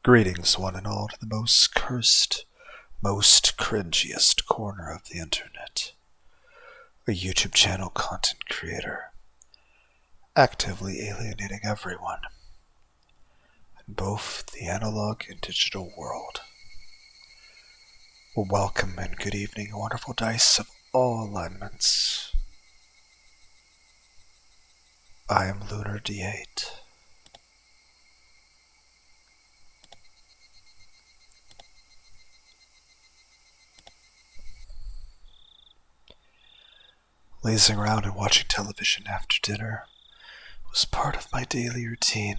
Greetings, one and all, to the most cursed, most cringiest corner of the internet. A YouTube channel content creator, actively alienating everyone in both the analog and digital world. Well, welcome and good evening, wonderful dice of all alignments. I am Lunar D8. Lazing around and watching television after dinner was part of my daily routine.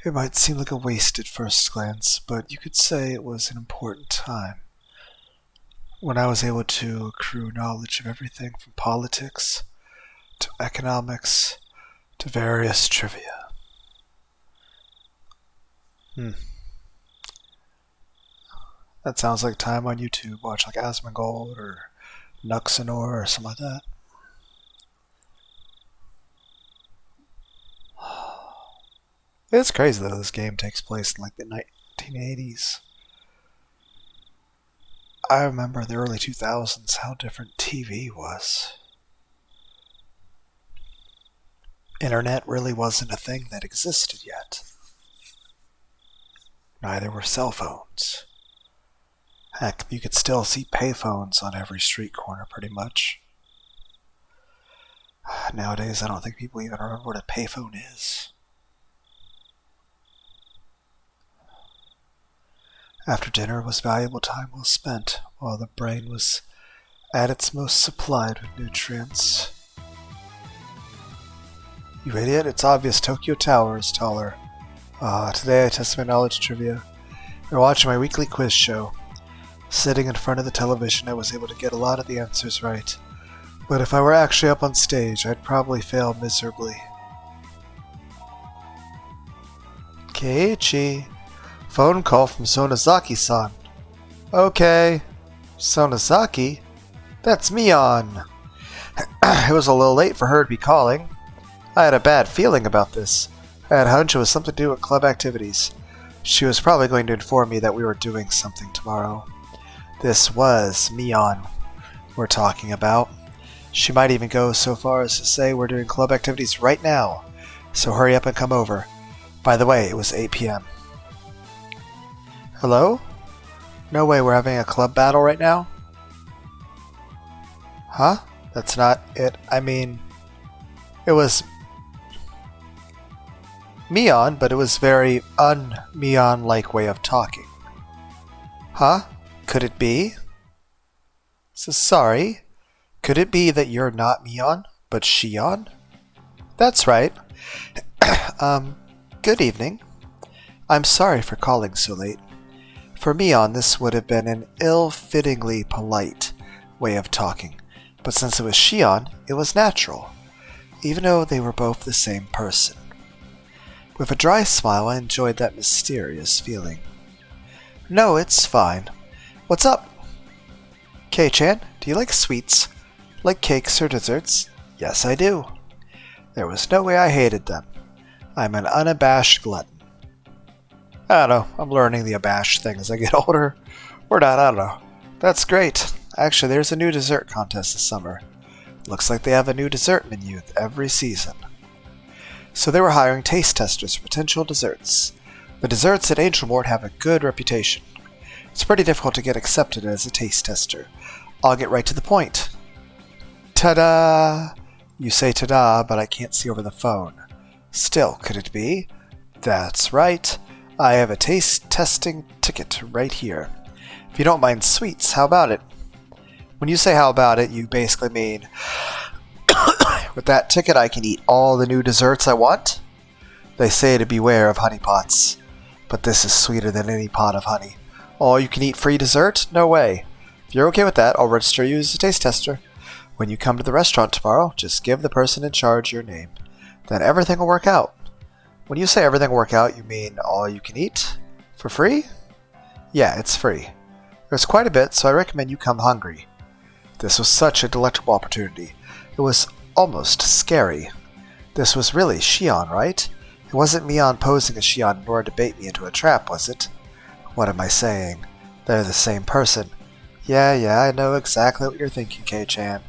It might seem like a waste at first glance, but you could say it was an important time, when I was able to accrue knowledge of everything from politics to economics to various trivia. That sounds like time on YouTube. Watch like Asmongold or Nuxanor or something like that. It's crazy that this game takes place in like the 1980s. I remember the early 2000s how different TV was. Internet really wasn't a thing that existed yet. Neither were cell phones. Heck, you could still see payphones on every street corner pretty much. Nowadays, I don't think people even remember what a payphone is. After dinner was valuable time well spent, while the brain was at its most supplied with nutrients. You idiot, it's obvious Tokyo Tower is taller. Today I tested my knowledge trivia. You're watching my weekly quiz show. Sitting in front of the television, I was able to get a lot of the answers right. But if I were actually up on stage, I'd probably fail miserably. Keiichi. Phone call from Sonozaki-san. Okay. Sonozaki? That's Mion. It was a little late for her to be calling. I had a bad feeling about this. I had a hunch it was something to do with club activities. She was probably going to inform me that we were doing something tomorrow. This was Mion we're talking about. She might even go so far as to say we're doing club activities right now, so hurry up and come over. By the way, it was 8 p.m. Hello? No way we're having a club battle right now? Huh? That's not it. I mean, it was Mion, but it was very un-Mion-like way of talking. Huh? Could it be? Sorry. Could it be that you're not Mion, but Shion? That's right. Good evening. I'm sorry for calling so late. For Mion, this would have been an ill-fittingly polite way of talking, but since it was Shion, it was natural, even though they were both the same person. With a dry smile, I enjoyed that mysterious feeling. No, it's fine. What's up? Kei-chan, do you like sweets? Like cakes or desserts? Yes, I do. There was no way I hated them. I'm an unabashed glutton. I don't know, I'm learning the abashed thing as I get older. Or not, I don't know. That's great. Actually, there's a new dessert contest this summer. Looks like they have a new dessert menu every season. So they were hiring taste testers for potential desserts. The desserts at Angel Mort have a good reputation. It's pretty difficult to get accepted as a taste tester. I'll get right to the point. Ta-da! You say ta-da, but I can't see over the phone. Still, could it be? That's right. I have a taste testing ticket right here. If you don't mind sweets, how about it? When you say how about it, you basically mean, with that ticket I can eat all the new desserts I want? They say to beware of honeypots, but this is sweeter than any pot of honey. All you can eat free dessert? No way. If you're okay with that, I'll register you as a taste tester. When you come to the restaurant tomorrow, just give the person in charge your name. Then everything will work out. When you say everything will work out, you mean all you can eat? For free? Yeah, it's free. There's quite a bit, so I recommend you come hungry. This was such a delectable opportunity. It was almost scary. This was really Shion, right? It wasn't Mion posing as Shion in order to bait me into a trap, was it? What am I saying? They're the same person. Yeah, I know exactly what you're thinking, Kei-chan.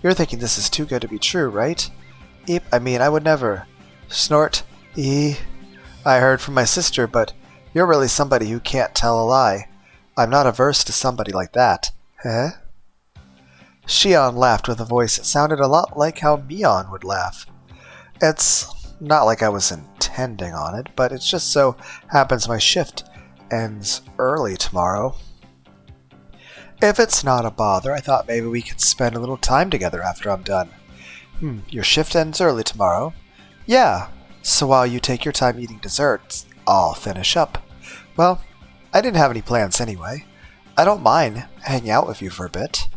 You're thinking this is too good to be true, right? Eep, I mean, I would never. Snort. I heard from my sister, but you're really somebody who can't tell a lie. I'm not averse to somebody like that. Huh? Shion laughed with a voice that sounded a lot like how Mion would laugh. It's not like I was intending on it, but it just so happens my shift ends early tomorrow. If it's not a bother, I thought maybe we could spend a little time together after I'm done. Your shift ends early tomorrow? Yeah, so while you take your time eating desserts, I'll finish up. Well, I didn't have any plans anyway. I don't mind hanging out with you for a bit.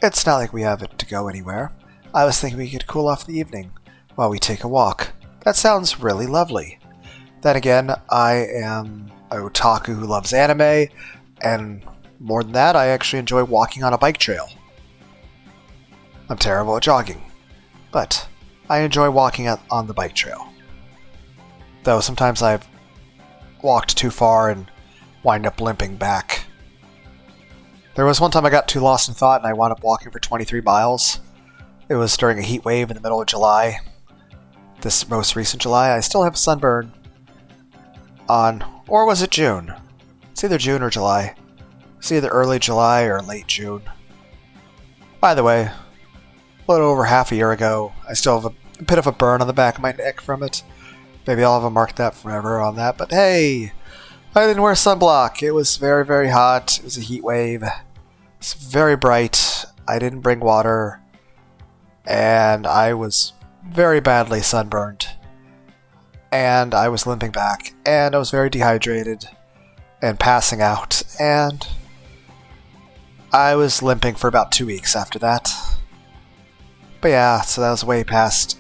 It's not like we have to go anywhere. I was thinking we could cool off the evening while we take a walk. That sounds really lovely. Then again, I am a otaku who loves anime, and more than that, I actually enjoy walking on a bike trail. I'm terrible at jogging, but I enjoy walking on the bike trail. Though sometimes I've walked too far and wind up limping back. There was one time I got too lost in thought and I wound up walking for 23 miles. It was during a heat wave in the middle of July. This most recent July, I still have sunburn on, or was it June? It's either June or July. It's either early July or late June. By the way, a little over half a year ago, I still have a bit of a burn on the back of my neck from it. Maybe I'll have a mark that forever on that, but hey, I didn't wear sunblock. It was very, very hot. It was a heat wave. It's very bright. I didn't bring water, and I was very badly sunburned. And I was limping back, and I was very dehydrated and passing out, and I was limping for about 2 weeks after that. But yeah, so that was way past,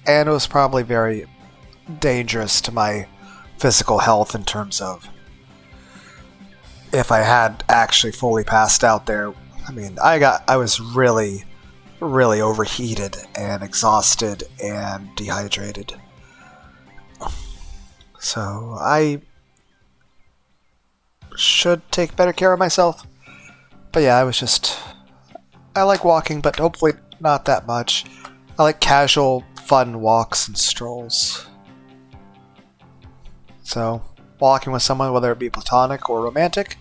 and it was probably very dangerous to my physical health in terms of if I had actually fully passed out there. I mean, I was really, really overheated and exhausted and dehydrated. So I should take better care of myself. But yeah, I like walking, but hopefully not that much. I like casual, fun walks and strolls. So, walking with someone, whether it be platonic or romantic,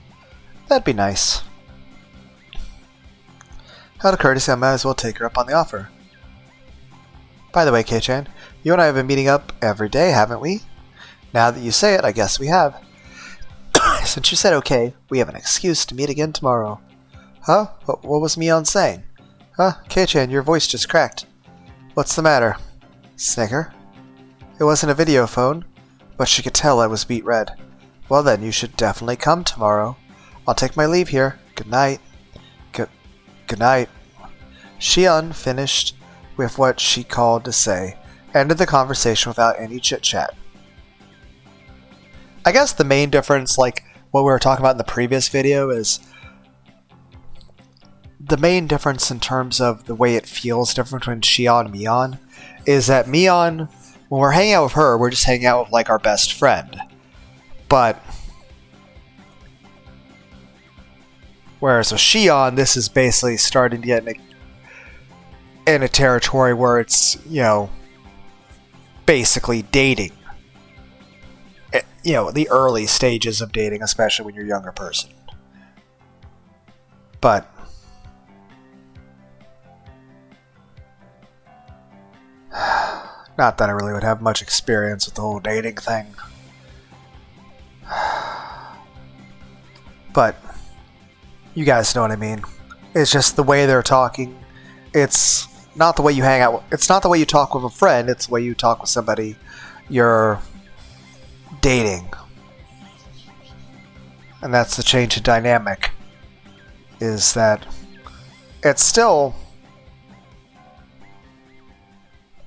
that'd be nice. Out of courtesy, I might as well take her up on the offer. By the way, Kei-chan, you and I have been meeting up every day, haven't we? Now that you say it, I guess we have. Since you said okay, we have an excuse to meet again tomorrow. Huh? What was Mion saying? Huh? Kei-chan, your voice just cracked. What's the matter? Snicker? It wasn't a video phone, but she could tell I was beet red. Well then, you should definitely come tomorrow. I'll take my leave here. Good night. Good night. Shion finished with what she called to say, ended the conversation without any chit-chat. I guess the main difference, like what we were talking about in the previous video, is the main difference in terms of the way it feels different between Shion and Mion is that Mion, when we're hanging out with her, we're just hanging out with like our best friend. But whereas with Shion, this is basically starting to get in a territory where it's, basically dating. The early stages of dating, especially when you're a younger person. But not that I really would have much experience with the whole dating thing. But you guys know what I mean. It's just the way they're talking. It's not the way you hang out. It's not the way you talk with a friend. It's the way you talk with somebody you're dating. And that's the change in dynamic. Is that it's still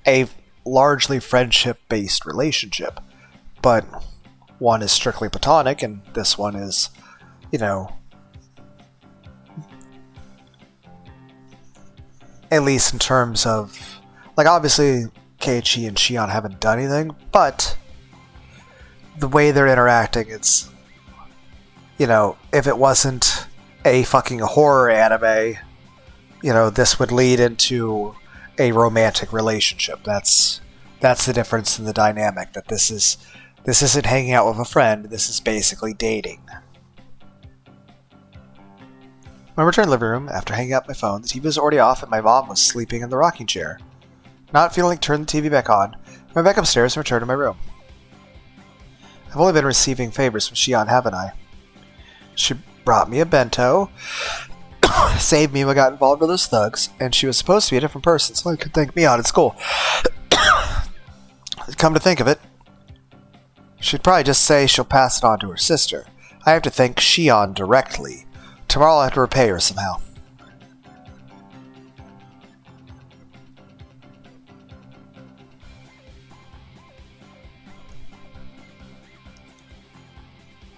a largely friendship-based relationship, but one is strictly platonic, and this one is, at least in terms of, like, obviously Keiichi and Shion haven't done anything, but the way they're interacting, it's, if it wasn't a fucking horror anime, this would lead into a romantic relationship. That's the difference in the dynamic. That this isn't hanging out with a friend. This is basically dating. When I returned to the living room after hanging up my phone, the TV was already off and my mom was sleeping in the rocking chair. Not feeling like turning the TV back on, I went back upstairs and returned to my room. I've only been receiving favors from Shion, haven't I? She brought me a bento, saved me when I got involved with those thugs, and she was supposed to be a different person, so I could thank me out at school. Come to think of it, she'd probably just say she'll pass it on to her sister. I have to thank Shion directly. Tomorrow I'll have to repay her somehow.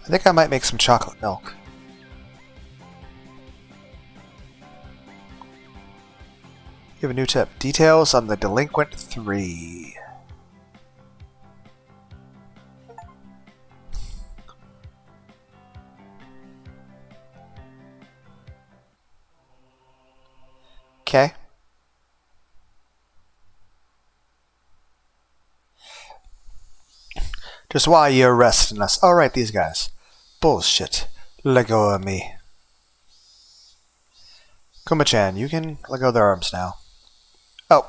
I think I might make some chocolate milk. You have a new tip. Details on the Delinquent 3. Okay. Just why are you arresting us? Oh, right, these guys. Bullshit. Let go of me. Kuma-chan, you can let go of their arms now. Oh.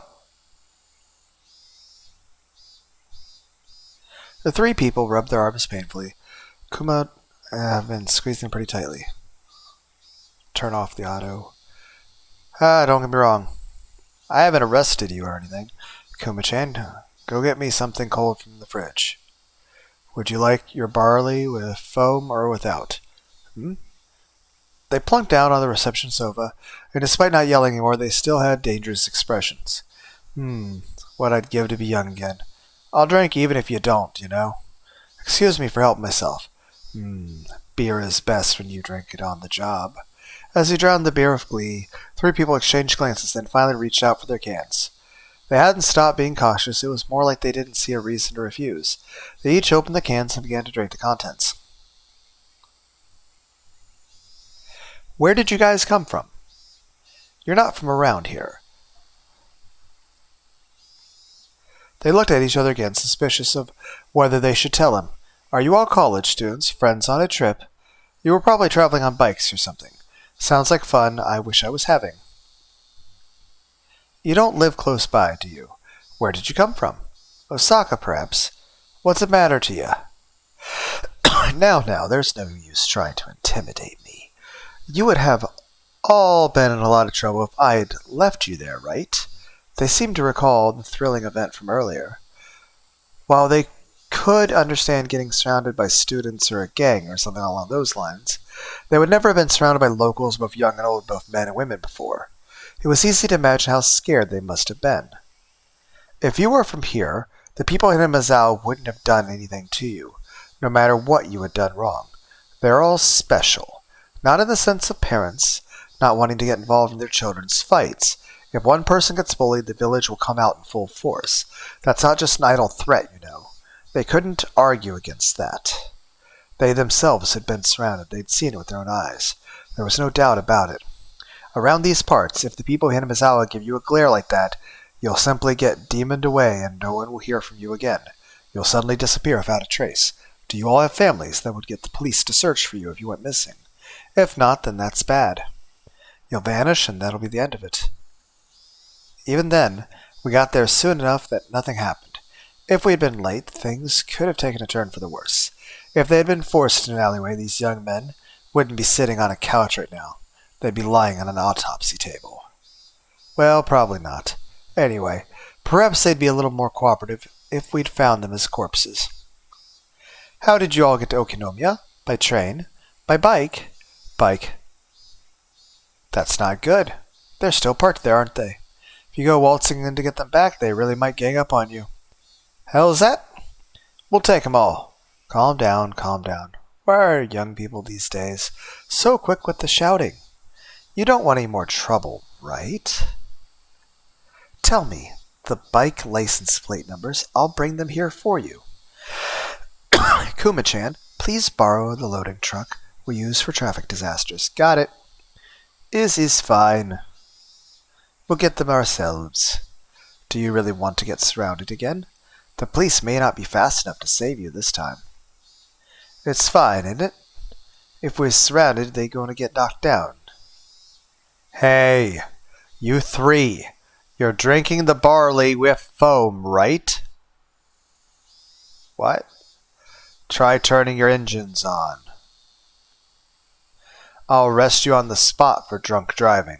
The three people rubbed their arms painfully. Kuma have been squeezing pretty tightly. Turn off the auto. Don't get me wrong. I haven't arrested you or anything. Kuma-chan, go get me something cold from the fridge. Would you like your barley with foam or without? They plunked down on the reception sofa, and despite not yelling anymore, they still had dangerous expressions. What I'd give to be young again. I'll drink even if you don't, Excuse me for helping myself. Beer is best when you drink it on the job. As he drowned the beer with glee, three people exchanged glances, then finally reached out for their cans. They hadn't stopped being cautious. It was more like they didn't see a reason to refuse. They each opened the cans and began to drink the contents. Where did you guys come from? You're not from around here. They looked at each other again, suspicious of whether they should tell him. Are you all college students, friends on a trip? You were probably traveling on bikes or something. Sounds like fun I wish I was having. You don't live close by, do you? Where did you come from? Osaka, perhaps. What's the matter to you? Now, there's no use trying to intimidate me. You would have all been in a lot of trouble if I'd left you there, right? They seemed to recall the thrilling event from earlier. While they could understand getting surrounded by students or a gang or something along those lines, they would never have been surrounded by locals, both young and old, both men and women, before. It was easy to imagine how scared they must have been. If you were from here, the people in Himazao wouldn't have done anything to you, no matter what you had done wrong. They're all special. Not in the sense of parents, not wanting to get involved in their children's fights. If one person gets bullied, the village will come out in full force. That's not just an idle threat, They couldn't argue against that. They themselves had been surrounded. They'd seen it with their own eyes. There was no doubt about it. Around these parts, if the people of Hinamizawa give you a glare like that, you'll simply get demoned away and no one will hear from you again. You'll suddenly disappear without a trace. Do you all have families that would get the police to search for you if you went missing? If not, then that's bad. You'll vanish and that'll be the end of it. Even then, we got there soon enough that nothing happened. If we had been late, things could have taken a turn for the worse. If they had been forced in an alleyway, these young men wouldn't be sitting on a couch right now. They'd be lying on an autopsy table. Well, probably not. Anyway, perhaps they'd be a little more cooperative if we'd found them as corpses. How did you all get to Okinomiya? By train? By bike? Bike. That's not good. They're still parked there, aren't they? If you go waltzing in to get them back, they really might gang up on you. How's that? We'll take 'em all. Calm down, calm down. Why are young people these days so quick with the shouting? You don't want any more trouble, right? Tell me the bike license plate numbers. I'll bring them here for you. Kuma-chan, please borrow the loading truck we use for traffic disasters. Got it. Is fine. We'll get them ourselves. Do you really want to get surrounded again? The police may not be fast enough to save you this time. It's fine, isn't it? If we're surrounded, they're going to get knocked down. Hey, you three. You're drinking the barley with foam, right? What? Try turning your engines on. I'll arrest you on the spot for drunk driving.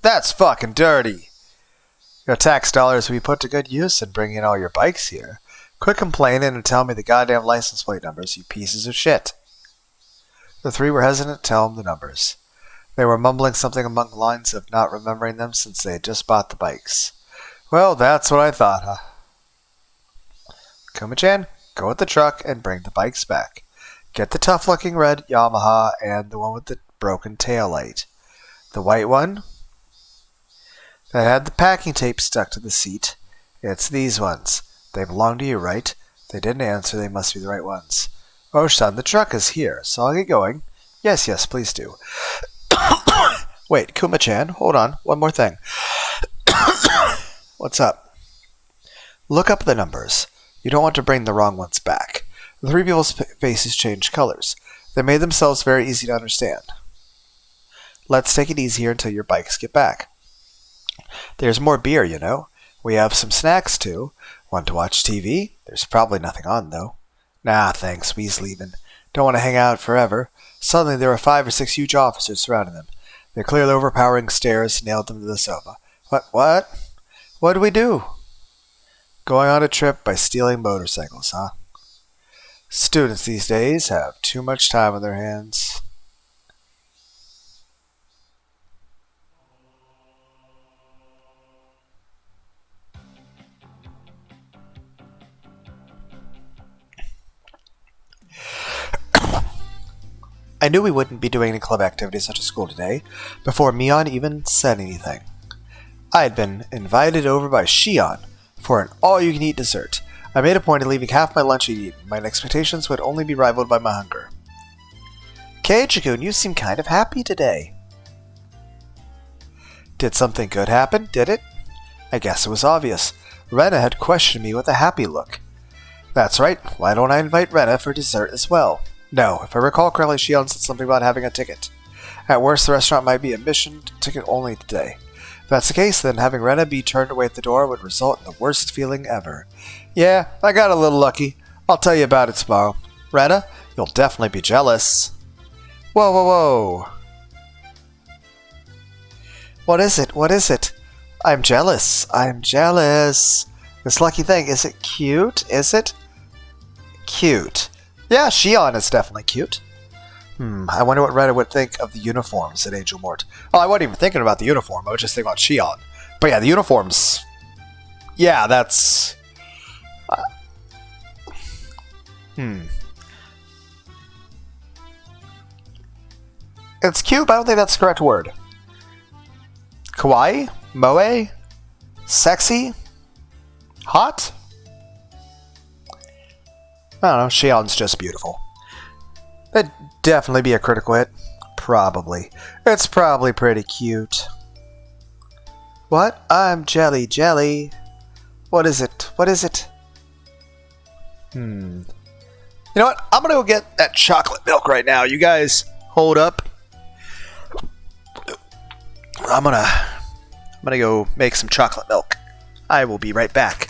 That's fucking dirty. Your tax dollars will be put to good use in bringing all your bikes here. Quit complaining and tell me the goddamn license plate numbers, you pieces of shit. The three were hesitant to tell him the numbers. They were mumbling something among the lines of not remembering them since they had just bought the bikes. Well, that's what I thought, huh? Kuma-chan, go with the truck and bring the bikes back. Get the tough-looking red Yamaha and the one with the broken taillight. The white one that had the packing tape stuck to the seat. It's these ones. They belong to you, right? They didn't answer. They must be the right ones. Oh, son, the truck is here, so I'll get going. Yes, please do. Wait, Kuma-chan, hold on. One more thing. What's up? Look up the numbers. You don't want to bring the wrong ones back. The three people's faces changed colors. They made themselves very easy to understand. Let's take it easier until your bikes get back. There's more beer, you know. We have some snacks, too. Want to watch TV? There's probably nothing on, though. Nah, thanks. We's leaving. Don't want to hang out forever. Suddenly, there were 5 or 6 huge officers surrounding them. Their clearly overpowering stares nailed them to the sofa. What? What do we do? Going on a trip by stealing motorcycles, huh? Students these days have too much time on their hands. I knew we wouldn't be doing any club activities such as school today before Mion even said anything. I had been invited over by Shion for an all-you-can-eat dessert. I made a point of leaving half my lunch uneaten. My expectations would only be rivaled by my hunger. Keiichi-kun, you seem kind of happy today. Did something good happen, did it? I guess it was obvious. Rena had questioned me with a happy look. That's right, why don't I invite Rena for dessert as well? No, if I recall correctly, Shion said something about having a ticket. At worst, the restaurant might be admission ticket only today. If that's the case, then having Rena be turned away at the door would result in the worst feeling ever. Yeah, I got a little lucky. I'll tell you about it tomorrow. Rena, you'll definitely be jealous. Whoa. What is it? I'm jealous. This lucky thing, is it cute? Is it? Cute. Yeah, Shion is definitely cute. I wonder what Rena would think of the uniforms, said Angel Mort. Oh, I wasn't even thinking about the uniform. I was just thinking about Shion. But yeah, the uniforms. Yeah, that's... It's cute, but I don't think that's the correct word. Kawaii? Moe? Sexy? Hot? I don't know, Shion's just beautiful. It'd definitely be a critical hit. Probably. It's probably pretty cute. What? I'm jelly. What is it? You know what? I'm gonna go get that chocolate milk right now. You guys hold up. I'm gonna go make some chocolate milk. I will be right back.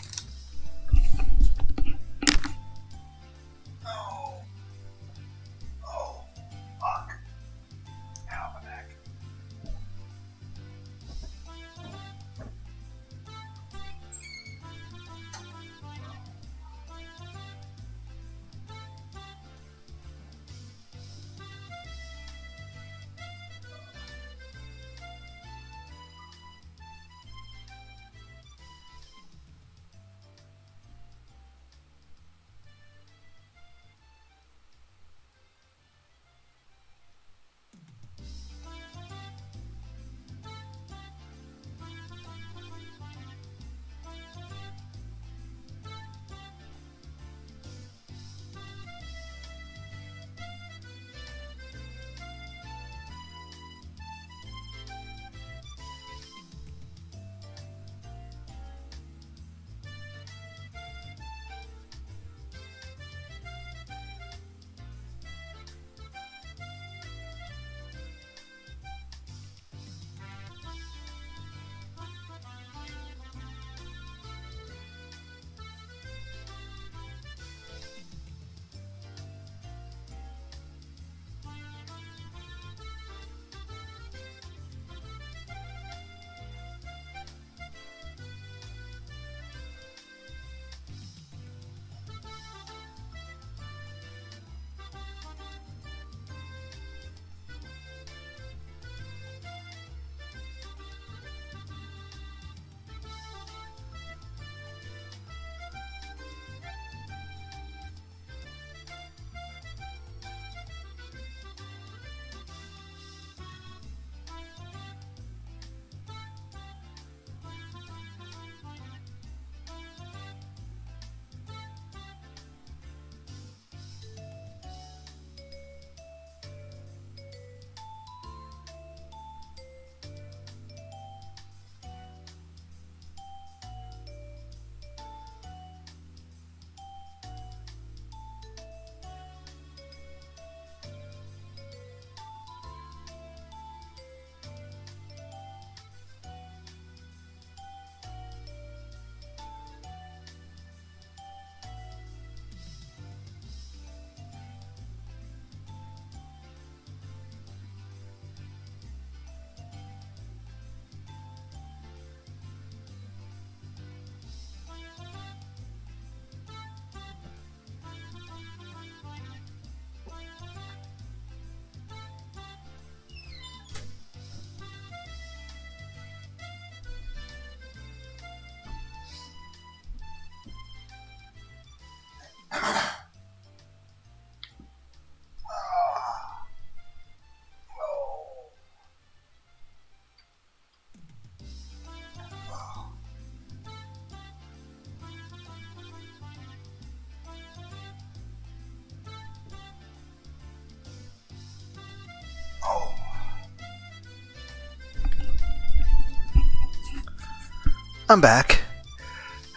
I'm back.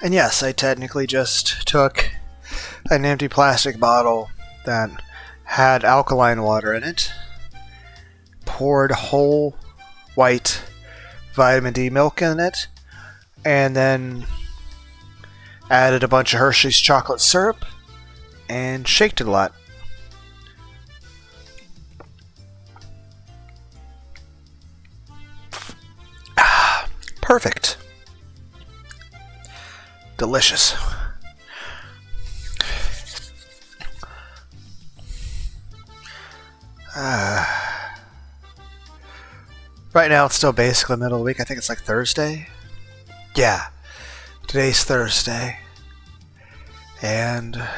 And yes, I technically just took an empty plastic bottle that had alkaline water in it, poured whole white vitamin D milk in it, and then added a bunch of Hershey's chocolate syrup and shaked it a lot. Perfect. Delicious. Right now it's still basically the middle of the week. I think it's like Thursday. Yeah. Today's Thursday. And I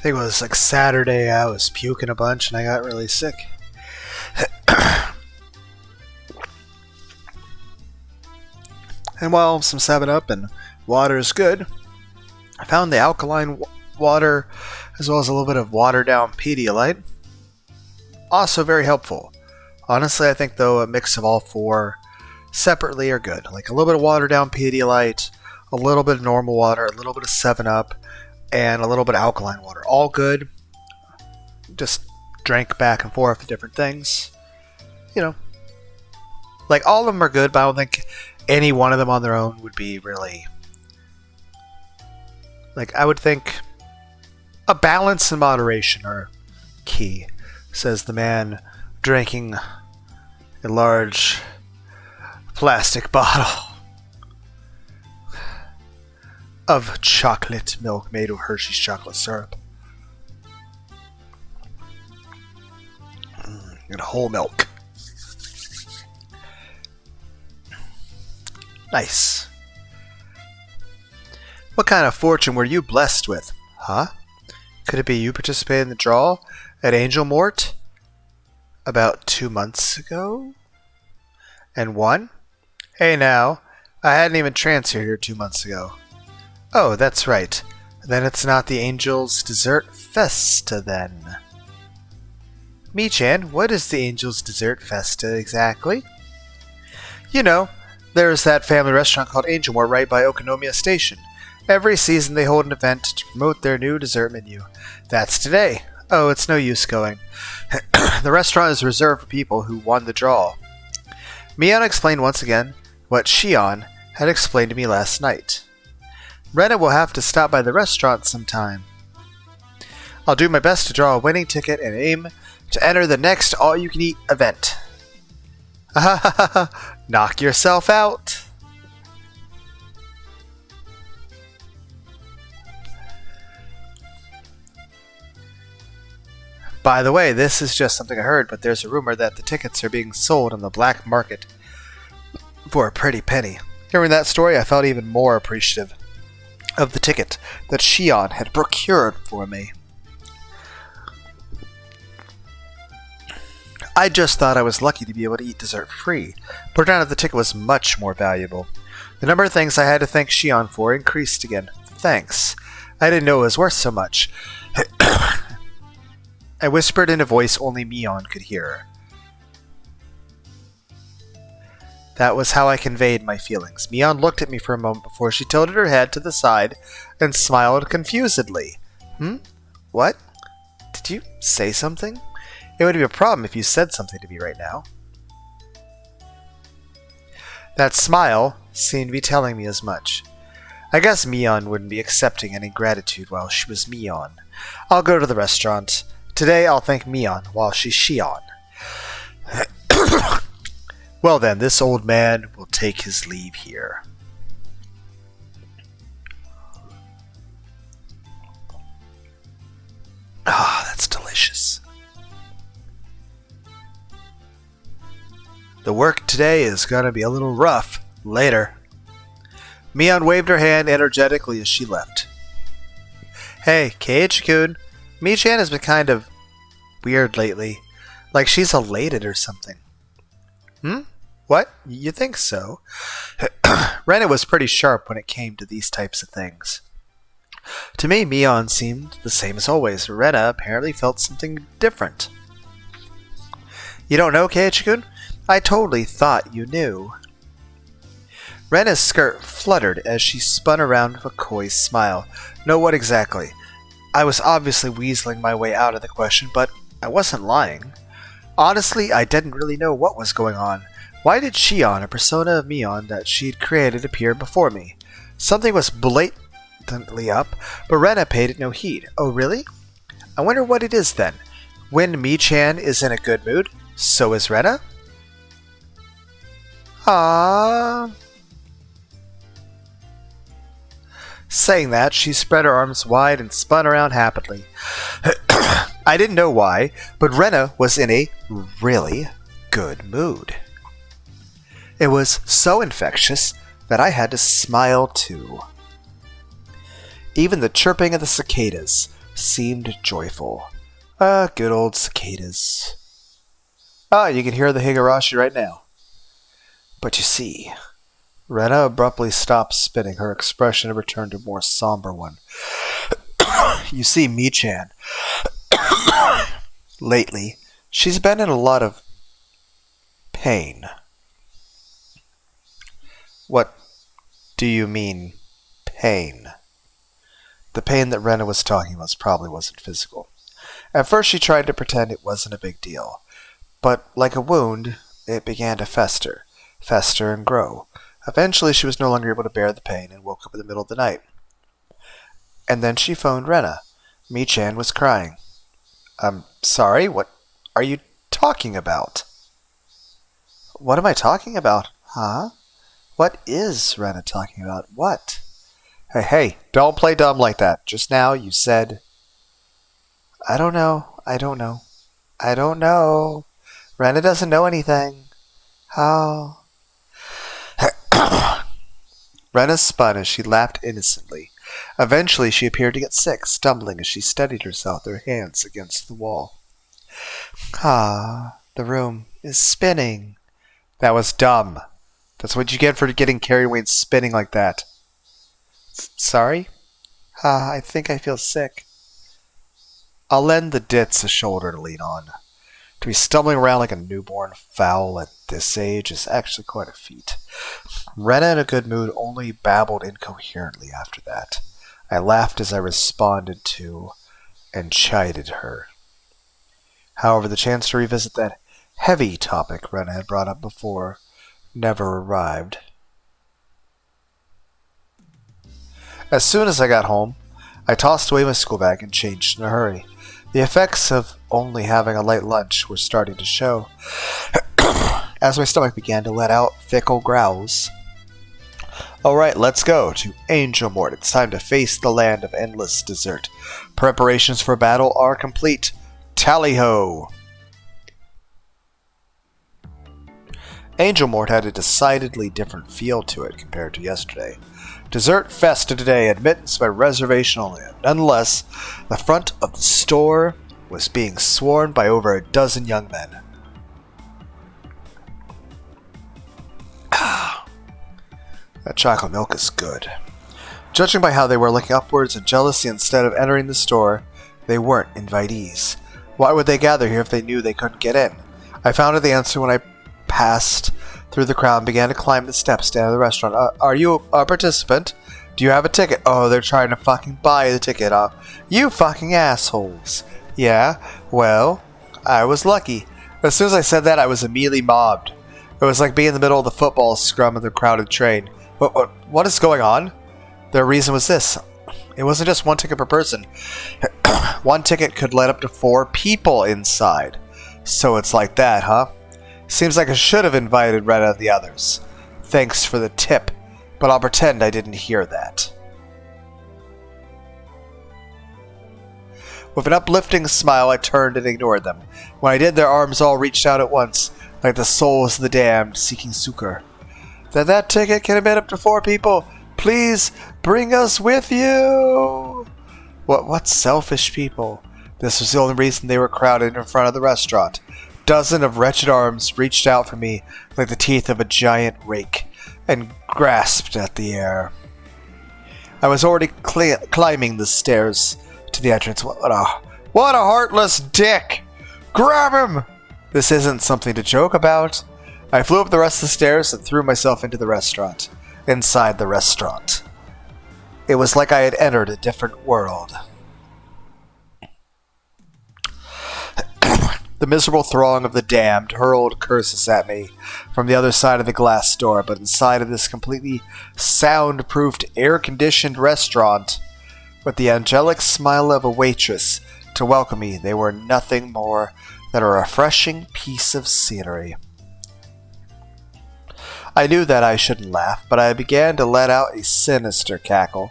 think it was like Saturday I was puking a bunch and I got really sick. And while some 7-Up and water is good, I found the alkaline water as well as a little bit of watered down Pedialyte also very helpful. Honestly, I think though a mix of all four separately are good. Like a little bit of watered down Pedialyte, a little bit of normal water, a little bit of 7-Up, and a little bit of alkaline water. All good. Just drank back and forth with different things. You know. Like all of them are good, but I don't think any one of them on their own would be really... Like I would think a balance and moderation are key, says the man drinking a large plastic bottle of chocolate milk made of Hershey's chocolate syrup. And whole milk. Nice. What kind of fortune were you blessed with? Huh? Could it be you participated in the draw at Angel Mort about 2 months ago? And won? Hey now, I hadn't even transferred here 2 months ago. Oh, that's right. Then it's not the Angel's Dessert Festa then. Mi-chan, what is the Angel's Dessert Festa exactly? You know, there's that family restaurant called Angel Mort right by Okonomiya Station. Every season they hold an event to promote their new dessert menu. That's today. Oh, it's no use going. The restaurant is reserved for people who won the draw. Mion explained once again what Shion had explained to me last night. Rena will have to stop by the restaurant sometime. I'll do my best to draw a winning ticket and aim to enter the next all-you-can-eat event. Knock yourself out. By the way, this is just something I heard, but there's a rumor that the tickets are being sold on the black market for a pretty penny. Hearing that story, I felt even more appreciative of the ticket that Shion had procured for me. I just thought I was lucky to be able to eat dessert free, but it turned out the ticket was much more valuable. The number of things I had to thank Shion for increased again. Thanks. I didn't know it was worth so much. I whispered in a voice only Mion could hear. That was how I conveyed my feelings. Mion looked at me for a moment before she tilted her head to the side and smiled confusedly. What? Did you say something? It would be a problem if you said something to me right now. That smile seemed to be telling me as much. I guess Mion wouldn't be accepting any gratitude while she was Mion. I'll go to the restaurant. Today I'll thank Mion while she's Shion. Well then, this old man will take his leave here. Ah, that's delicious. The work today is gonna be a little rough. Later. Mion waved her hand energetically as she left. Hey, Keiichi-kun. Mi-chan has been kind of weird lately. Like she's elated or something. What? You think so? Rena was pretty sharp when it came to these types of things. To me, Mion seemed the same as always. Rena apparently felt something different. You don't know, Keiichi-kun? I totally thought you knew. Rena's skirt fluttered as she spun around with a coy smile. No, what exactly? I was obviously weaseling my way out of the question, but I wasn't lying. Honestly, I didn't really know what was going on. Why did Shion, a persona of Mion that she'd created, appear before me? Something was blatantly up, but Rena paid it no heed. Oh, really? I wonder what it is then. When Mi-chan is in a good mood, so is Rena? Ah. Saying that, she spread her arms wide and spun around happily. I didn't know why, but Rena was in a really good mood. It was so infectious that I had to smile too. Even the chirping of the cicadas seemed joyful. Good old cicadas. You can hear the higurashi right now. But you see, Rena abruptly stopped spinning, her expression returned to a more somber one. You see, Mi-chan, lately, she's been in a lot of pain. What do you mean, pain? The pain that Rena was talking about probably wasn't physical. At first she tried to pretend it wasn't a big deal, but like a wound, it began to fester and grow. Eventually she was no longer able to bear the pain and woke up in the middle of the night. And then she phoned Rena. Mi-chan was crying. I'm sorry, what are you talking about? What am I talking about? Huh? What is Rena talking about? What? Hey, don't play dumb like that. Just now you said... I don't know. Rena doesn't know anything. How? Rena spun as she laughed innocently. Eventually she appeared to get sick, stumbling as she steadied herself with her hands against the wall. The room is spinning. That was dumb. That's what you get for getting carried away and spinning like that. Sorry? I think I feel sick. I'll lend the ditz a shoulder to lean on. To be stumbling around like a newborn fowl at this age is actually quite a feat. Rena, in a good mood, only babbled incoherently after that. I laughed as I responded to and chided her. However, the chance to revisit that heavy topic Rena had brought up before never arrived. As soon as I got home, I tossed away my school bag and changed in a hurry. The effects of only having a light lunch were starting to show, as my stomach began to let out fickle growls. Alright, let's go to Angel Mort. It's time to face the land of endless dessert. Preparations for battle are complete. Tally-ho! Angel Mort had a decidedly different feel to it compared to yesterday. Dessert Festa today, admittance by reservation only. Nonetheless, the front of the store was being swarmed by over a dozen young men. That chocolate milk is good. Judging by how they were looking upwards in jealousy instead of entering the store, they weren't invitees. Why would they gather here if they knew they couldn't get in? I found out the answer when I passed through the crowd and began to climb the steps down to the restaurant. Are you a participant? Do you have a ticket? Oh, they're trying to fucking buy the ticket off. You fucking assholes. Yeah, well, I was lucky. As soon as I said that, I was immediately mobbed. It was like being in the middle of the football scrum of the crowded train. What is going on? Their reason was this. It wasn't just one ticket per person. One ticket could let up to 4 people inside. So it's like that, huh? Seems like I should have invited Rena and the others. Thanks for the tip, but I'll pretend I didn't hear that. With an uplifting smile, I turned and ignored them. When I did, their arms all reached out at once, like the souls of the damned seeking succor. That ticket can admit up to 4 people. Please bring us with you. What selfish people. This was the only reason they were crowded in front of the restaurant. Dozen of wretched arms reached out for me like the teeth of a giant rake and grasped at the air. I was already climbing the stairs to the entrance. What a heartless dick! Grab him! This isn't something to joke about. I flew up the rest of the stairs and threw myself into the restaurant. inside the restaurant. It was like I had entered a different world. The miserable throng of the damned hurled curses at me from the other side of the glass door, but inside of this completely soundproofed, air-conditioned restaurant, with the angelic smile of a waitress to welcome me, they were nothing more than a refreshing piece of scenery. I knew that I shouldn't laugh, but I began to let out a sinister cackle.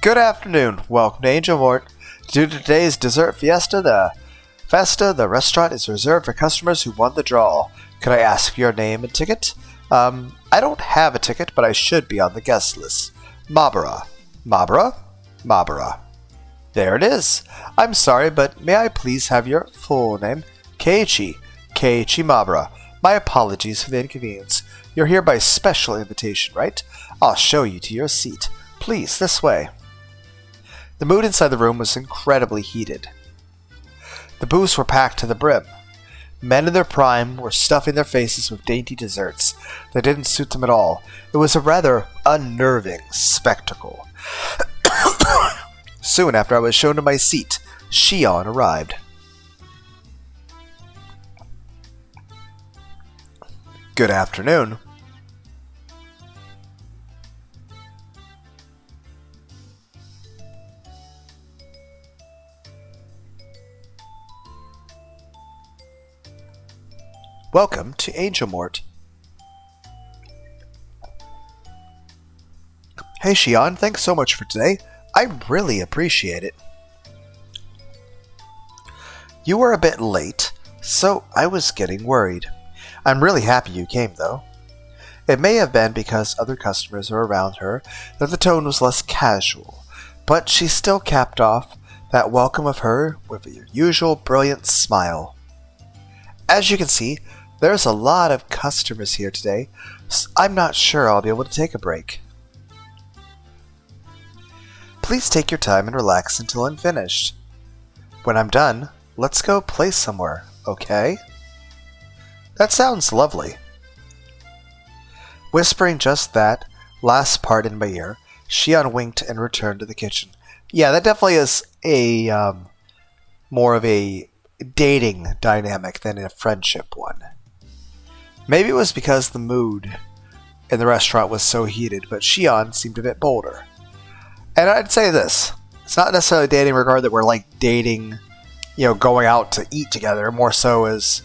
Good afternoon. Welcome to Angel Mort. Due to today's dessert fiesta, the restaurant is reserved for customers who won the draw. Could I ask for your name and ticket? I don't have a ticket, but I should be on the guest list. Mabara. Mabara? Mabara. There it is. I'm sorry, but may I please have your full name? Keiichi. Keiichi Mabara. My apologies for the inconvenience. You're here by special invitation, right? I'll show you to your seat. Please, this way. The mood inside the room was incredibly heated. The booths were packed to the brim. Men in their prime were stuffing their faces with dainty desserts that didn't suit them at all. It was a rather unnerving spectacle. Soon after I was shown to my seat, Shion arrived. Good afternoon. Welcome to Angel Mort. Hey Shion, thanks so much for today. I really appreciate it. You were a bit late, so I was getting worried. I'm really happy you came, though. It may have been because other customers were around her that the tone was less casual, but she still capped off that welcome of her with her usual brilliant smile. As you can see, there's a lot of customers here today, so I'm not sure I'll be able to take a break. Please take your time and relax until I'm finished. When I'm done, let's go play somewhere, okay? That sounds lovely. Whispering just that last part in my ear, Shion winked and returned to the kitchen. Yeah, that definitely is a more of a dating dynamic than a friendship one. Maybe it was because the mood in the restaurant was so heated, but Shion seemed a bit bolder. And I'd say this, it's not necessarily dating in regard that we're like dating, going out to eat together, more so as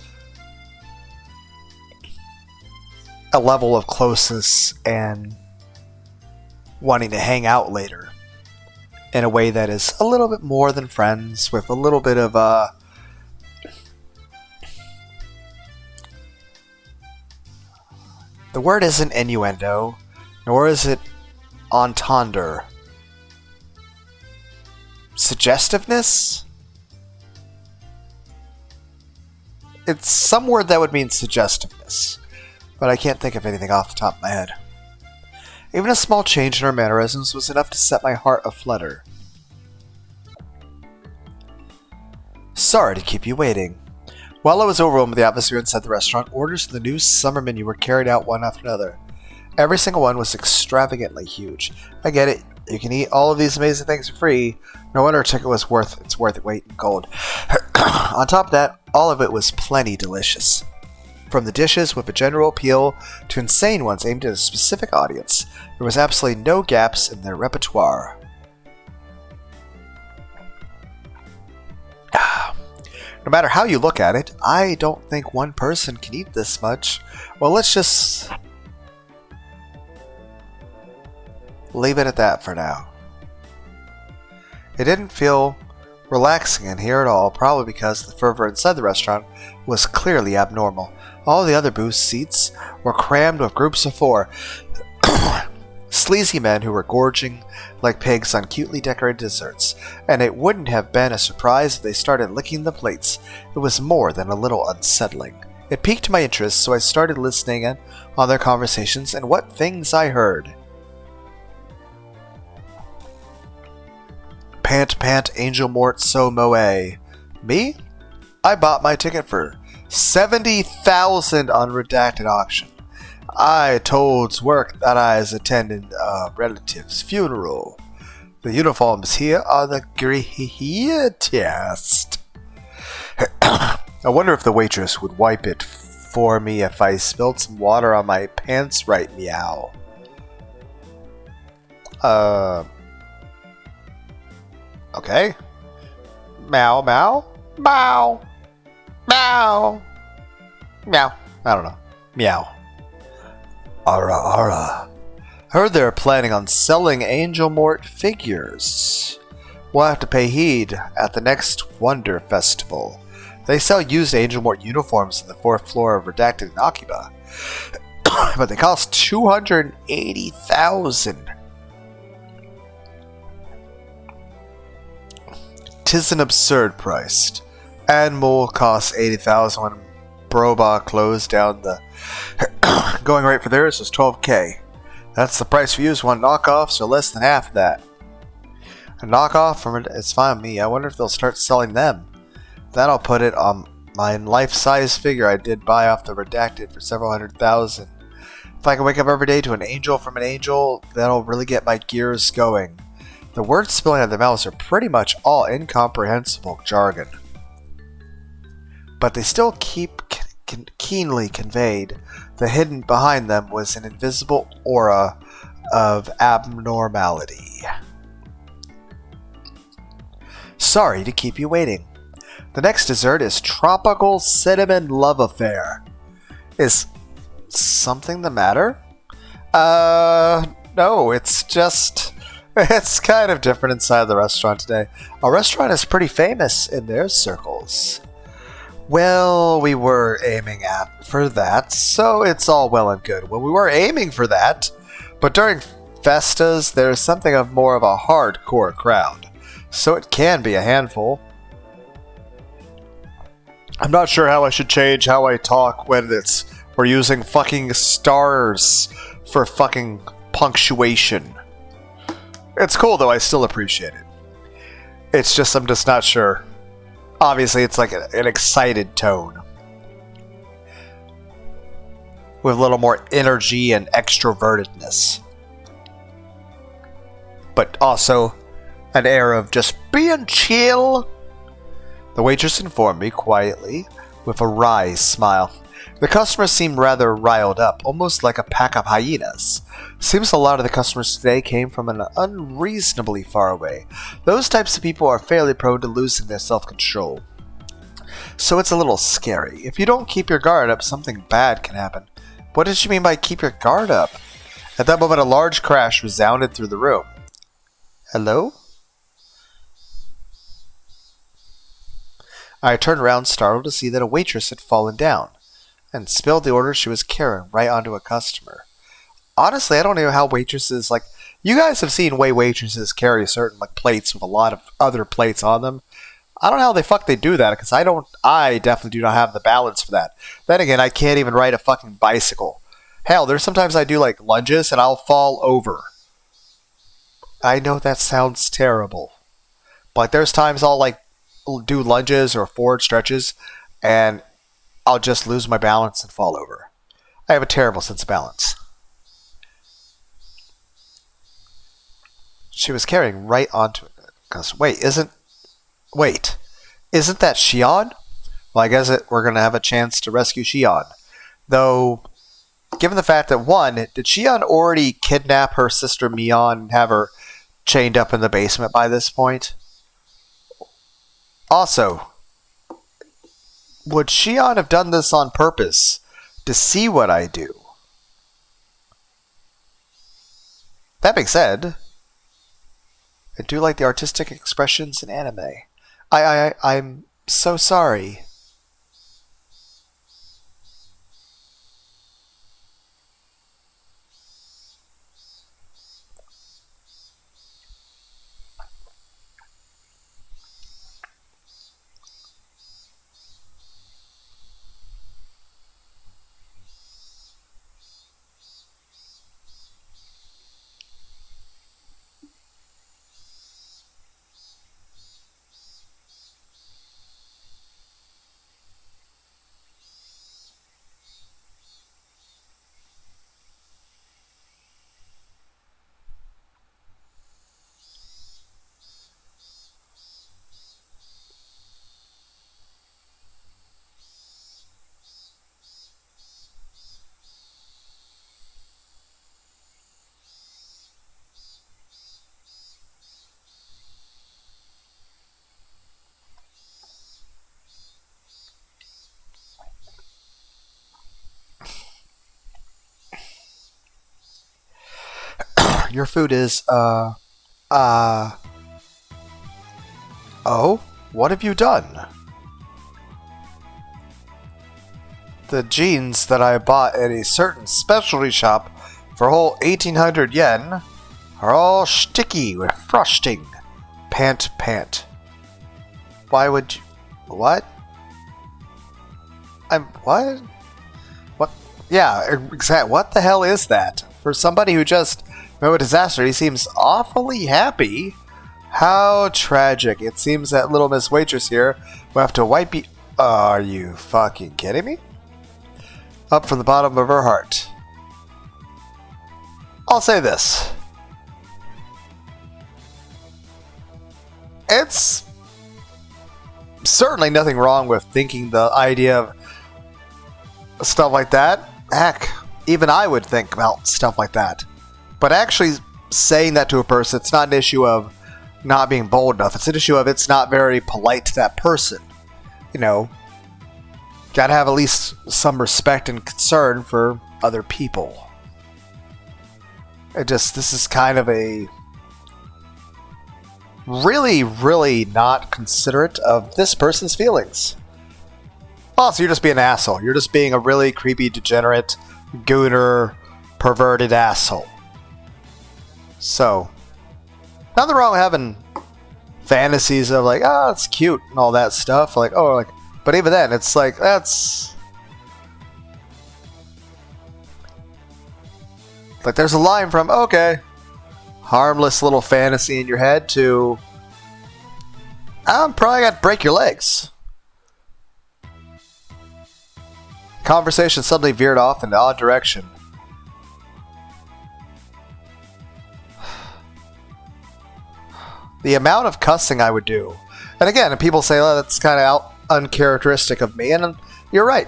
a level of closeness and wanting to hang out later in a way that is a little bit more than friends, with a little bit of the word isn't innuendo, nor is it entendre. Suggestiveness? It's some word that would mean suggestiveness, but I can't think of anything off the top of my head. Even a small change in her mannerisms was enough to set my heart aflutter. Sorry to keep you waiting. While I was overwhelmed with the atmosphere inside the restaurant, orders for the new summer menu were carried out one after another. Every single one was extravagantly huge. I get it. You can eat all of these amazing things for free. No wonder a ticket was worth its weight in gold. On top of that, all of it was plenty delicious. From the dishes with a general appeal to insane ones aimed at a specific audience, there was absolutely no gaps in their repertoire. No matter how you look at it, I don't think one person can eat this much. Well, let's just leave it at that for now. It didn't feel relaxing in here at all, probably because the fervor inside the restaurant was clearly abnormal. All the other booth seats were crammed with groups of 4. Sleazy men who were gorging like pigs on cutely decorated desserts, and it wouldn't have been a surprise if they started licking the plates. It was more than a little unsettling. It piqued my interest, so I started listening in on their conversations, and what things I heard. Pant, Angel Mort so moe. Me? I bought my ticket for 70,000 on redacted auction. I told's work that I is attending a relative's funeral. The uniforms here are the greatest. I wonder if the waitress would wipe it for me if I spilled some water on my pants, right? Meow. Okay. Meow, meow, meow, meow, meow. I don't know. Meow. Ara, ara. Heard they're planning on selling Angel Mort figures. We'll have to pay heed at the next Wonder Festival. They sell used Angel Mort uniforms on the 4th floor of Redacted in Akiba. But they cost 280,000. 'Tis an absurd price. Animal costs 80,000 when Broba closed down the going rate for theirs was 12k. That's the price for used one. Knockoffs are less than half that. A knockoff from it is fine with me. I wonder if they'll start selling them. Then I'll put it on my life-size figure I did buy off the Redacted for several $100,000. If I can wake up every day to an angel from an angel, that'll really get my gears going. The words spilling out of their mouths are pretty much all incomprehensible jargon. But they still keep keenly conveyed. The hidden behind them was an invisible aura of abnormality. Sorry to keep you waiting. The next dessert is Tropical Cinnamon Love Affair. Is something the matter? No, it's just... It's kind of different inside the restaurant today. Our restaurant is pretty famous in their circles. Well, we were aiming for that, so it's all well and good. Well, we were aiming for that, but during festas, there's something of more of a hardcore crowd, so it can be a handful. I'm not sure how I should change how I talk when we're using fucking stars for fucking punctuation. It's cool though, I still appreciate it. It's just, I'm just not sure. Obviously, it's like an excited tone. With a little more energy and extrovertedness. But also, an air of just being chill. The waitress informed me quietly, with a wry smile. The customers seemed rather riled up, almost like a pack of hyenas. Seems a lot of the customers today came from an unreasonably far away. Those types of people are fairly prone to losing their self-control. So it's a little scary. If you don't keep your guard up, something bad can happen. What did she mean by keep your guard up? At that moment, a large crash resounded through the room. Hello? I turned around, startled to see that a waitress had fallen down and spilled the order she was carrying right onto a customer. Honestly, I don't know how waitresses, like, you guys have seen waitresses carry certain, like, plates with a lot of other plates on them. I don't know how the fuck they do that, because I definitely do not have the balance for that. Then again, I can't even ride a fucking bicycle. Hell, there's sometimes I do, like, lunges and I'll fall over. I know that sounds terrible. But there's times I'll, like, do lunges or forward stretches and I'll just lose my balance and fall over. I have a terrible sense of balance. She was carrying right onto it. Wait, isn't that Shion? Well, I guess we're going to have a chance to rescue Shion. Though, given the fact that, one, did Shion already kidnap her sister Mion and have her chained up in the basement by this point? Also, would Shion have done this on purpose to see what I do? That being said, I do like the artistic expressions in anime. I'm so sorry. Your food is, uh... Oh? What have you done? The jeans that I bought at a certain specialty shop for a whole 1,800 yen are all sticky with frosting. Pant. Why would you... What? What? What? Yeah, exactly. What the hell is that? For somebody who just met a disaster, he seems awfully happy. How tragic. It seems that little Miss Waitress here will have to wipe you... Are you fucking kidding me? Up from the bottom of her heart. I'll say this. It's certainly nothing wrong with thinking the idea of stuff like that. Heck, even I would think about stuff like that. But actually saying that to a person, it's not an issue of not being bold enough. It's an issue of it's not very polite to that person. You know, gotta have at least some respect and concern for other people. This is kind of a really not considerate of this person's feelings. Also, you're just being an asshole. You're just being a really creepy, degenerate, gooner, perverted asshole. So, nothing wrong with having fantasies of like, oh, it's cute and all that stuff. Like, oh, like, but even then, it's like, that's... Like, there's a line from, okay, harmless little fantasy in your head to, I'm probably going to break your legs. Conversation suddenly veered off in an odd direction. The amount of cussing I would do. And again, people say, oh, that's kind of uncharacteristic of me. And you're right.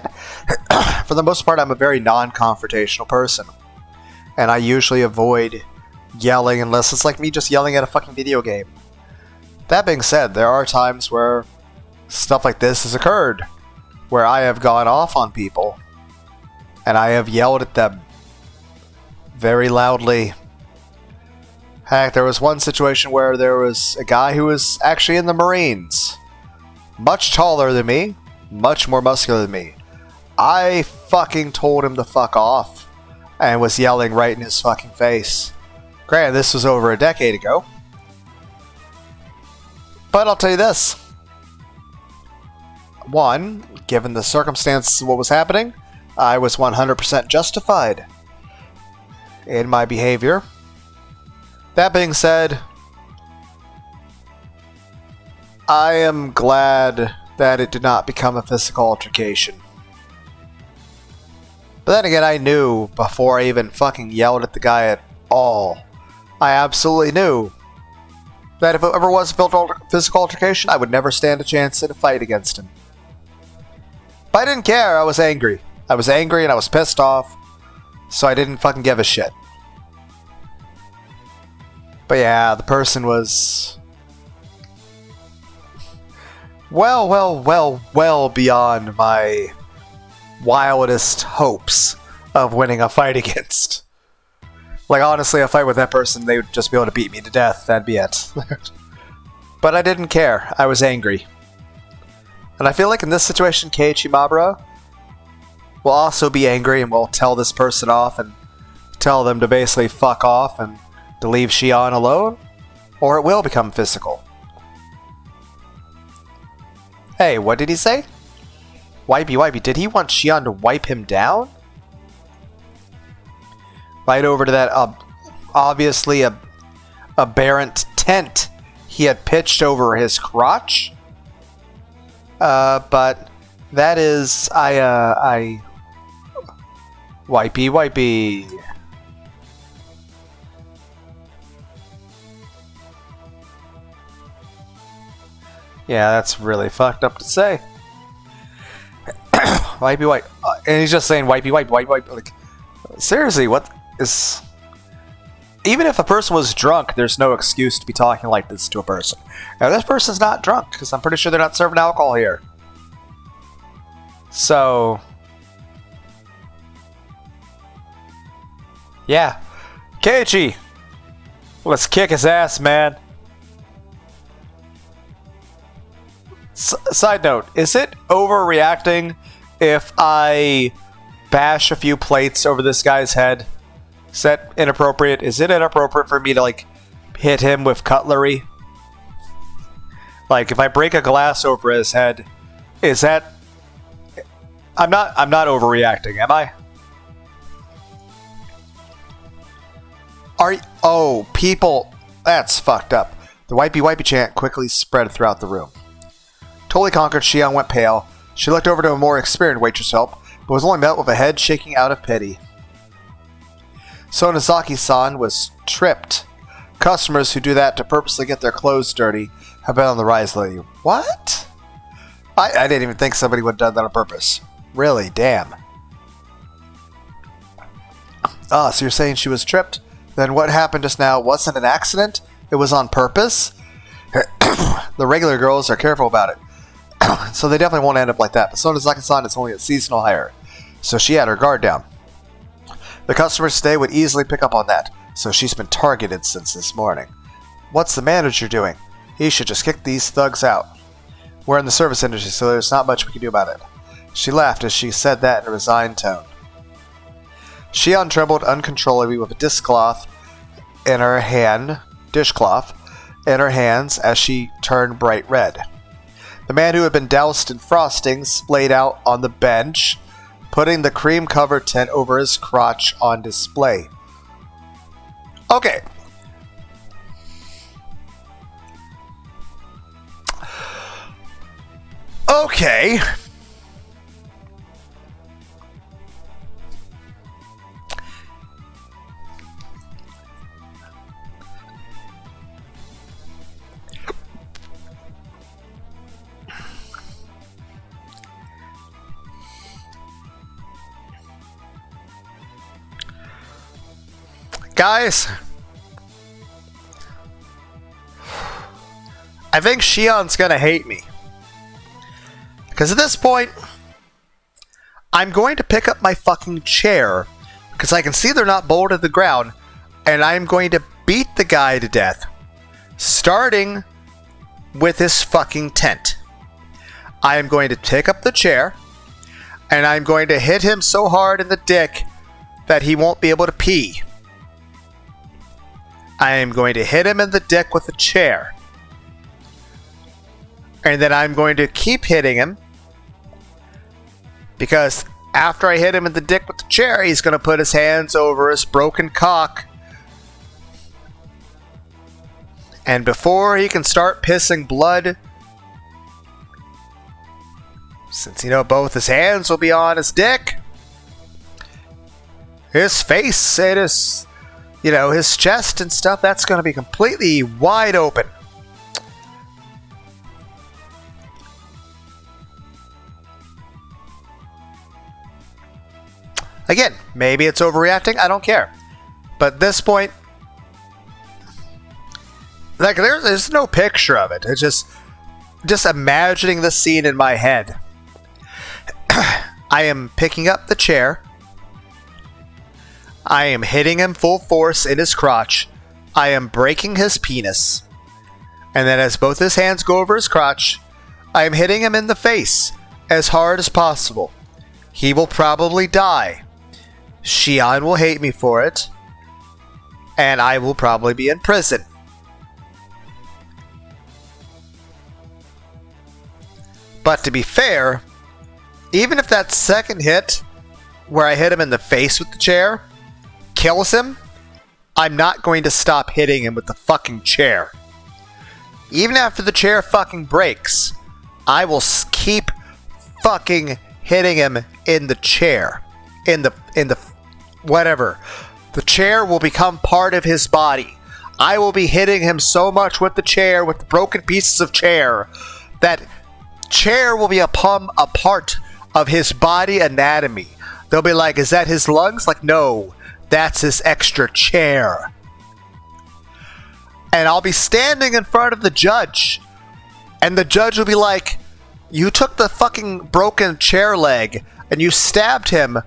For the most part, I'm a very non-confrontational person. And I usually avoid yelling unless it's like me just yelling at a fucking video game. That being said, there are times where stuff like this has occurred. Where I have gone off on people. And I have yelled at them very loudly. Heck, there was one situation where there was a guy who was actually in the Marines. Much taller than me. Much more muscular than me. I fucking told him to fuck off. And was yelling right in his fucking face. Granted, this was over a decade ago. But I'll tell you this. One, given the circumstances of what was happening, I was 100% justified in my behavior. That being said, I am glad that it did not become a physical altercation. But then again, I knew before I even fucking yelled at the guy at all. I absolutely knew that if it ever was a physical altercation, I would never stand a chance in a fight against him. But I didn't care. I was angry. I was angry and I was pissed off. So I didn't fucking give a shit. But yeah, the person was well beyond my wildest hopes of winning a fight against. Like, honestly, a fight with that person, they would just be able to beat me to death. That'd be it. But I didn't care. I was angry. And I feel like in this situation, Keiichi Mabura will also be angry and will tell this person off and tell them to basically fuck off and to leave Shion alone, or it will become physical. Hey, what did he say? Wipey, did he want Shion to wipe him down? Right over to that obviously aberrant tent he had pitched over his crotch. But that is Wipey. Yeah, that's really fucked up to say. Wipey. And he's just saying wipey. Like, seriously, what is... Even if a person was drunk, there's no excuse to be talking like this to a person. Now, this person's not drunk, because I'm pretty sure they're not serving alcohol here. So... yeah. Keiichi! Let's kick his ass, man. Side note, is it overreacting if I bash a few plates over this guy's head? Is that inappropriate? Is it inappropriate for me to, like, hit him with cutlery? Like, if I break a glass over his head, is that... I'm not overreacting, am I? Oh, people... That's fucked up. The wipey chant quickly spread throughout the room. Totally conquered, Shion went pale. She looked over to a more experienced waitress help, but was only met with a head shaking out of pity. Sonozaki-san was tripped. Customers who do that to purposely get their clothes dirty have been on the rise lately. What? I didn't even think somebody would have done that on purpose. Really? Damn. Ah, so you're saying she was tripped? Then what happened just now wasn't an accident? It was on purpose? The regular girls are careful about it. So they definitely won't end up like that. But Sonozaki-san is only a seasonal hire. So she had her guard down. The customers today would easily pick up on that. So she's been targeted since this morning. What's the manager doing? He should just kick these thugs out. We're in the service industry, so there's not much we can do about it. She laughed as she said that in a resigned tone. Shion trembled uncontrollably with a dishcloth in her hands as she turned bright red. The man who had been doused in frosting splayed out on the bench, putting the cream-covered tent over his crotch on display. Okay. Okay. Guys, I think Shion's gonna hate me. Because at this point, I'm going to pick up my fucking chair, because I can see they're not bolted to the ground, and I'm going to beat the guy to death, starting with his fucking tent. I am going to pick up the chair, and I'm going to hit him so hard in the dick that he won't be able to pee. I am going to hit him in the dick with the chair. And then I'm going to keep hitting him. Because after I hit him in the dick with the chair, he's going to put his hands over his broken cock. And before he can start pissing blood, since, both his hands will be on his dick, his face and his... his chest and stuff, that's going to be completely wide open. Again, maybe it's overreacting, I don't care. But at this point, like, there's no picture of it. It's just imagining the scene in my head. I am picking up the chair. I am hitting him full force in his crotch. I am breaking his penis. And then as both his hands go over his crotch, I am hitting him in the face as hard as possible. He will probably die. Shion will hate me for it. And I will probably be in prison. But to be fair, even if that second hit, where I hit him in the face with the chair, kills him, I'm not going to stop hitting him with the fucking chair. Even after the chair fucking breaks, I will keep fucking hitting him in the chair. In the whatever. The chair will become part of his body. I will be hitting him so much with the chair, with the broken pieces of chair, that chair will be a part of his body anatomy. They'll be like, is that his lungs? Like, no. That's his extra chair. And I'll be standing in front of the judge. And the judge will be like, you took the fucking broken chair leg and you stabbed him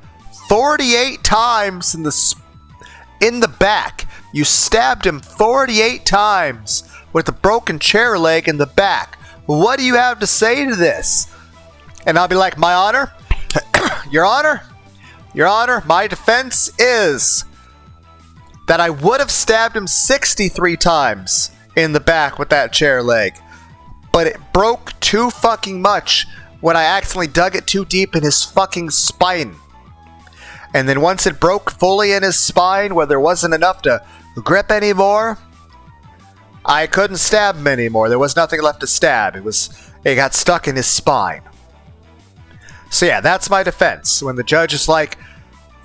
48 times in the back. You stabbed him 48 times with a broken chair leg in the back. What do you have to say to this? And I'll be like, My Honor, Your Honor, my defense is that I would have stabbed him 63 times in the back with that chair leg. But it broke too fucking much when I accidentally dug it too deep in his fucking spine. And then once it broke fully in his spine where there wasn't enough to grip anymore, I couldn't stab him anymore. There was nothing left to stab. It got stuck in his spine. So yeah, that's my defense. When the judge is like,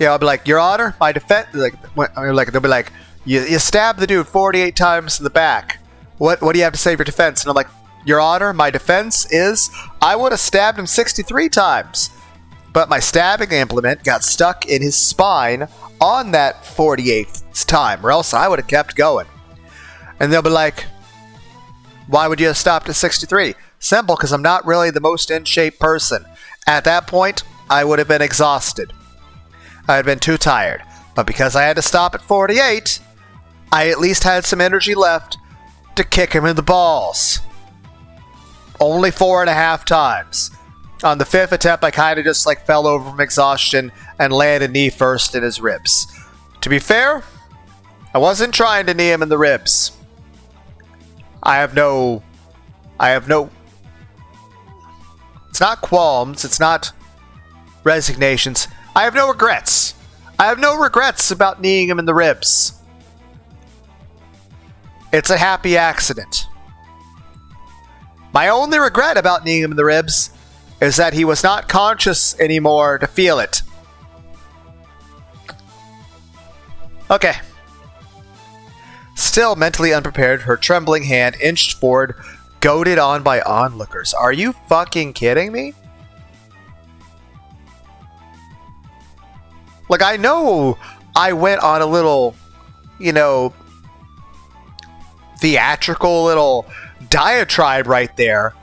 I'll be like, Your Honor, my defense. They'll be like, you stabbed the dude 48 times in the back. What do you have to say for defense? And I'm like, Your Honor, my defense is I would have stabbed him 63 times. But my stabbing implement got stuck in his spine on that 48th time, or else I would have kept going. And they'll be like, Why would you have stopped at 63? Simple, because I'm not really the most in shape person. At that point, I would have been exhausted. I had been too tired. But because I had to stop at 48, I at least had some energy left to kick him in the balls. Only 4.5 times. On the 5th attempt, I kind of just fell over from exhaustion and landed knee first in his ribs. To be fair, I wasn't trying to knee him in the ribs. I have no... It's not qualms, it's not resignations. I have no regrets. I have no regrets about kneeing him in the ribs. It's a happy accident. My only regret about kneeing him in the ribs is that he was not conscious anymore to feel it. Okay. Still mentally unprepared, her trembling hand inched forward, goaded on by onlookers. Are you fucking kidding me? I know I went on a little, theatrical little diatribe right there.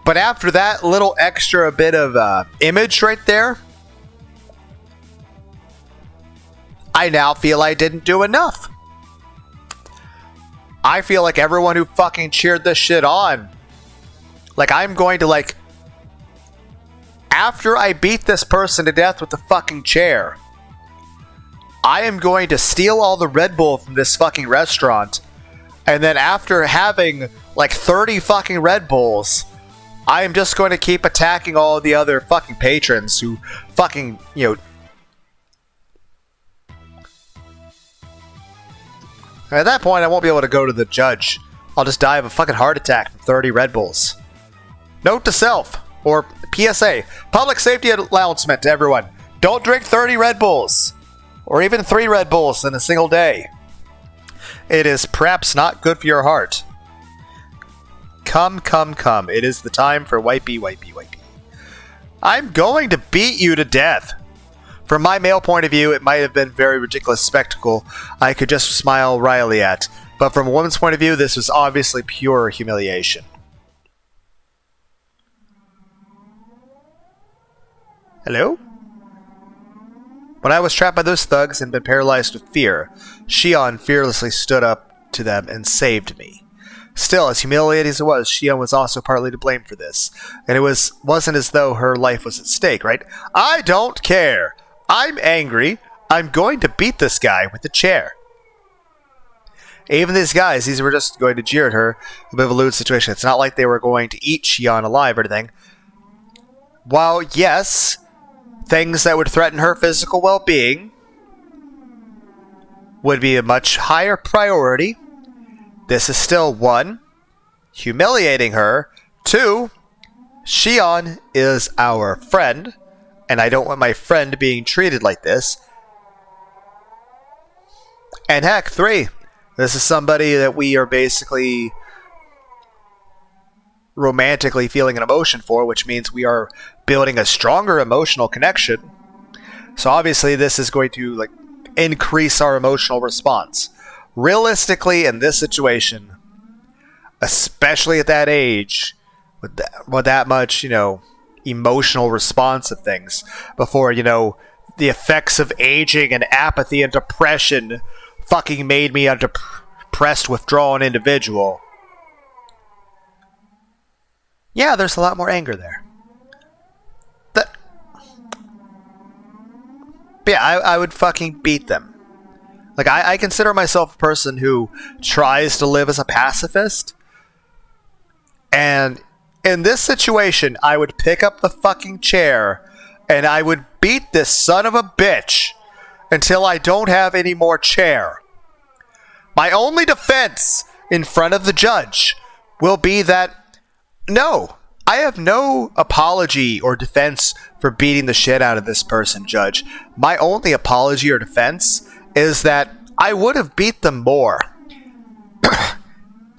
But after that little extra bit of image right there, I now feel I didn't do enough. I feel like everyone who fucking cheered this shit on, I'm going to, after I beat this person to death with the fucking chair, I am going to steal all the Red Bull from this fucking restaurant, and then after having, 30 fucking Red Bulls, I am just going to keep attacking all the other fucking patrons who fucking, At that point, I won't be able to go to the judge. I'll just die of a fucking heart attack from 30 Red Bulls. Note to self, or PSA, public safety announcement to everyone. Don't drink 30 Red Bulls, or even 3 Red Bulls in a single day. It is perhaps not good for your heart. Come. It is the time for wipey. I'm going to beat you to death. From my male point of view, it might have been a very ridiculous spectacle I could just smile wryly at. But from a woman's point of view, this was obviously pure humiliation. Hello? When I was trapped by those thugs and been paralyzed with fear, Shion fearlessly stood up to them and saved me. Still, as humiliating as it was, Shion was also partly to blame for this. And it wasn't as though her life was at stake, right? I don't care! I'm angry. I'm going to beat this guy with the chair. Even these guys, these were just going to jeer at her. A bit of a lewd situation. It's not like they were going to eat Shion alive or anything. While, yes, things that would threaten her physical well-being would be a much higher priority, this is still 1, humiliating her. 2, Shion is our friend. And I don't want my friend being treated like this. And heck, 3, this is somebody that we are basically romantically feeling an emotion for, which means we are building a stronger emotional connection. So obviously this is going to increase our emotional response. Realistically, in this situation, especially at that age, with that much, emotional response of things before, the effects of aging and apathy and depression fucking made me a depressed, withdrawn individual. Yeah, there's a lot more anger there. Yeah, I would fucking beat them. Like, I consider myself a person who tries to live as a pacifist. And in this situation, I would pick up the fucking chair and I would beat this son of a bitch until I don't have any more chair. My only defense in front of the judge will be that, no, I have no apology or defense for beating the shit out of this person, Judge. My only apology or defense is that I would have beat them more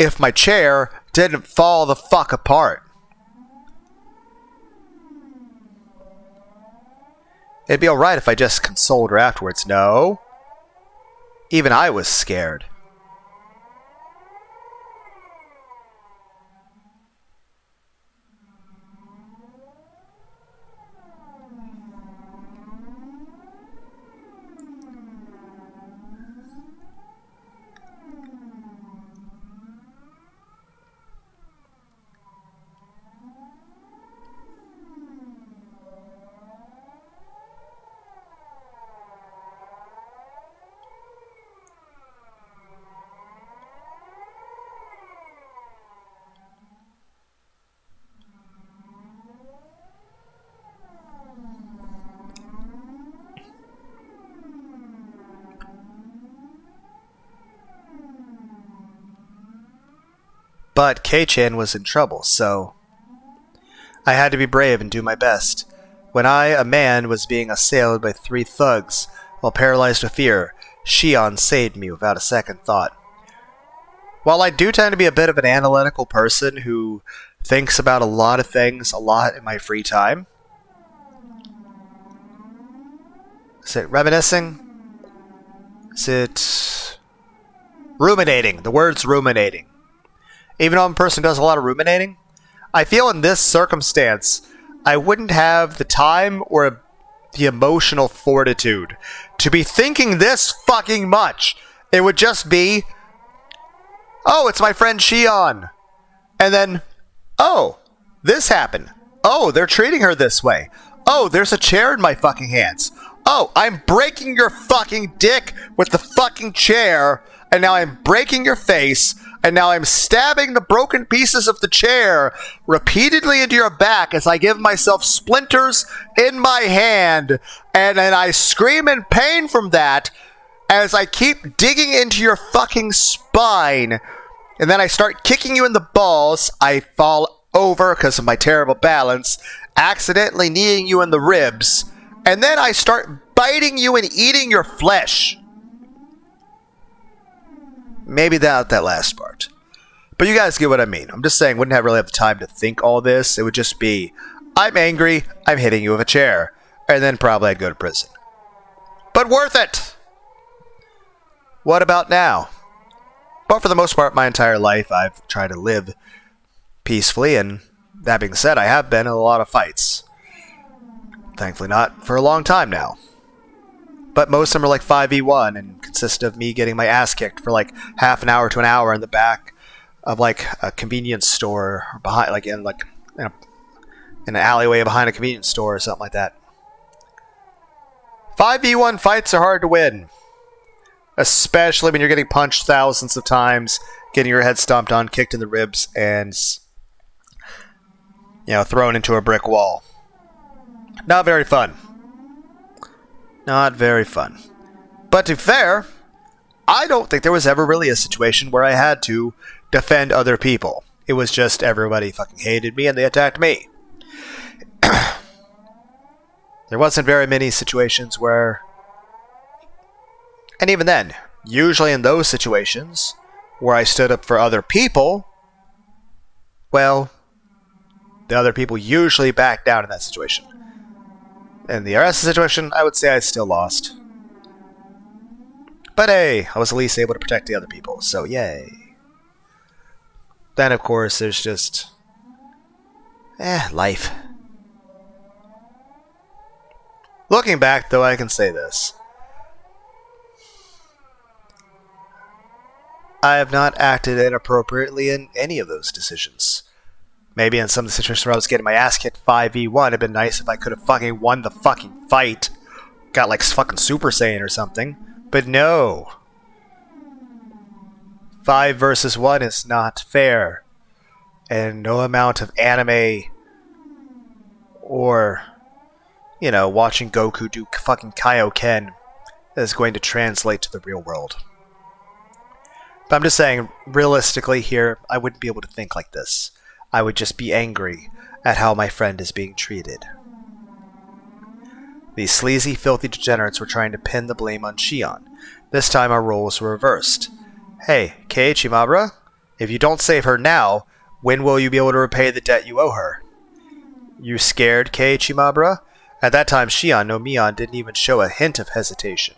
if my chair didn't fall the fuck apart. It'd be alright if I just consoled her afterwards. No. Even I was scared. But Kei-chan was in trouble, so I had to be brave and do my best. When I, a man, was being assailed by 3 thugs while paralyzed with fear, Shion saved me without a second thought. While I do tend to be a bit of an analytical person who thinks about a lot of things a lot in my free time. Is it reminiscing? Is it ruminating? The word's ruminating. Even though I'm a person who does a lot of ruminating, I feel in this circumstance, I wouldn't have the time or the emotional fortitude to be thinking this fucking much. It would just be, oh, it's my friend Shion. And then, oh, this happened. Oh, they're treating her this way. Oh, there's a chair in my fucking hands. Oh, I'm breaking your fucking dick with the fucking chair. And now I'm breaking your face. And now I'm stabbing the broken pieces of the chair repeatedly into your back as I give myself splinters in my hand. And then I scream in pain from that as I keep digging into your fucking spine. And then I start kicking you in the balls. I fall over because of my terrible balance, accidentally kneeing you in the ribs. And then I start biting you and eating your flesh. Maybe not that last part. But you guys get what I mean. I'm just saying, wouldn't really have the time to think all this. It would just be, I'm angry, I'm hitting you with a chair. And then probably I'd go to prison. But worth it! What about now? But for the most part, my entire life, I've tried to live peacefully. And that being said, I have been in a lot of fights. Thankfully not for a long time now. But most of them are like 5v1 and consist of me getting my ass kicked for like half an hour to an hour in the back of like a convenience store or behind, like in an alleyway behind a convenience store or something like that. 5v1 fights are hard to win, especially when you're getting punched thousands of times, getting your head stomped on, kicked in the ribs, and thrown into a brick wall. Not very fun. Not very fun. But to be fair, I don't think there was ever really a situation where I had to defend other people. It was just everybody fucking hated me and they attacked me. There wasn't very many situations where... And even then, usually in those situations where I stood up for other people, well, the other people usually backed down in that situation. In the rest of the situation, I would say I still lost. But hey, I was at least able to protect the other people, so yay. Then, of course, there's just... life. Looking back, though, I can say this. I have not acted inappropriately in any of those decisions. Maybe in some of the situations where I was getting my ass kicked 5v1, it'd been nice if I could have fucking won the fucking fight. Got like fucking Super Saiyan or something. But no. 5 versus 1 is not fair. And no amount of anime or, watching Goku do fucking Kaioken is going to translate to the real world. But I'm just saying, realistically here, I wouldn't be able to think like this. I would just be angry at how my friend is being treated. These sleazy, filthy degenerates were trying to pin the blame on Shion. This time our roles were reversed. Hey, Kei Chimabra, if you don't save her now, when will you be able to repay the debt you owe her? You scared, Kei Chimabra? At that time, Shion no Mion didn't even show a hint of hesitation.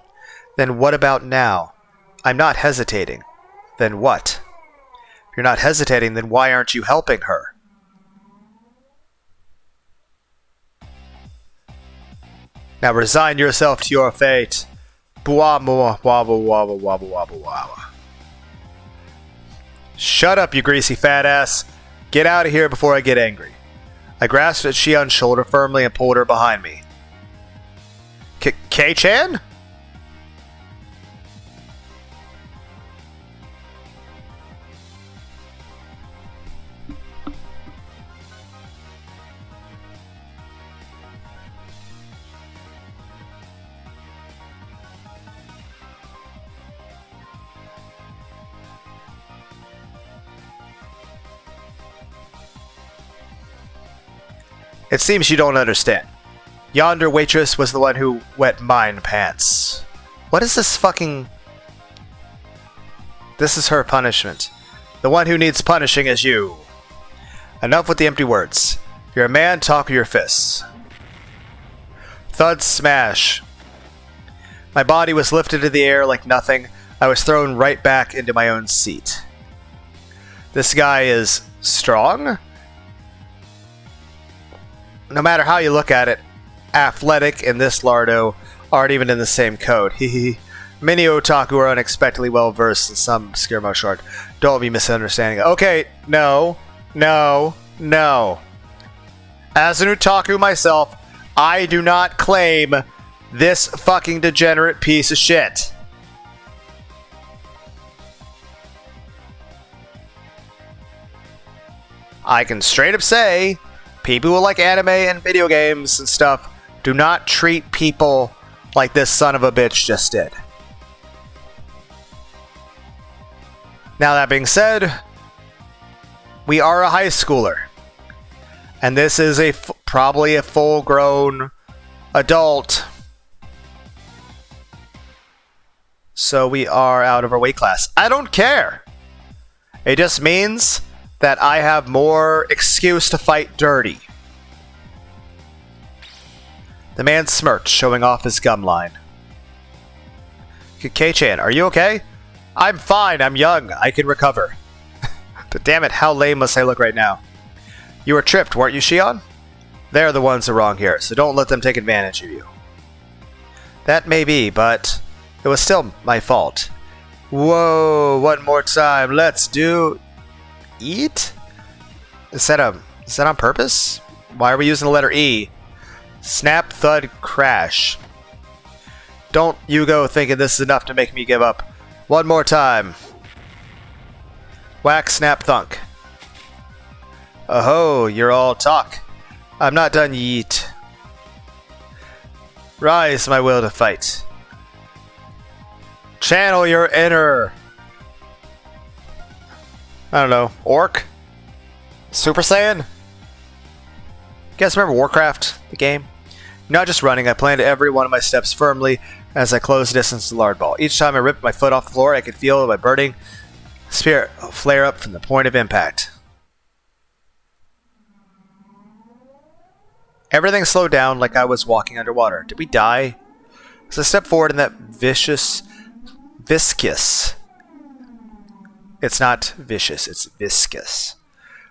Then what about now? I'm not hesitating. Then what? If you're not hesitating, then why aren't you helping her? Now resign yourself to your fate. Shut up, you greasy fat ass. Get out of here before I get angry. I grasped at Shion's shoulder firmly and pulled her behind me. Kei-chan? It seems you don't understand. Yonder waitress was the one who wet mine pants. What is this fucking... This is her punishment. The one who needs punishing is you. Enough with the empty words. You're a man, talk with your fists. Thud smash. My body was lifted into the air like nothing. I was thrown right back into my own seat. This guy is strong? No matter how you look at it, athletic and this lardo aren't even in the same code. Many otaku are unexpectedly well versed in some obscure martial art. Don't be misunderstanding. Okay, no. As an otaku myself, I do not claim this fucking degenerate piece of shit. I can straight up say, people who like anime and video games and stuff do not treat people like this son of a bitch just did. Now that being said, we are a high schooler. And this is probably a full-grown adult. So we are out of our weight class. I don't care. It just means that I have more excuse to fight dirty. The man smirked, showing off his gum line. Kei-chan, are you okay? I'm fine, I'm young, I can recover. But damn it, how lame must I look right now? You were tripped, weren't you, Shion? They're the ones who are wrong here, so don't let them take advantage of you. That may be, but it was still my fault. Whoa, one more time, let's do... Eat? Is that on purpose? Why are we using the letter E? Snap, thud, crash. Don't you go thinking this is enough to make me give up. One more time. Whack, snap, thunk. Oh, you're all talk. I'm not done yet. Rise my will to fight. Channel your inner... I don't know, Orc? Super Saiyan? You guys remember Warcraft, the game? Not just running, I planned every one of my steps firmly as I closed distance to the lard ball. Each time I ripped my foot off the floor, I could feel my burning spirit flare up from the point of impact. Everything slowed down like I was walking underwater. Did we die? As I stepped forward in that viscous... It's not vicious, it's viscous.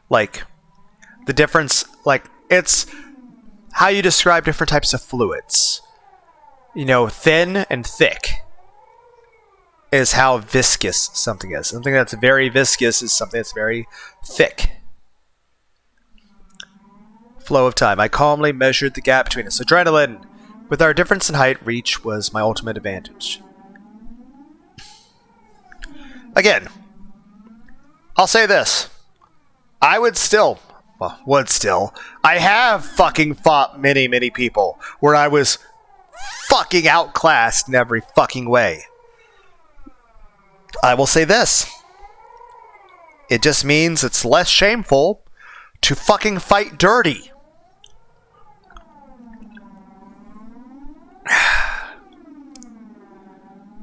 Like, the difference, like, it's how you describe different types of fluids. You know, thin and thick. is how viscous something is. Something that's very viscous is something that's very thick. Flow of time. I calmly measured the gap between us. Adrenaline. With our difference in height, reach was my ultimate advantage. Again, I'll say this. I have fucking fought many, many people where I was fucking outclassed in every fucking way. I will say this. It just means it's less shameful to fucking fight dirty.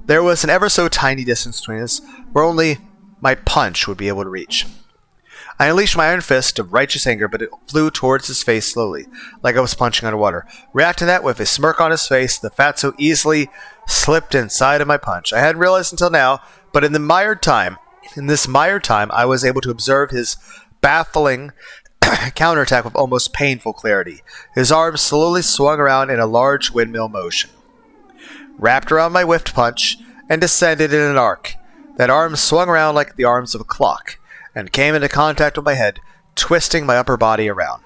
There was an ever so tiny distance between us where only my punch would be able to reach. I unleashed my iron fist of righteous anger, but it flew towards his face slowly, like I was punching underwater. Reacting to that with a smirk on his face, the fatso easily slipped inside of my punch. I hadn't realized until now, but in this mired time, I was able to observe his baffling counterattack with almost painful clarity. His arms slowly swung around in a large windmill motion, wrapped around my whiffed punch, and descended in an arc. That arm swung around like the arms of a clock, and came into contact with my head, twisting my upper body around.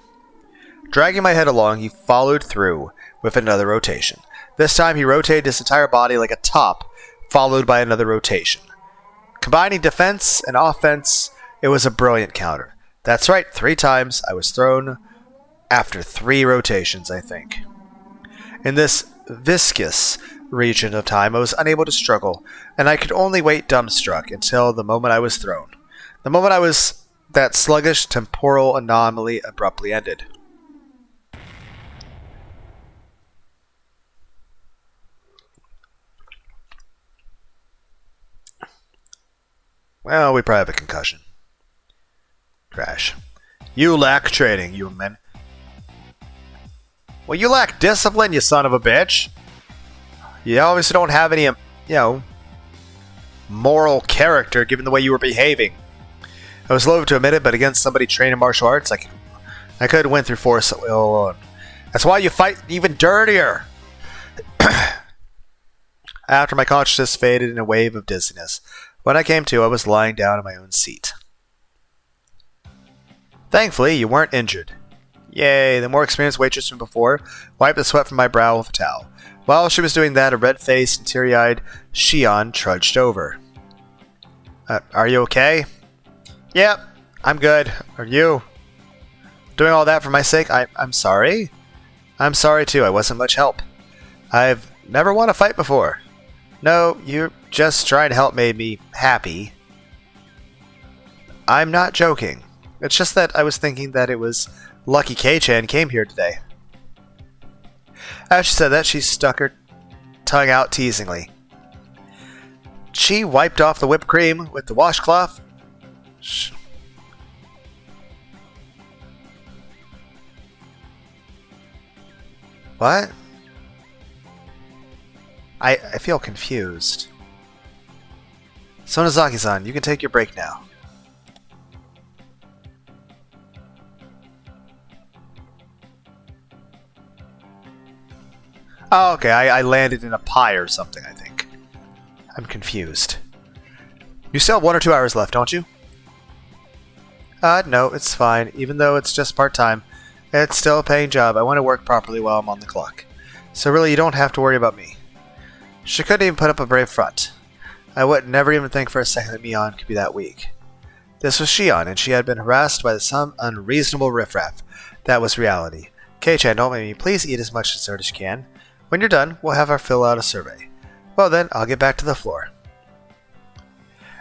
Dragging my head along, he followed through with another rotation. This time he rotated his entire body like a top, followed by another rotation. Combining defense and offense, it was a brilliant counter. That's right, 3 times I was thrown after 3 rotations, I think. In this viscous region of time, I was unable to struggle, and I could only wait dumbstruck until the moment I was thrown. The moment that sluggish temporal anomaly abruptly ended. Well, we probably have a concussion. Crash. You lack training, human. Well, you lack discipline, you son of a bitch. You obviously don't have any, moral character given the way you were behaving. I was loath to admit it, but against somebody trained in martial arts, I could have went through force alone. That's why you fight even dirtier. After my consciousness faded in a wave of dizziness, when I came to, I was lying down in my own seat. Thankfully, you weren't injured. Yay, the more experienced waitress from before wiped the sweat from my brow with a towel. While she was doing that, a red-faced and teary-eyed Shion trudged over. Are you okay? Yep, I'm good. Are you? Doing all that for my sake? I'm sorry. I'm sorry too, I wasn't much help. I've never won a fight before. No, you just trying to help made me happy. I'm not joking. It's just that I was thinking that it was lucky Kei-chan came here today. As she said that, she stuck her tongue out teasingly. She wiped off the whipped cream with the washcloth. What? I feel confused. Sonozaki-san, you can take your break now. Oh, okay, I landed in a pie or something, I think. I'm confused. You still have 1 or 2 hours left, don't you? No, it's fine. Even though it's just part-time, it's still a paying job. I want to work properly while I'm on the clock. So really, you don't have to worry about me. She couldn't even put up a brave front. I would never even think for a second that Mion could be that weak. This was Shion, and she had been harassed by some unreasonable riffraff. That was reality. Kei-chan, don't make me. Please eat as much dessert as you can. When you're done, we'll have her fill out a survey. Well then, I'll get back to the floor.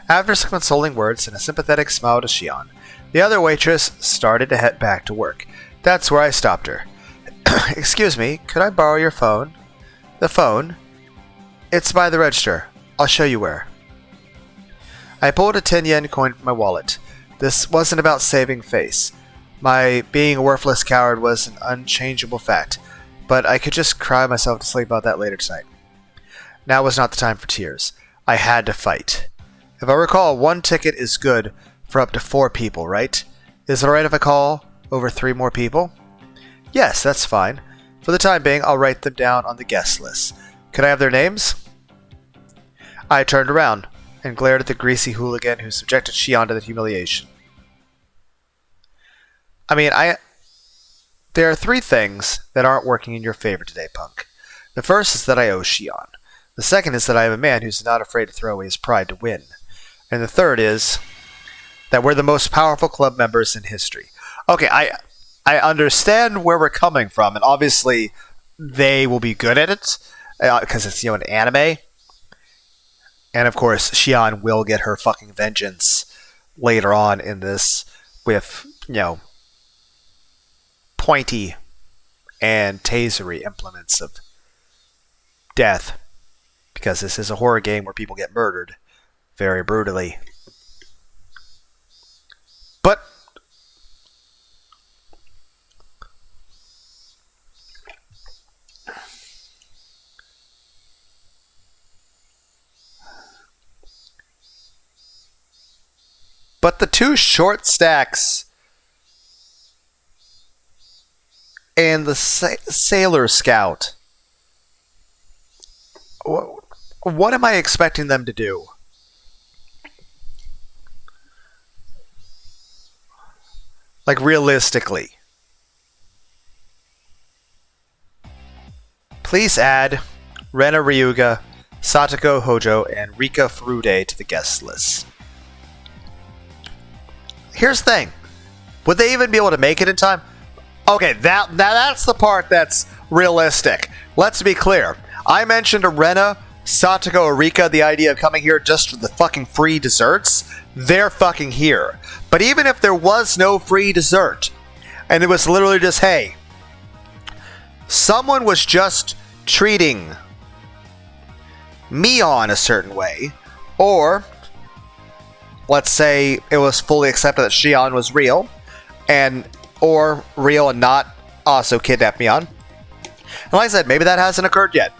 After some consoling words and a sympathetic smile to Shion, the other waitress started to head back to work. That's where I stopped her. Excuse me, could I borrow your phone? The phone? It's by the register. I'll show you where. I pulled a 10 yen coin from my wallet. This wasn't about saving face. My being a worthless coward was an unchangeable fact, but I could just cry myself to sleep about that later tonight. Now was not the time for tears. I had to fight. If I recall, 1 ticket is good for up to 4 people, right? Is it alright if I call over 3 more people? Yes, that's fine. For the time being, I'll write them down on the guest list. Could I have their names? I turned around. and glared at the greasy hooligan who subjected Shion to the humiliation. I mean, there are three things that aren't working in your favor today, Punk. The first is that I owe Shion. The second is that I am a man who's not afraid to throw away his pride to win. And the third is that we're the most powerful club members in history. Okay, I understand where we're coming from, and obviously they will be good at it, because it's, an anime. And of course, Shion will get her fucking vengeance later on in this with, pointy and tasery implements of death. Because this is a horror game where people get murdered very brutally. But the two short stacks and the Sailor Scout, what am I expecting them to do? Like, realistically. Please add Rena Ryuga, Satoko Hojo, and Rika Furude to the guest list. Here's the thing. Would they even be able to make it in time? Okay, that's the part that's realistic. Let's be clear. I mentioned Rena, Satoko, or Rika, the idea of coming here just for the fucking free desserts. They're fucking here. But even if there was no free dessert, and it was literally just, hey, someone was just treating Mion a certain way, or let's say it was fully accepted that Shion was real, or real and not also kidnapped Mion. And like I said, maybe that hasn't occurred yet.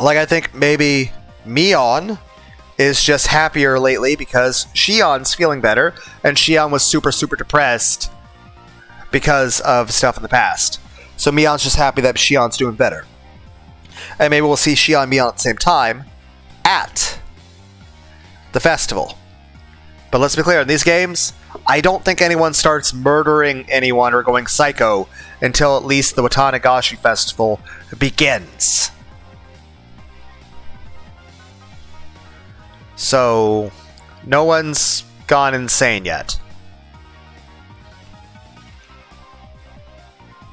Like, I think maybe Mion is just happier lately because Shion's feeling better, and Shion was super, super depressed because of stuff in the past. So Mion's just happy that Shion's doing better. And maybe we'll see Shion and Mion at the same time at the festival. But let's be clear, in these games, I don't think anyone starts murdering anyone or going psycho until at least the Watanagashi festival begins. So, no one's gone insane yet.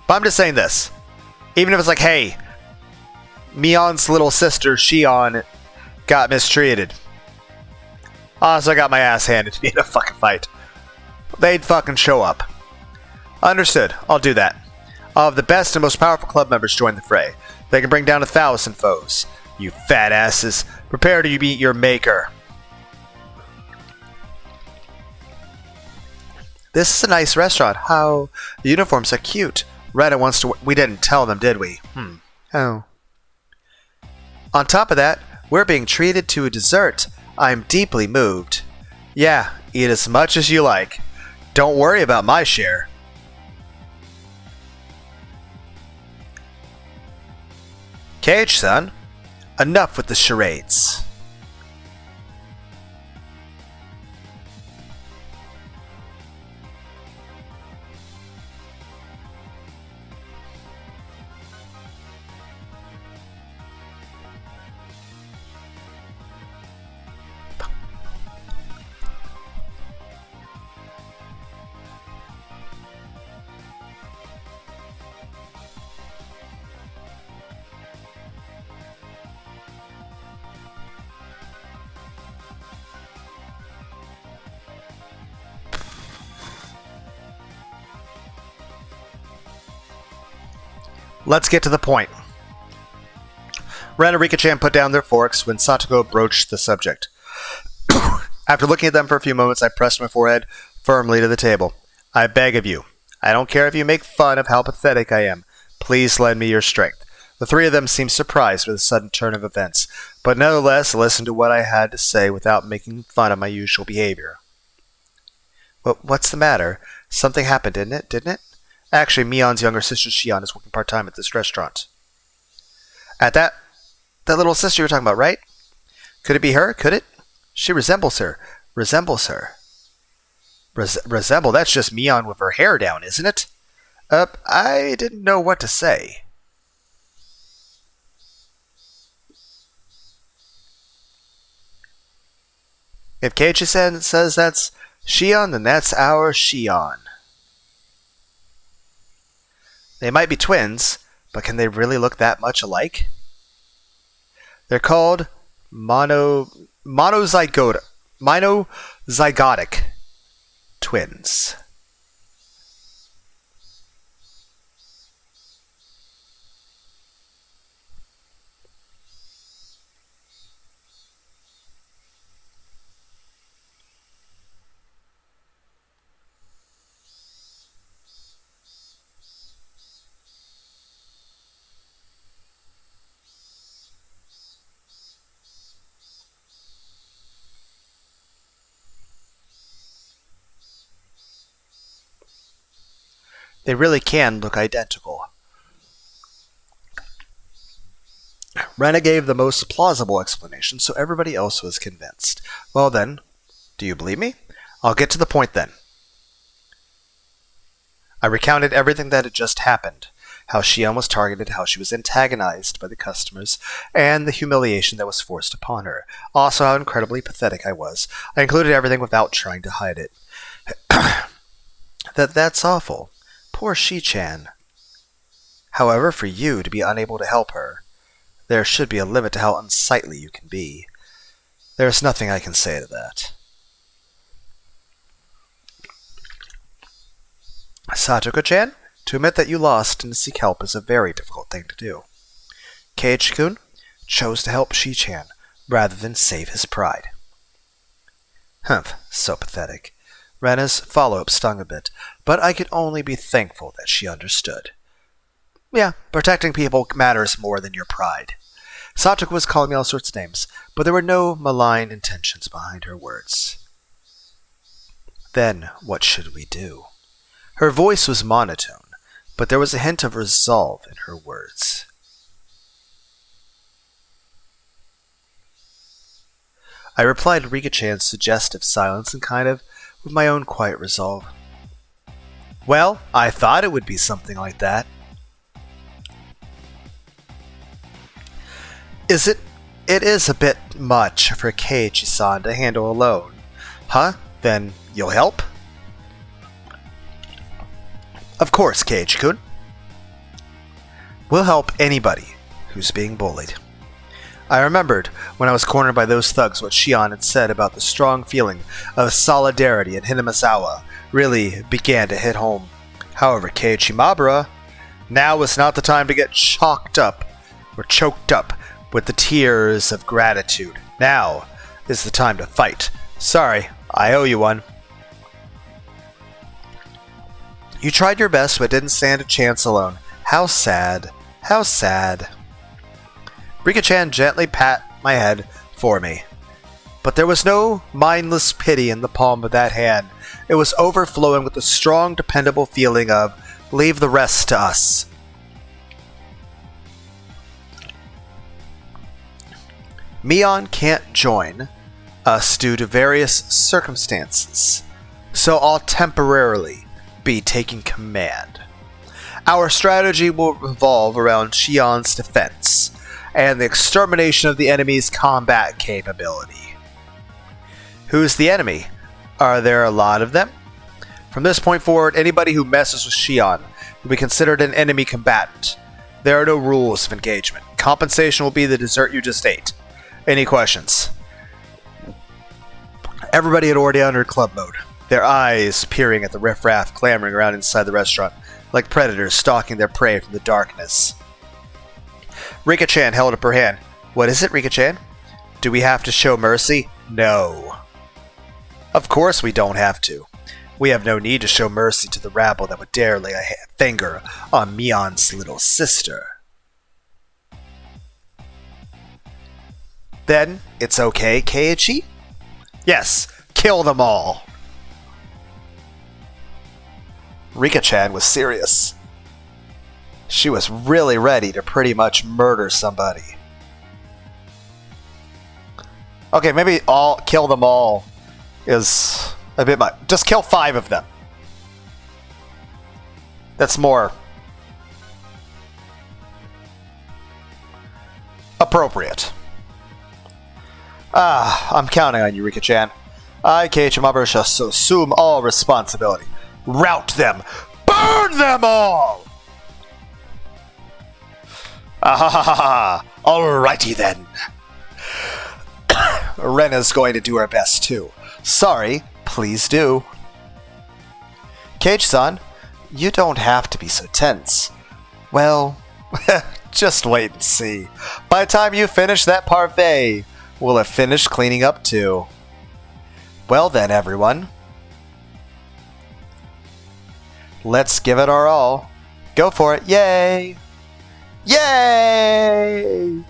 But I'm just saying this. Even if it's like, hey, Mion's little sister, Shion, got mistreated. So I got my ass handed to me in a fucking fight. They'd fucking show up. Understood. I'll do that. I'll have the best and most powerful club members join the fray. They can bring down 1,000 foes. You fat asses. Prepare to meet your maker. This is a nice restaurant. How? The uniforms are cute. Retta wants to... We didn't tell them, did we? Oh. On top of that, we're being treated to a dessert. I'm deeply moved. Yeah, eat as much as you like. Don't worry about my share. Cage-san, enough with the charades. Let's get to the point. Ren and Rika-chan put down their forks when Satoko broached the subject. After looking at them for a few moments, I pressed my forehead firmly to the table. I beg of you. I don't care if you make fun of how pathetic I am. Please lend me your strength. The three of them seemed surprised with the sudden turn of events, but nevertheless listened to what I had to say without making fun of my usual behavior. What's the matter? Something happened, didn't it? Actually, Mion's younger sister Shion is working part-time at this restaurant. At that little sister you were talking about, right? Could it be her? Could it? She resembles her. Resembles her. Resemble? That's just Mion with her hair down, isn't it? I didn't know what to say. If Keiichi-san says that's Shion, then that's our Shion. They might be twins, but can they really look that much alike? They're called monozygotic twins. They really can look identical. Rena gave the most plausible explanation, so everybody else was convinced. Well then, do you believe me? I'll get to the point then. I recounted everything that had just happened. How Shion was targeted, how she was antagonized by the customers, and the humiliation that was forced upon her. Also how incredibly pathetic I was. I included everything without trying to hide it. That's awful. Poor Shi-chan. However, for you to be unable to help her, there should be a limit to how unsightly you can be. There is nothing I can say to that. Satoko-chan, to admit that you lost and to seek help is a very difficult thing to do. Keiichi-kun chose to help Shi-chan rather than save his pride. Humph, so pathetic. Rena's follow-up stung a bit, but I could only be thankful that she understood. Yeah, protecting people matters more than your pride. Satoko was calling me all sorts of names, but there were no malign intentions behind her words. Then, what should we do? Her voice was monotone, but there was a hint of resolve in her words. I replied Rika-chan's suggestive silence and kind of with my own quiet resolve. Well, I thought it would be something like that. It is a bit much for Keiichi-san to handle alone. Huh? Then you'll help? Of course, Keiichi-kun. We'll help anybody who's being bullied. I remembered when I was cornered by those thugs what Shion had said about the strong feeling of solidarity in Hinamizawa really began to hit home. However, Keiichi Mabura, now was not the time to get choked up with the tears of gratitude. Now is the time to fight. Sorry, I owe you one. You tried your best but didn't stand a chance alone. How sad. How sad. Rika-chan gently pat my head for me. But there was no mindless pity in the palm of that hand. It was overflowing with the strong, dependable feeling of, leave the rest to us. Mion can't join us due to various circumstances, so I'll temporarily be taking command. Our strategy will revolve around Shion's defense and the extermination of the enemy's combat capability. Who's the enemy? Are there a lot of them? From this point forward, anybody who messes with Shion will be considered an enemy combatant. There are no rules of engagement. Compensation will be the dessert you just ate. Any questions? Everybody had already entered club mode, their eyes peering at the riffraff clamoring around inside the restaurant, like predators stalking their prey from the darkness. Rika-chan held up her hand. What is it, Rika-chan? Do we have to show mercy? No. Of course we don't have to. We have no need to show mercy to the rabble that would dare lay a finger on Mion's little sister. Then, it's okay, Keiichi? Yes, kill them all. Rika-chan was serious. She was really ready to pretty much murder somebody. Okay, maybe kill them all is a bit much. Just kill 5 of them. That's more appropriate. I'm counting on you, Rika-chan. I, Keiichi Mamoru, shall assume all responsibility. Rout them! Burn them all! Alrighty then. Rena's going to do her best too. Sorry, please do. Keiichi-san, you don't have to be so tense. Well, just wait and see. By the time you finish that parfait, we'll have finished cleaning up too. Well then, everyone. Let's give it our all. Go for it. Yay! Yay!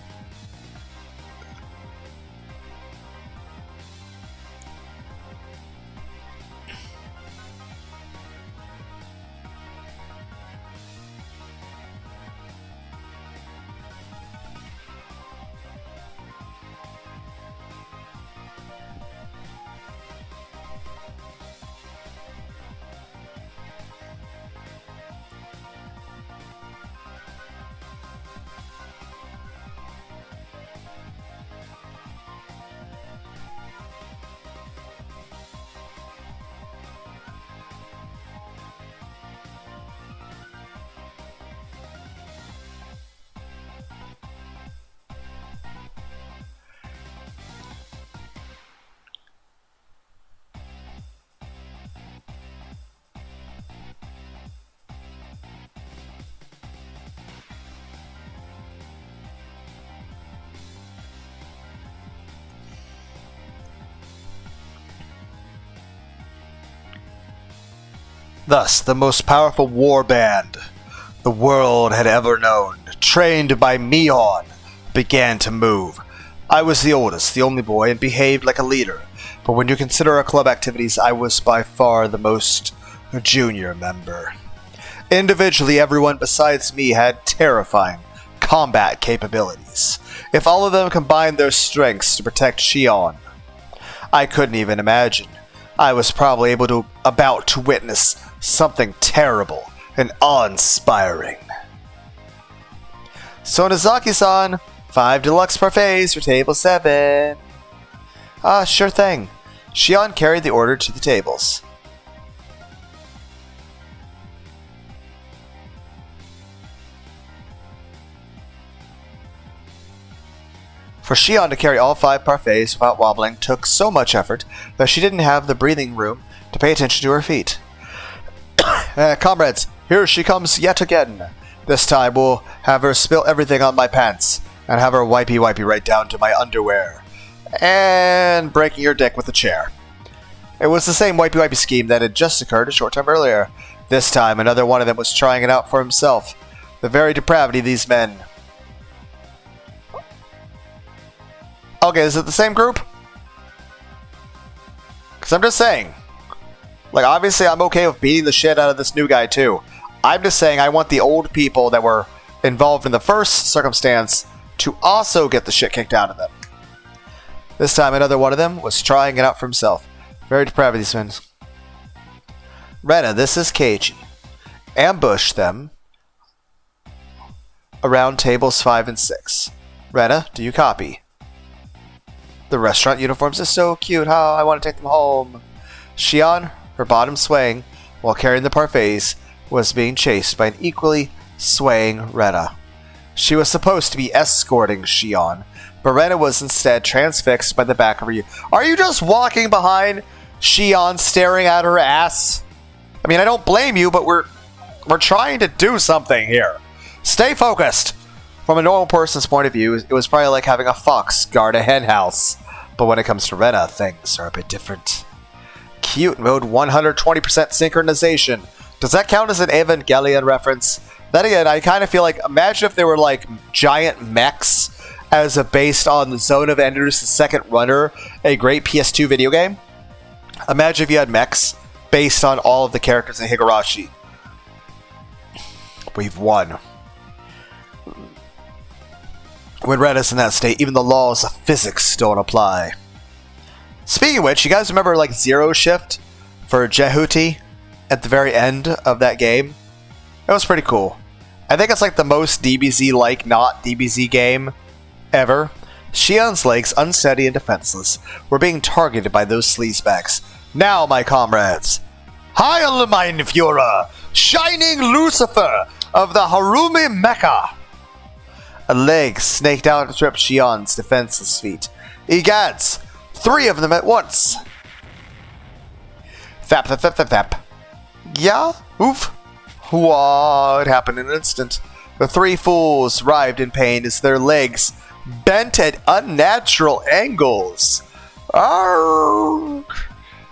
Thus, the most powerful war band the world had ever known, trained by Mihon, began to move. I was the oldest, the only boy, and behaved like a leader, but when you consider our club activities, I was by far the most junior member. Individually, everyone besides me had terrifying combat capabilities. If all of them combined their strengths to protect Shion, I couldn't even imagine. I was probably about to witness something terrible and awe-inspiring. So Nozaki-san, 5 deluxe parfaits for table 7. Sure thing. Shion carried the order to the tables. For Shion to carry all 5 parfaits without wobbling took so much effort that she didn't have the breathing room to pay attention to her feet. Comrades, here she comes yet again. This time we'll have her spill everything on my pants and have her wipey right down to my underwear. And breaking her dick with a chair. It was the same wipey scheme that had just occurred a short time earlier. This time another one of them was trying it out for himself. The very depravity of these men. Okay, is it the same group? Because I'm just saying. Like, obviously I'm okay with beating the shit out of this new guy too. I'm just saying I want the old people that were involved in the first circumstance to also get the shit kicked out of them. This time another one of them was trying it out for himself. Very depraved of these men. Rena, this is Keiichi. Ambush them around tables 5 and 6. Rena, do you copy? The restaurant uniforms are so cute. How I want to take them home. Shion, her bottom swaying while carrying the parfaits, was being chased by an equally swaying Rena. She was supposed to be escorting Shion, but Rena was instead transfixed by the back of her. Are you just walking behind Shion staring at her ass? I mean, I don't blame you, but we're trying to do something here. Stay focused. From a normal person's point of view, it was probably like having a fox guard a hen house. But when it comes to Rena, things are a bit different. Cute mode 120% synchronization. Does that count as an Evangelion reference? Then again, I kind of feel like, imagine if there were like giant mechs as based on the Zone of Enders, the Second Runner, a great PS2 video game. Imagine if you had mechs based on all of the characters in Higurashi. We've won. When Rena's in that state, even the laws of physics don't apply. Speaking of which, you guys remember like Zero Shift for Jehuti at the very end of that game? It was pretty cool. I think it's like the most DBZ-like not DBZ game ever. Shion's legs, unsteady and defenseless, were being targeted by those sleazebags. Now, my comrades, Heil mein Führer, Shining Lucifer of the Harumi Mecha! A leg snaked out and stripped Shion's defenseless feet. Egads! 3 of them at once! Thap, thap, thap, thap, thap. Yeah? Oof. Whoa, it happened in an instant. The 3 fools writhed in pain as their legs bent at unnatural angles. Arrgh.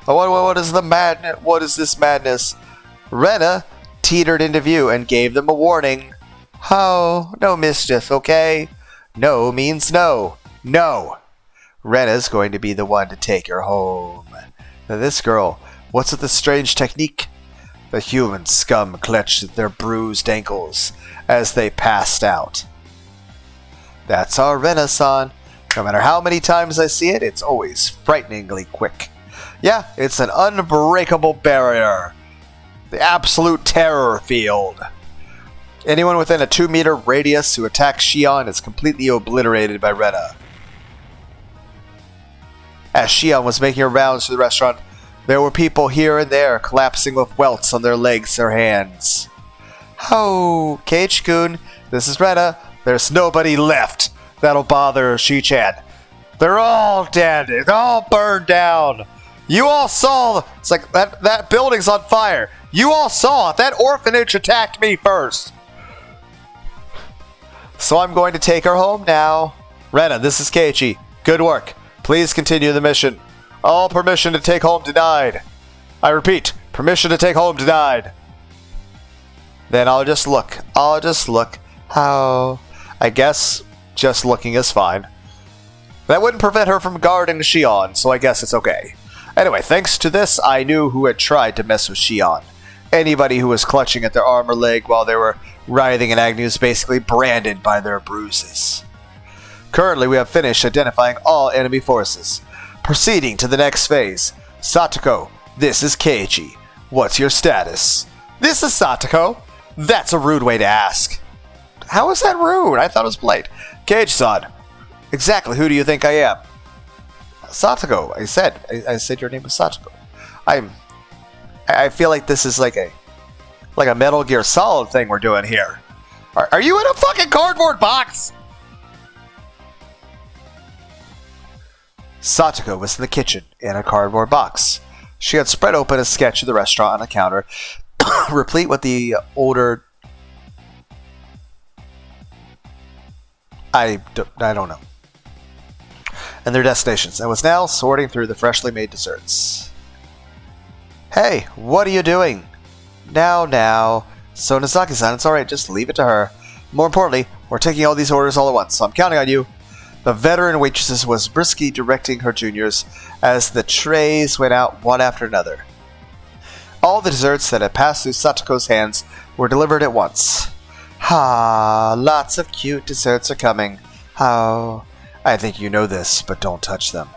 What is the madness? What is this madness? Rena teetered into view and gave them a warning. Oh, no mischief, okay? No means no. No! Rena's going to be the one to take her home. Now this girl, what's with the strange technique? The human scum clutched at their bruised ankles as they passed out. That's our Rena-san. No matter how many times I see it, it's always frighteningly quick. Yeah, it's an unbreakable barrier. The absolute terror field. Anyone within a 2-meter radius who attacks Shion is completely obliterated by Rena. As Shion was making her rounds through the restaurant, there were people here and there collapsing with welts on their legs or hands. Oh, Keiichi-kun, this is Rena. There's nobody left that'll bother Shi-chan. They're all dead. They're all burned down. You all saw. It's like that building's on fire. You all saw it. That orphanage attacked me first. So I'm going to take her home now. Rena, this is Keiichi. Good work. Please continue the mission. All permission to take home denied. I repeat, permission to take home denied. Then I'll just look. How? I guess just looking is fine. That wouldn't prevent her from guarding Shion, so I guess it's okay. Anyway, thanks to this, I knew who had tried to mess with Shion. Anybody who was clutching at their arm or leg while they were writhing in agony was basically branded by their bruises. Currently, we have finished identifying all enemy forces. Proceeding to the next phase. Satoko, this is Keiichi. What's your status? This is Satoko. That's a rude way to ask. How is that rude? I thought it was polite. Keiichi-san, exactly who do you think I am? Satoko, I said your name is Satoko. I feel like this is like a Metal Gear Solid thing we're doing here. Are you in a fucking cardboard box? Satoko was in the kitchen in a cardboard box. She had spread open a sketch of the restaurant on a counter, replete with the older... I don't know. And their destinations, and was now sorting through the freshly made desserts. Hey, what are you doing? Now. So Nozaki-san, it's alright, just leave it to her. More importantly, we're taking all these orders all at once, so I'm counting on you. The veteran waitress was briskly directing her juniors as the trays went out one after another. All the desserts that had passed through Satoko's hands were delivered at once. Lots of cute desserts are coming. I think you know this, but don't touch them.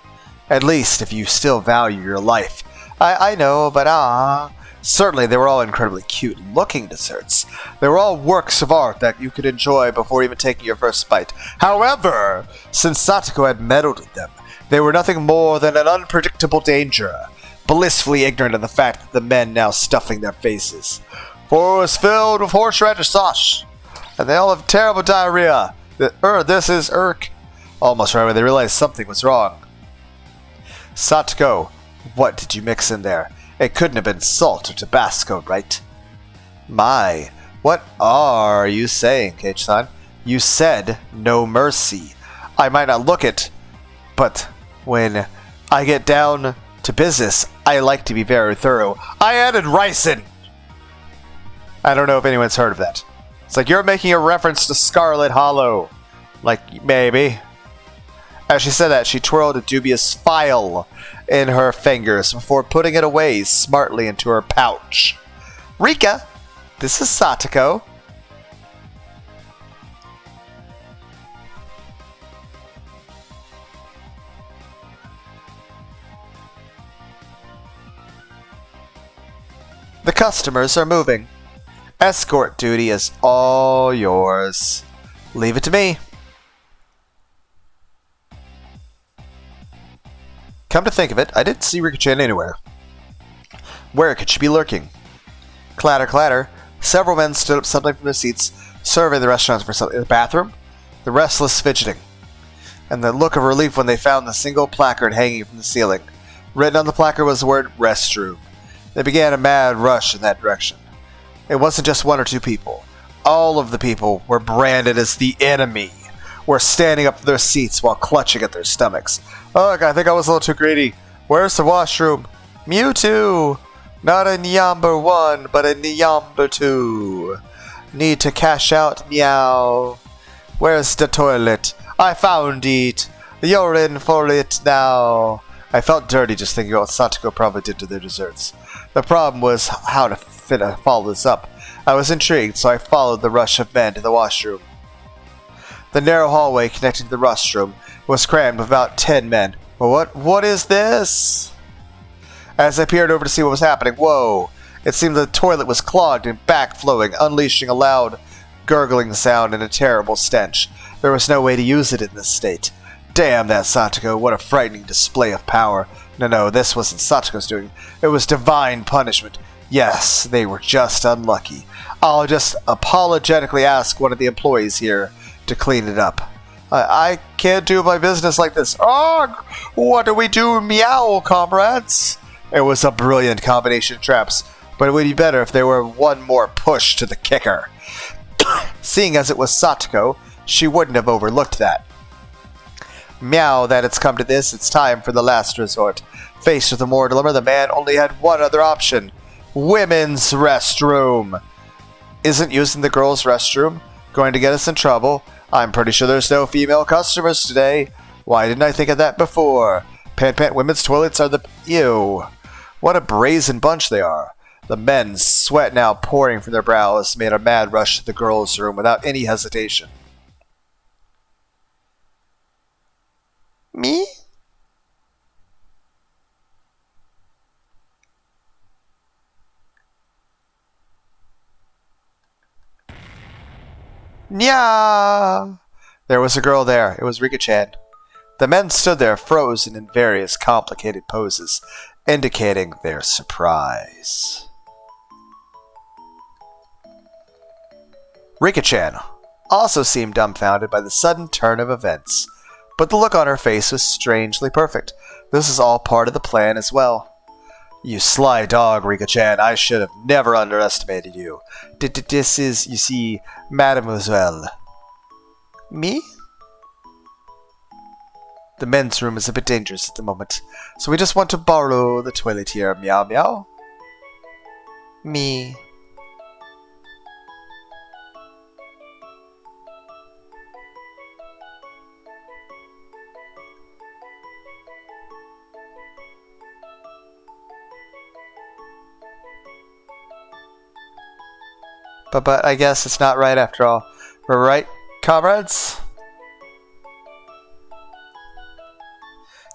At least if you still value your life. I know, but certainly they were all incredibly cute-looking desserts. They were all works of art that you could enjoy before even taking your first bite. However, since Satoko had meddled with them, they were nothing more than an unpredictable danger, blissfully ignorant of the fact that the men now stuffing their faces. For it was filled with horseradish sauce, and they all have terrible diarrhea. This is irk. Almost right when they realized something was wrong. Satoko, what did you mix in there? It couldn't have been salt or Tabasco, right? My, what are you saying, Keiichi-san? You said no mercy. I might not look it, but when I get down to business, I like to be very thorough. I added ricin! I don't know if anyone's heard of that. It's like you're making a reference to Scarlet Hollow. Like, maybe. As she said that, she twirled a dubious file in her fingers before putting it away smartly into her pouch. Rika, this is Satoko. The customers are moving. Escort duty is all yours. Leave it to me. Come to think of it, I didn't see Rika-chan anywhere. Where could she be lurking? Clatter, clatter. Several men stood up suddenly from their seats, surveying the restaurants for something. In the bathroom? The restless fidgeting, and the look of relief when they found the single placard hanging from the ceiling. Written on the placard was the word restroom. They began a mad rush in that direction. It wasn't just one or two people. All of the people were branded as the enemy, were standing up from their seats while clutching at their stomachs. Ugh, I think I was a little too greedy. Where's the washroom? Mewtwo! Not a Nyamber 1, but a Nyamber 2. Need to cash out, meow. Where's the toilet? I found it. You're in for it now. I felt dirty just thinking about what Satoko probably did to their desserts. The problem was how to follow this up. I was intrigued, so I followed the rush of men to the washroom. The narrow hallway connecting to the restroom was crammed with about 10 men. What is this? As I peered over to see what was happening, whoa! It seemed the toilet was clogged and backflowing, unleashing a loud, gurgling sound and a terrible stench. There was no way to use it in this state. Damn that Satoko, what a frightening display of power. No, this wasn't Satoko's doing. It was divine punishment. Yes, they were just unlucky. I'll just apologetically ask one of the employees here to clean it up. I can't do my business like this. Ugh! What do we do, meow, comrades? It was a brilliant combination of traps, but it would be better if there were one more push to the kicker. Seeing as it was Satoko, she wouldn't have overlooked that. Meow that it's come to this, it's time for the last resort. Faced with a more dilemma, the man only had one other option. Women's restroom. Isn't using the girls' restroom going to get us in trouble? I'm pretty sure there's no female customers today. Why didn't I think of that before? Pant women's toilets are the... Ew. What a brazen bunch they are. The men, sweat now pouring from their brows, made a mad rush to the girls' room without any hesitation. Me? Nya! There was a girl there. It was Rika-chan. The men stood there, frozen in various complicated poses, indicating their surprise. Rika-chan also seemed dumbfounded by the sudden turn of events, but the look on her face was strangely perfect. This is all part of the plan as well. You sly dog, Rika-chan. I should have never underestimated you. This is, you see, Mademoiselle. Me? The men's room is a bit dangerous at the moment, so we just want to borrow the toilet here. Meow meow. Me. But I guess it's not right after all. We're right, comrades?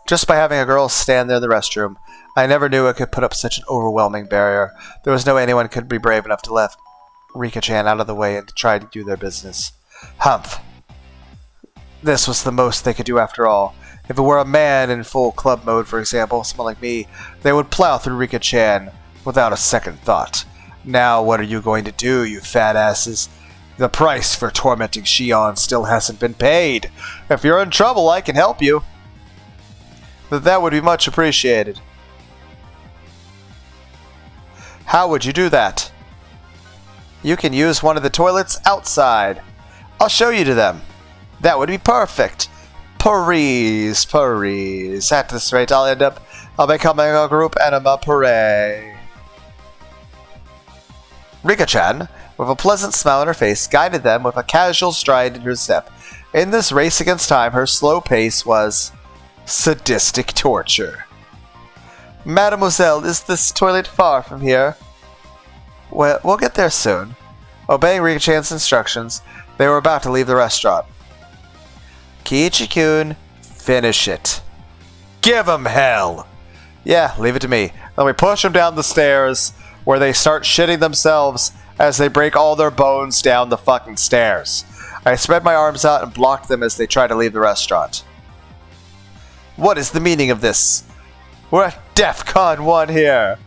Just by having a girl stand there in the restroom, I never knew it could put up such an overwhelming barrier. There was no way anyone could be brave enough to let Rika-chan out of the way and to try to do their business. Humph. This was the most they could do after all. If it were a man in full club mode, for example, someone like me, they would plow through Rika-chan without a second thought. Now what are you going to do, you fat asses? The price for tormenting Shion still hasn't been paid. If you're in trouble, I can help you. That would be much appreciated. How would you do that? You can use one of the toilets outside. I'll show you to them. That would be perfect. Please. At this rate, I'll become a group anima puree. Rika-chan, with a pleasant smile on her face, guided them with a casual stride in her step. In this race against time, her slow pace was sadistic torture. Mademoiselle, is this toilet far from here? Well, we'll get there soon. Obeying Rika-chan's instructions, they were about to leave the restaurant. Kiichi-kun, finish it. Give him hell! Yeah, leave it to me. Let me push him down the stairs, where they start shitting themselves as they break all their bones down the fucking stairs. I spread my arms out and blocked them as they tried to leave the restaurant. What is the meaning of this? We're at DEFCON 1 here.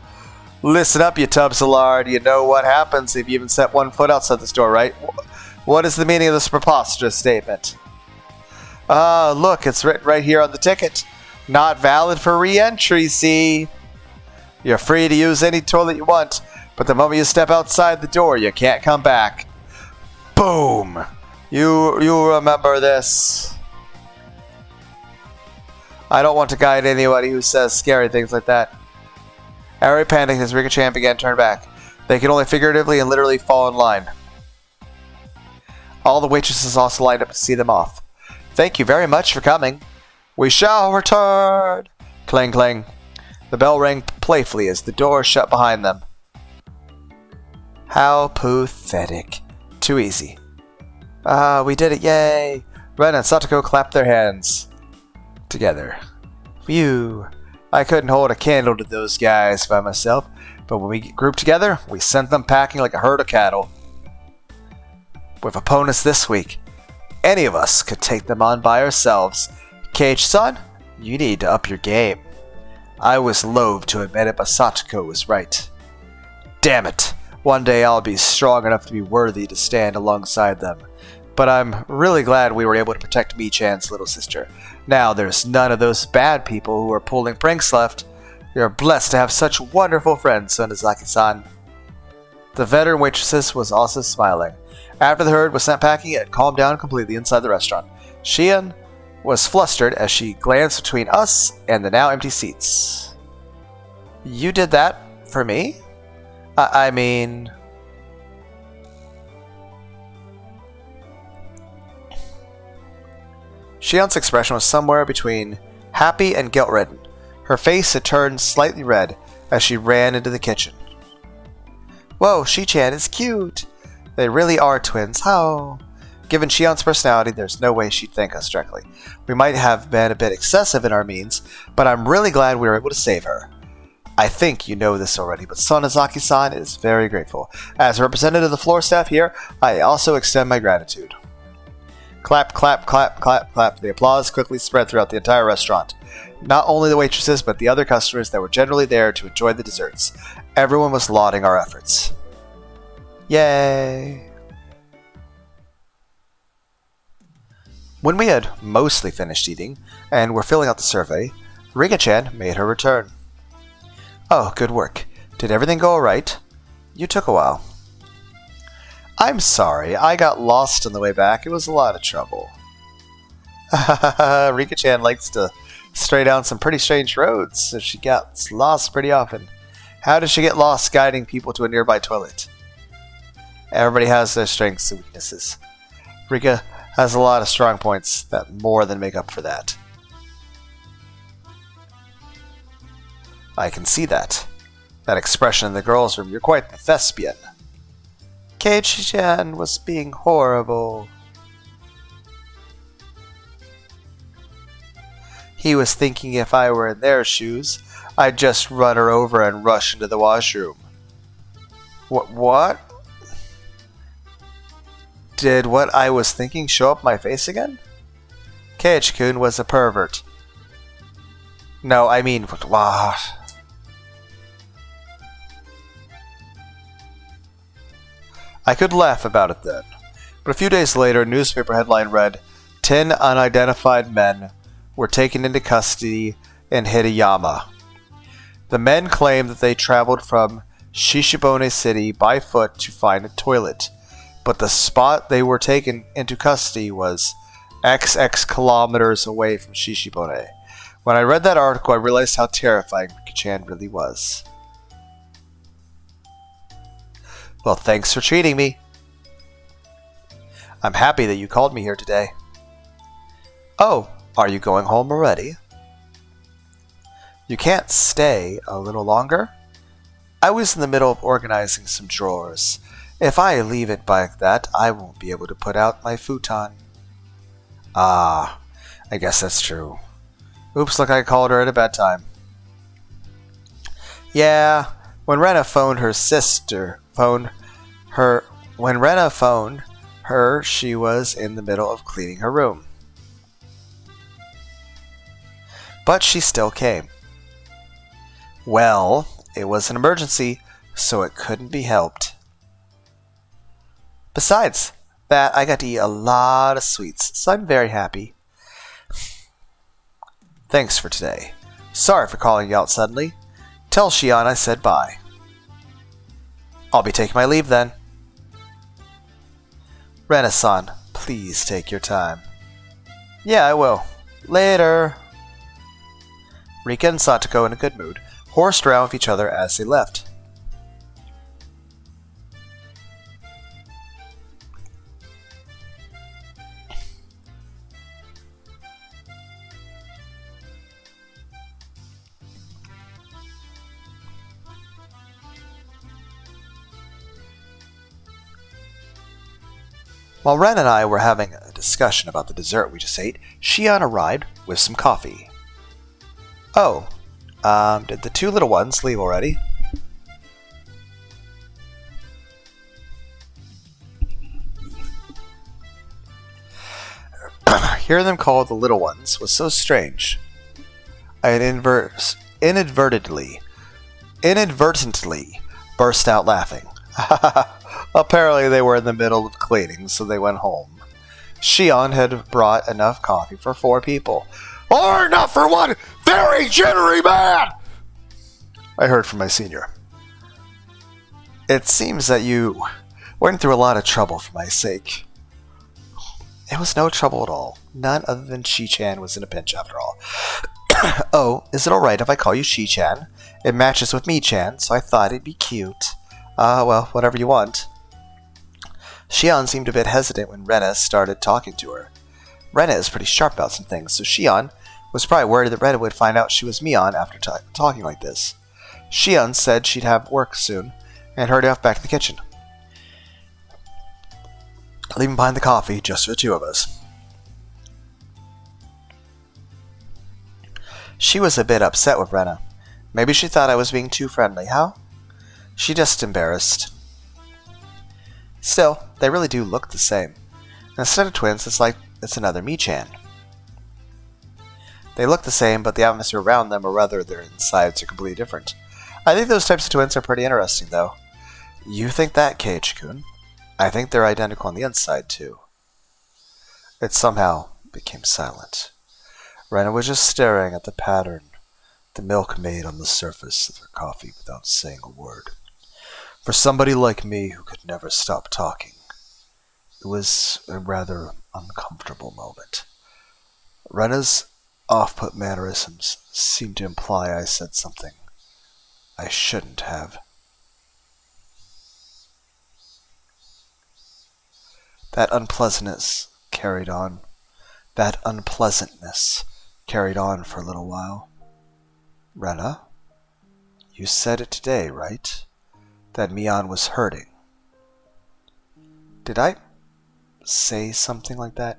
Listen up, you tubs of lard. You know what happens if you even set one foot outside the store, right? What is the meaning of this preposterous statement? Look, it's written right here on the ticket. Not valid for re-entry, see? You're free to use any toilet you want, but the moment you step outside the door, you can't come back. Boom! You remember this. I don't want to guide anybody who says scary things like that. Ari panicked as Rika-chan began to turn back. They could only figuratively and literally fall in line. All the waitresses also lined up to see them off. Thank you very much for coming. We shall return! Clang, clang. The bell rang playfully as the door shut behind them. How pathetic. Too easy. Ah, we did it, yay! Ren and Satoko clapped their hands. Together. Phew. I couldn't hold a candle to those guys by myself, but when we grouped together, we sent them packing like a herd of cattle. With opponents this week, any of us could take them on by ourselves. Keiichi-san, you need to up your game. I was loath to admit it, but Satoko was right. Damn it. One day I'll be strong enough to be worthy to stand alongside them. But I'm really glad we were able to protect Mi-chan's little sister. Now there's none of those bad people who are pulling pranks left. You're blessed to have such wonderful friends, Sonozaki-san. The veteran waitress was also smiling. After the herd was sent packing, it had calmed down completely inside the restaurant. Shion was flustered as she glanced between us and the now empty seats. You did that for me? I mean... Shion's expression was somewhere between happy and guilt-ridden. Her face had turned slightly red as she ran into the kitchen. Whoa, Shi-chan is cute! They really are twins, how? Given Shion's personality, there's no way she'd thank us directly. We might have been a bit excessive in our means, but I'm really glad we were able to save her. I think you know this already, but Sonozaki-san is very grateful. As a representative of the floor staff here, I also extend my gratitude. Clap, clap, clap, clap, clap. The applause quickly spread throughout the entire restaurant. Not only the waitresses, but the other customers that were generally there to enjoy the desserts. Everyone was lauding our efforts. Yay! When we had mostly finished eating, and were filling out the survey, Rika-chan made her return. Oh, good work. Did everything go alright? You took a while. I'm sorry, I got lost on the way back. It was a lot of trouble. Rika-chan likes to stray down some pretty strange roads, so she gets lost pretty often. How does she get lost guiding people to a nearby toilet? Everybody has their strengths and weaknesses. Rika has a lot of strong points that more than make up for that. I can see that. That expression in the girls' room, you're quite the thespian. Keiichi-chan was being horrible. He was thinking if I were in their shoes, I'd just run her over and rush into the washroom. What? Did what I was thinking show up my face again? Keiichi-kun was a pervert. No, I mean, what? I could laugh about it then. But a few days later, a newspaper headline read, 10 unidentified men were taken into custody in Hideyama. The men claimed that they traveled from Shishibone City by foot to find a toilet, but the spot they were taken into custody was XX kilometers away from Shishibone. When I read that article, I realized how terrifying Rika-chan really was. Well, thanks for treating me. I'm happy that you called me here today. Oh, are you going home already? You can't stay a little longer? I was in the middle of organizing some drawers. If I leave it like that, I won't be able to put out my futon. Ah, I guess that's true. Oops, look, I called her at a bad time. Yeah, When Rena phoned her sister, when Rena phoned her, she was in the middle of cleaning her room. But she still came. Well, it was an emergency, so it couldn't be helped. Besides that, I got to eat a lot of sweets, so I'm very happy. Thanks for today. Sorry for calling you out suddenly. Tell Shion I said bye. I'll be taking my leave then. Rena-san, please take your time. Yeah, I will. Later. Rika and Satoko, in a good mood, horsed around with each other as they left. While Ren and I were having a discussion about the dessert we just ate, Shion arrived with some coffee. Oh, did the two little ones leave already? Hearing them called the little ones was so strange. I had inadvertently burst out laughing. Apparently they were in the middle of cleaning, so they went home. Shion had brought enough coffee for 4 people. Or enough for one very jittery man! I heard from my senior. It seems that you went through a lot of trouble for my sake. It was no trouble at all. None other than Shi-chan was in a pinch after all. Oh, is it alright if I call you Shi-chan? It matches with me-chan, so I thought it'd be cute. Well, whatever you want. Shion seemed a bit hesitant when Rena started talking to her. Rena is pretty sharp about some things, so Shion was probably worried that Rena would find out she was Mion after talking like this. Shion said she'd have work soon, and hurried off back to the kitchen, leaving behind the coffee just for the 2 of us. She was a bit upset with Rena. Maybe she thought I was being too friendly, huh? She just embarrassed. Still, they really do look the same. Instead of twins, it's like it's another Mi-chan. They look the same, but the atmosphere around them, or rather their insides, are completely different. I think those types of twins are pretty interesting, though. You think that, Keiichi-kun? I think they're identical on the inside, too. It somehow became silent. Rena was just staring at the pattern the milk made on the surface of her coffee without saying a word. For somebody like me who could never stop talking, it was a rather uncomfortable moment. Rena's off-put mannerisms seemed to imply I said something I shouldn't have. That unpleasantness carried on for a little while. Rena, you said it today, right? That Mion was hurting. Did I say something like that?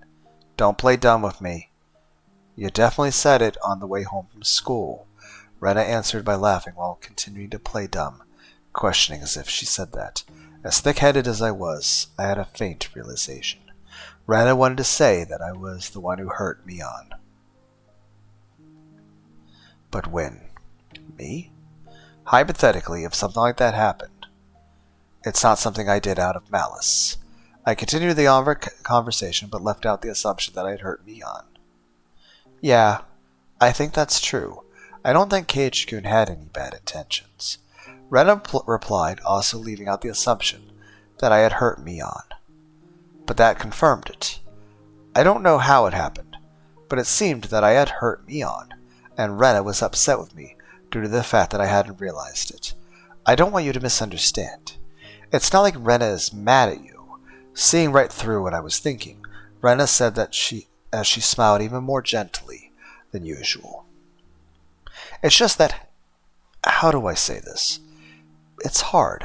Don't play dumb with me. You definitely said it on the way home from school. Rena answered by laughing while continuing to play dumb, questioning as if she said that. As thick-headed as I was, I had a faint realization. Rena wanted to say that I was the one who hurt Mion. But when? Me? Hypothetically, if something like that happened, it's not something I did out of malice. I continued the conversation, but left out the assumption that I had hurt Mion. Yeah, I think that's true. I don't think Keiichi-kun had any bad intentions. Rena replied, also leaving out the assumption that I had hurt Mion. But that confirmed it. I don't know how it happened, but it seemed that I had hurt Mion, and Rena was upset with me due to the fact that I hadn't realized it. I don't want you to misunderstand. It's not like Rena is mad at you. Seeing right through what I was thinking, Rena said that as she smiled even more gently than usual. It's just that, how do I say this? It's hard.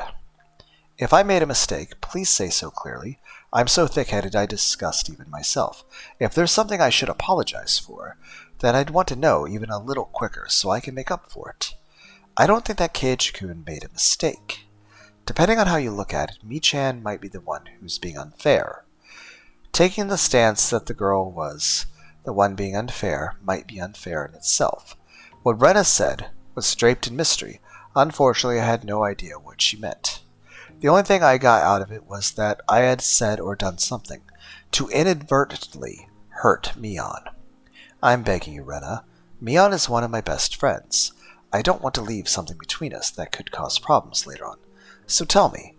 If I made a mistake, please say so clearly. I'm so thick-headed I disgust even myself. If there's something I should apologize for, then I'd want to know even a little quicker so I can make up for it. I don't think that Keiji-kun made a mistake. Depending on how you look at it, Mi-chan might be the one who's being unfair. Taking the stance that the girl was the one being unfair might be unfair in itself. What Rena said was draped in mystery. Unfortunately, I had no idea what she meant. The only thing I got out of it was that I had said or done something to inadvertently hurt Mion. I'm begging you, Rena. Mion is one of my best friends. I don't want to leave something between us that could cause problems later on. So tell me,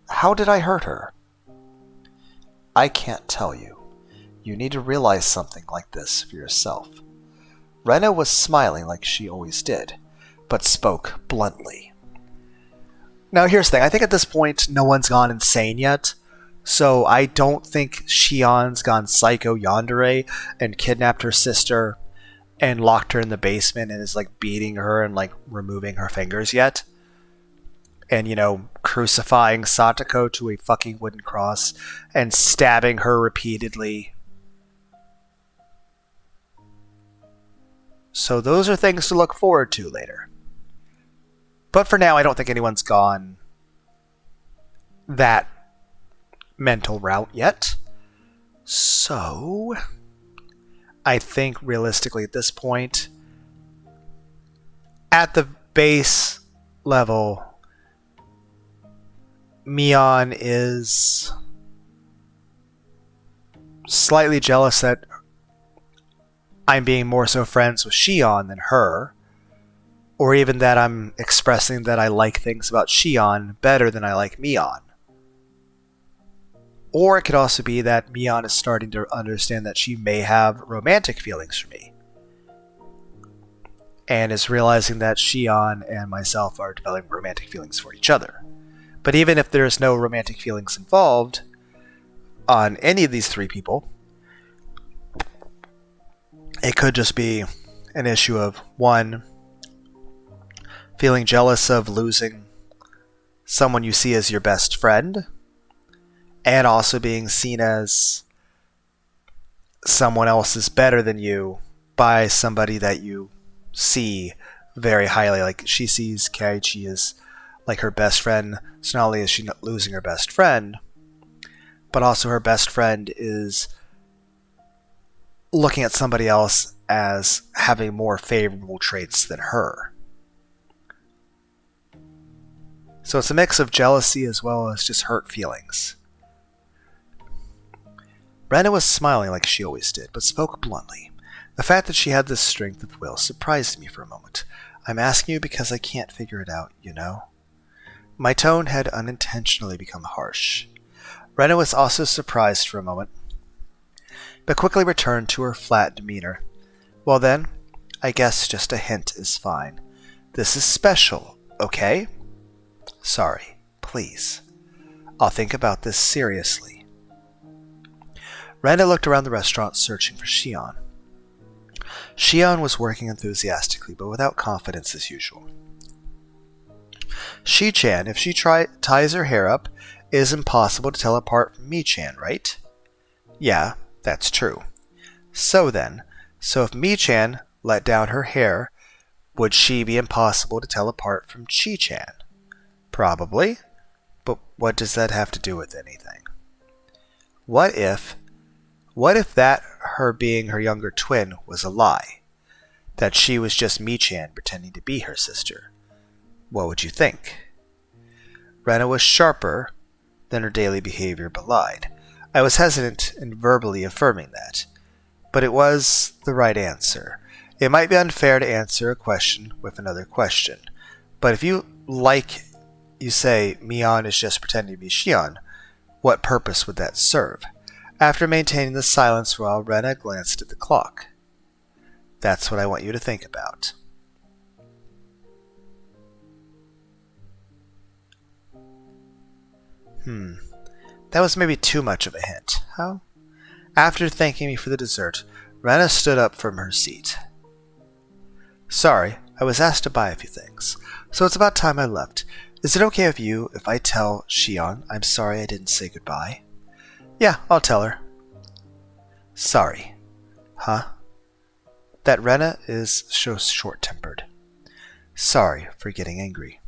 how did I hurt her? I can't tell you. You need to realize something like this for yourself. Rena was smiling like she always did, but spoke bluntly. Now here's the thing. I think at this point no one's gone insane yet. So I don't think Shion's gone psycho yandere and kidnapped her sister and locked her in the basement and is like beating her and like removing her fingers yet. And, crucifying Satoko to a fucking wooden cross and stabbing her repeatedly. So those are things to look forward to later. But for now, I don't think anyone's gone that mental route yet. So I think realistically at this point, at the base level, Mion is slightly jealous that I'm being more so friends with Shion than her, or even that I'm expressing that I like things about Shion better than I like Mion. Or it could also be that Mion is starting to understand that she may have romantic feelings for me, and is realizing that Shion and myself are developing romantic feelings for each other. But even if there's no romantic feelings involved on any of these three people, it could just be an issue of one, feeling jealous of losing someone you see as your best friend, and also being seen as someone else is better than you by somebody that you see very highly. Like she sees Keiichi as like her best friend, so not only is she not losing her best friend, but also her best friend is looking at somebody else as having more favorable traits than her. So it's a mix of jealousy as well as just hurt feelings. Rena was smiling like she always did, but spoke bluntly. The fact that she had this strength of will surprised me for a moment. I'm asking you because I can't figure it out, My tone had unintentionally become harsh. Rena was also surprised for a moment, but quickly returned to her flat demeanor. Well then, I guess just a hint is fine. This is special, okay? Sorry, please. I'll think about this seriously. Rena looked around the restaurant searching for Shion. Shion was working enthusiastically, but without confidence as usual. Shi-chan, if she ties her hair up, it is impossible to tell apart from Mi-chan, right? Yeah, that's true. So if Mi-chan let down her hair, would she be impossible to tell apart from Chi-chan? Probably. But what does that have to do with anything? What if that her being her younger twin was a lie? That she was just Mi-chan pretending to be her sister? What would you think? Rena was sharper than her daily behavior belied. I was hesitant in verbally affirming that, but it was the right answer. It might be unfair to answer a question with another question, but if you say Mion is just pretending to be Shion, what purpose would that serve? After maintaining the silence for a while, Rena glanced at the clock. That's what I want you to think about. That was maybe too much of a hint. How? After thanking me for the dessert, Rena stood up from her seat. Sorry, I was asked to buy a few things, so it's about time I left. Is it okay with you if I tell Shion I'm sorry I didn't say goodbye? Yeah, I'll tell her. Sorry. Huh? That Rena is so short-tempered. Sorry for getting angry.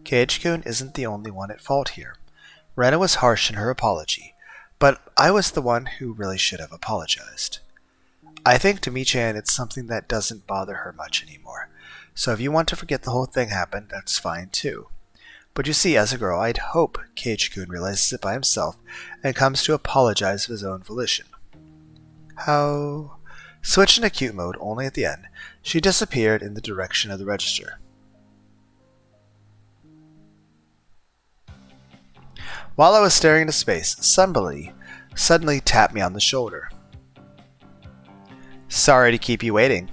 Cage-kun isn't the only one at fault here. Rena was harsh in her apology, but I was the one who really should have apologized. I think to Mi-chan it's something that doesn't bother her much anymore, so if you want to forget the whole thing happened, that's fine too. But you see, as a girl, I'd hope Cage-kun realizes it by himself and comes to apologize of his own volition. How? Switched into cute mode only at the end, she disappeared in the direction of the register. While I was staring into space, somebody suddenly tapped me on the shoulder. Sorry to keep you waiting.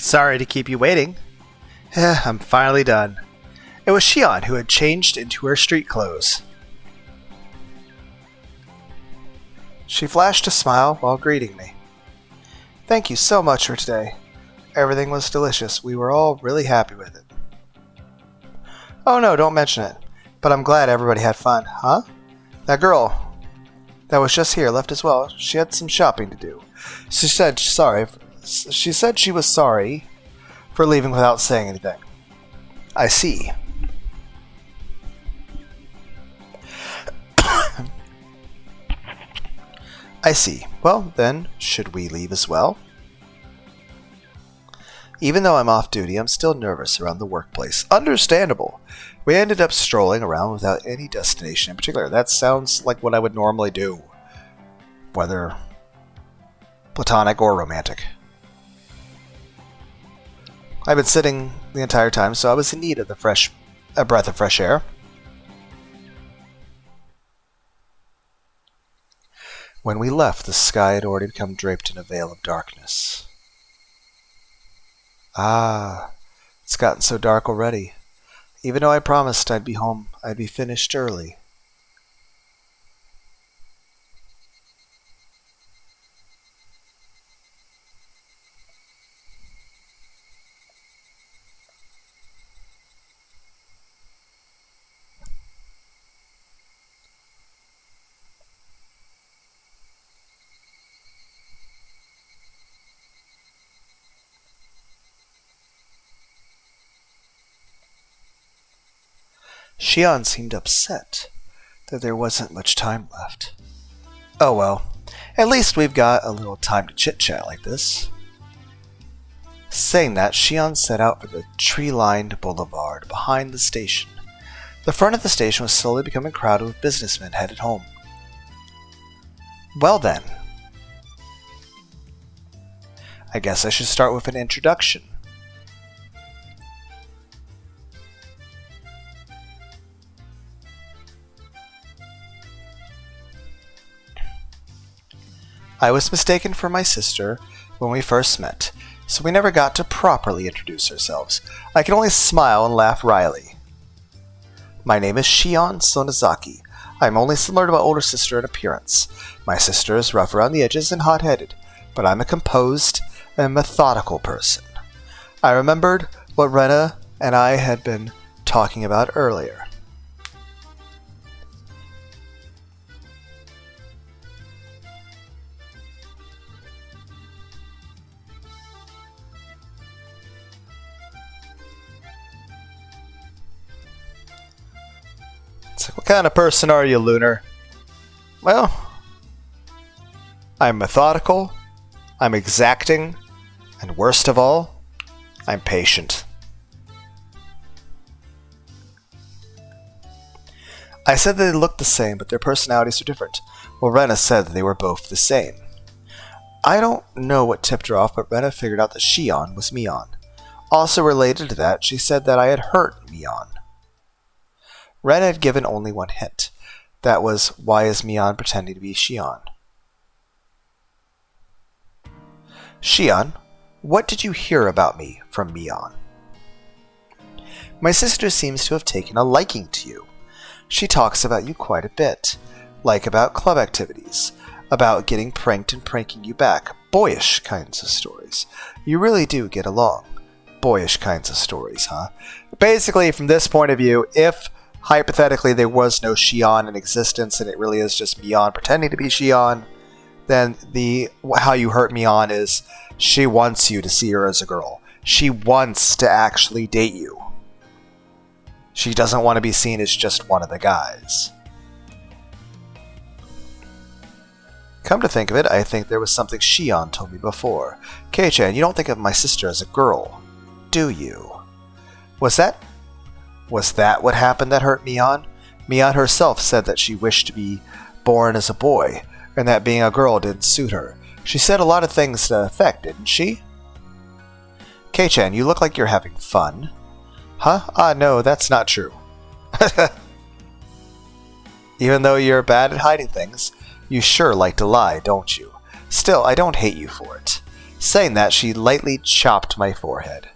Sorry to keep you waiting. I'm finally done. It was Shion who had changed into her street clothes. She flashed a smile while greeting me. Thank you so much for today. Everything was delicious. We were all really happy with it. Oh no, don't mention it. But I'm glad everybody had fun, huh? That girl that was just here left as well. She had some shopping to do. She said she was sorry for leaving without saying anything. I see. I see. Well, then, should we leave as well? Even though I'm off duty, I'm still nervous around the workplace. Understandable. We ended up strolling around without any destination in particular. That sounds like what I would normally do, whether platonic or romantic. I've been sitting the entire time, so I was in need of a breath of fresh air. When we left, the sky had already become draped in a veil of darkness. Ah, it's gotten so dark already. Even though I promised I'd be home, I'd be finished early. Shion seemed upset that there wasn't much time left. Oh well, at least we've got a little time to chit-chat like this. Saying that, Shion set out for the tree-lined boulevard behind the station. The front of the station was slowly becoming crowded with businessmen headed home. Well then, I guess I should start with an introduction. I was mistaken for my sister when we first met, so we never got to properly introduce ourselves. I can only smile and laugh wryly. My name is Shion Sonozaki. I am only similar to my older sister in appearance. My sister is rough around the edges and hot-headed, but I'm a composed and methodical person. I remembered what Rena and I had been talking about earlier. It's like, what kind of person are you, Lunar? Well, I'm methodical, I'm exacting, and worst of all, I'm patient. I said that they looked the same, but their personalities were different. Well, Rena said that they were both the same. I don't know what tipped her off, but Rena figured out that Shion was Mion. Also related to that, she said that I had hurt Mion. Ren had given only one hint. That was, why is Mion pretending to be Shion? Shion, what did you hear about me from Mion? My sister seems to have taken a liking to you. She talks about you quite a bit, like about club activities, about getting pranked and pranking you back, boyish kinds of stories. You really do get along. Boyish kinds of stories, huh? Basically, from this point of view, if hypothetically there was no Shion in existence and it really is just Mion pretending to be Shion, then how you hurt Mion is she wants you to see her as a girl. She wants to actually date you. She doesn't want to be seen as just one of the guys. Come to think of it, I think there was something Shion told me before. Kei-chan, you don't think of my sister as a girl, do you? Was that what happened that hurt Mion? Mion herself said that she wished to be born as a boy, and that being a girl didn't suit her. She said a lot of things to that effect, didn't she? Kei-chan, you look like you're having fun. Huh? No, that's not true. Even though you're bad at hiding things, you sure like to lie, don't you? Still, I don't hate you for it. Saying that, she lightly chopped my forehead.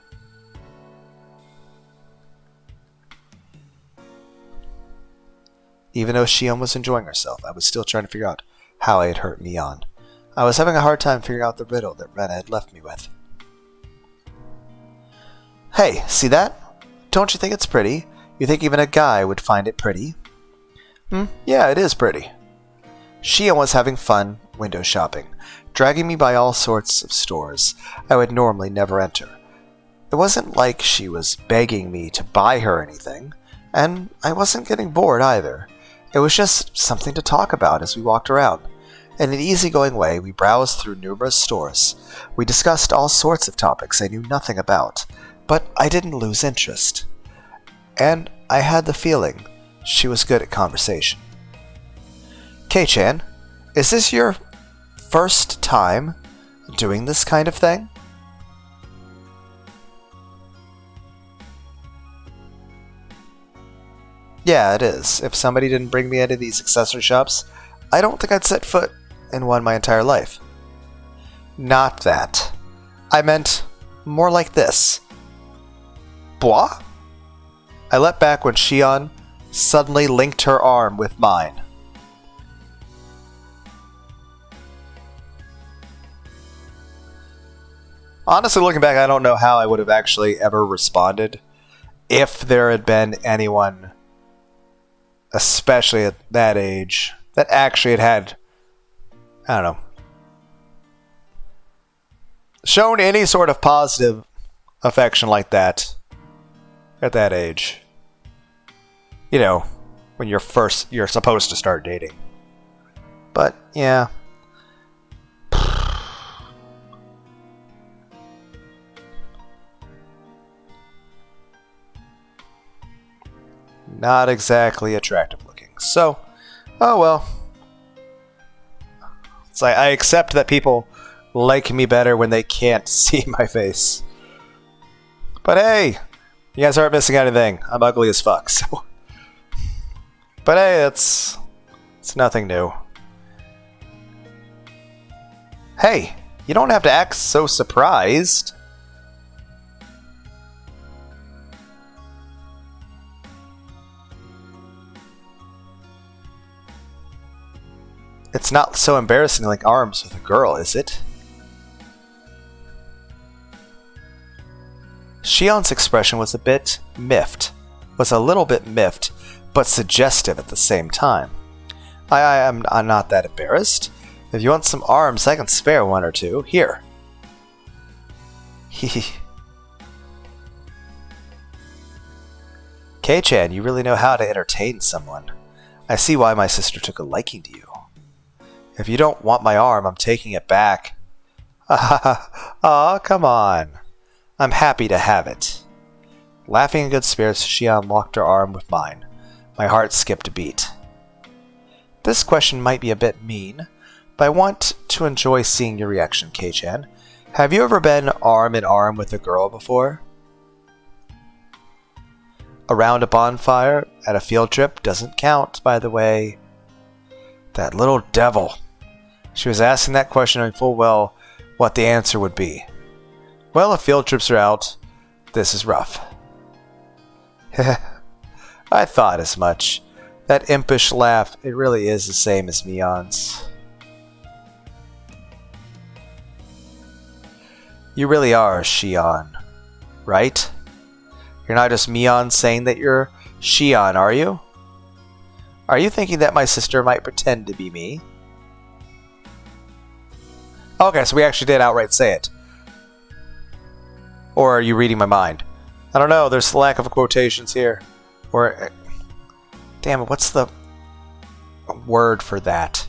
Even though Shion was enjoying herself, I was still trying to figure out how I had hurt Mion. I was having a hard time figuring out the riddle that Rena had left me with. Hey, see that? Don't you think it's pretty? You think even a guy would find it pretty? Yeah, it is pretty. Shion was having fun window shopping, dragging me by all sorts of stores I would normally never enter. It wasn't like she was begging me to buy her anything, and I wasn't getting bored either. It was just something to talk about as we walked around. In an easygoing way, we browsed through numerous stores. We discussed all sorts of topics I knew nothing about, but I didn't lose interest. And I had the feeling she was good at conversation. Kei-chan, is this your first time doing this kind of thing? Yeah, it is. If somebody didn't bring me into these accessory shops, I don't think I'd set foot in one my entire life. Not that. I meant more like this. Bois? I leapt back when Shion suddenly linked her arm with mine. Honestly, looking back, I don't know how I would have actually ever responded if there had been anyone, especially at that age, that actually had, I don't know, shown any sort of positive affection like that at that age. You know, when you're supposed to start dating. But, yeah. Not exactly attractive looking. So, oh well. It's like I accept that people like me better when they can't see my face. But hey, you guys aren't missing anything. I'm ugly as fuck, so. But hey, it's nothing new. Hey, you don't have to act so surprised. It's not so embarrassing like arms with a girl, is it? Shion's expression was a little bit miffed, but suggestive at the same time. I'm not that embarrassed. If you want some arms, I can spare one or two. Here. Hehe. Kei-chan, you really know how to entertain someone. I see why my sister took a liking to you. If you don't want my arm, I'm taking it back. Aw, come on. I'm happy to have it. Laughing in good spirits, Shion locked her arm with mine. My heart skipped a beat. This question might be a bit mean, but I want to enjoy seeing your reaction, Kei-chan. Have you ever been arm in arm with a girl before? Around a bonfire at a field trip doesn't count, by the way. That little devil. She was asking that question knowing full well what the answer would be. Well, if field trips are out, this is rough. I thought as much. That impish laugh, it really is the same as Mion's. You really are Shion, right? You're not just Mion saying that you're Shion, are you? Are you thinking that my sister might pretend to be me? Okay, so we actually did outright say it. Or are you reading my mind? I don't know, there's lack of quotations here. Or, damn it, what's the word for that?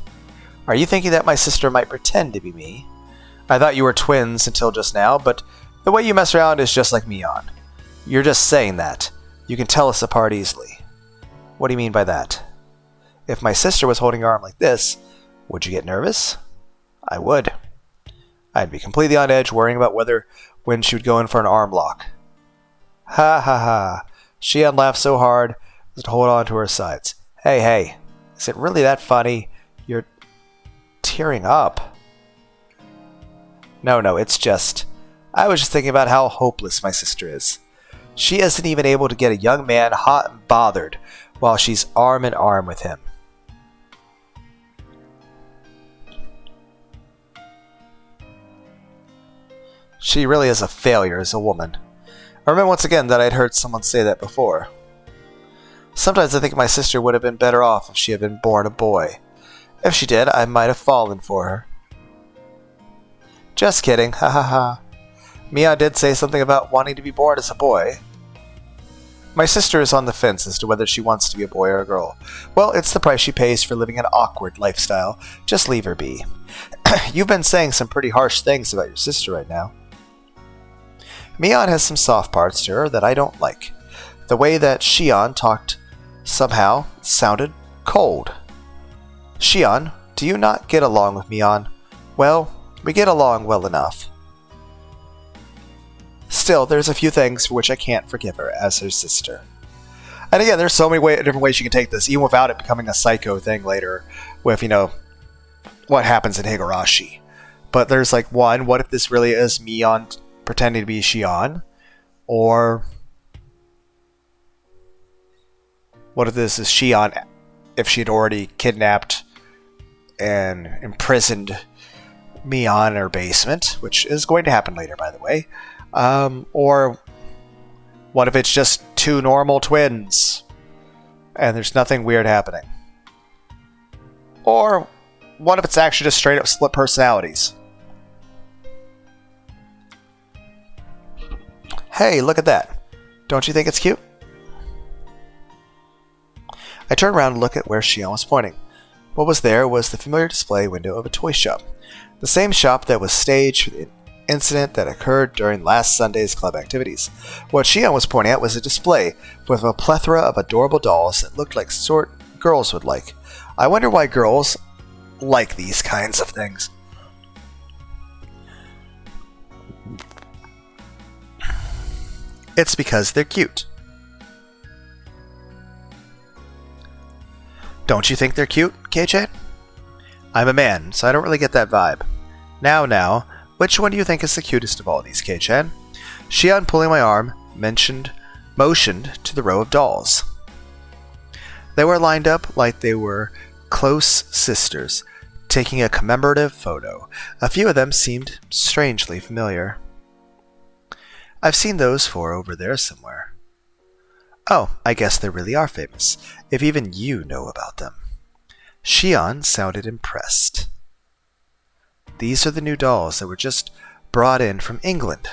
Are you thinking that my sister might pretend to be me? I thought you were twins until just now, but the way you mess around is just like Mion. You're just saying that. You can tell us apart easily. What do you mean by that? If my sister was holding your arm like this, would you get nervous? I would. I'd be completely on edge, worrying about when she would go in for an arm lock. Ha ha ha. Shion laughed so hard as to hold on to her sides. Hey, is it really that funny? You're tearing up. No, it's just... I was just thinking about how hopeless my sister is. She isn't even able to get a young man hot and bothered while she's arm in arm with him. She really is a failure as a woman. I remember once again that I'd heard someone say that before. Sometimes I think my sister would have been better off if she had been born a boy. If she did, I might have fallen for her. Just kidding, ha ha ha. Mia did say something about wanting to be born as a boy. My sister is on the fence as to whether she wants to be a boy or a girl. Well, it's the price she pays for living an awkward lifestyle. Just leave her be. You've been saying some pretty harsh things about your sister right now. Mion has some soft parts to her that I don't like. The way that Shion talked somehow sounded cold. Shion, do you not get along with Mion? Well, we get along well enough. Still, there's a few things for which I can't forgive her as her sister. And again, there's so many different ways you can take this, even without it becoming a psycho thing later with, what happens in Higurashi. But there's like one, what if this really is Mion pretending to be Shion? Or what if this is Shion if she'd already kidnapped and imprisoned Mion in her basement, which is going to happen later, by the way. Or what if it's just two normal twins and there's nothing weird happening? Or what if it's actually just straight up split personalities? Hey, look at that. Don't you think it's cute? I turned around and looked at where Shion was pointing. What was there was the familiar display window of a toy shop. The same shop that was staged for the incident that occurred during last Sunday's club activities. What Shion was pointing at was a display with a plethora of adorable dolls that looked like sort girls would like. I wonder why girls like these kinds of things. It's because they're cute. Don't you think they're cute, KJ? I'm a man, so I don't really get that vibe. Now, which one do you think is the cutest of all these, K-chan? Shion, pulling my arm, motioned to the row of dolls. They were lined up like they were close sisters, taking a commemorative photo. A few of them seemed strangely familiar. I've seen those four over there somewhere. Oh, I guess they really are famous, if even you know about them. Shion sounded impressed. These are the new dolls that were just brought in from England.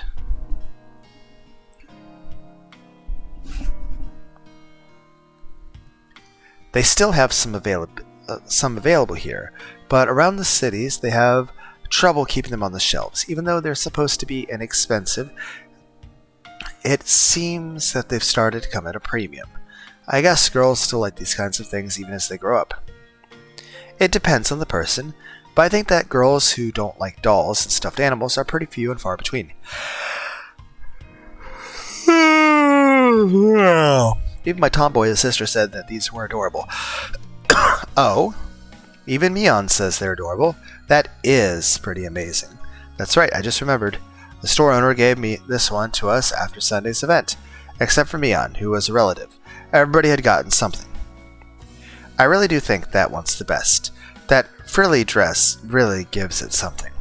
They still have some available here, but around the cities they have trouble keeping them on the shelves. Even though they're supposed to be inexpensive, it seems that they've started to come at a premium. I guess girls still like these kinds of things even as they grow up. It depends on the person, but I think that girls who don't like dolls and stuffed animals are pretty few and far between. Even my tomboy sister said that these were adorable. Oh, even Mion says they're adorable. That is pretty amazing. That's right, I just remembered. The store owner gave me this one to us after Sunday's event, except for Mion, who was a relative. Everybody had gotten something. I really do think that one's the best. That frilly dress really gives it something.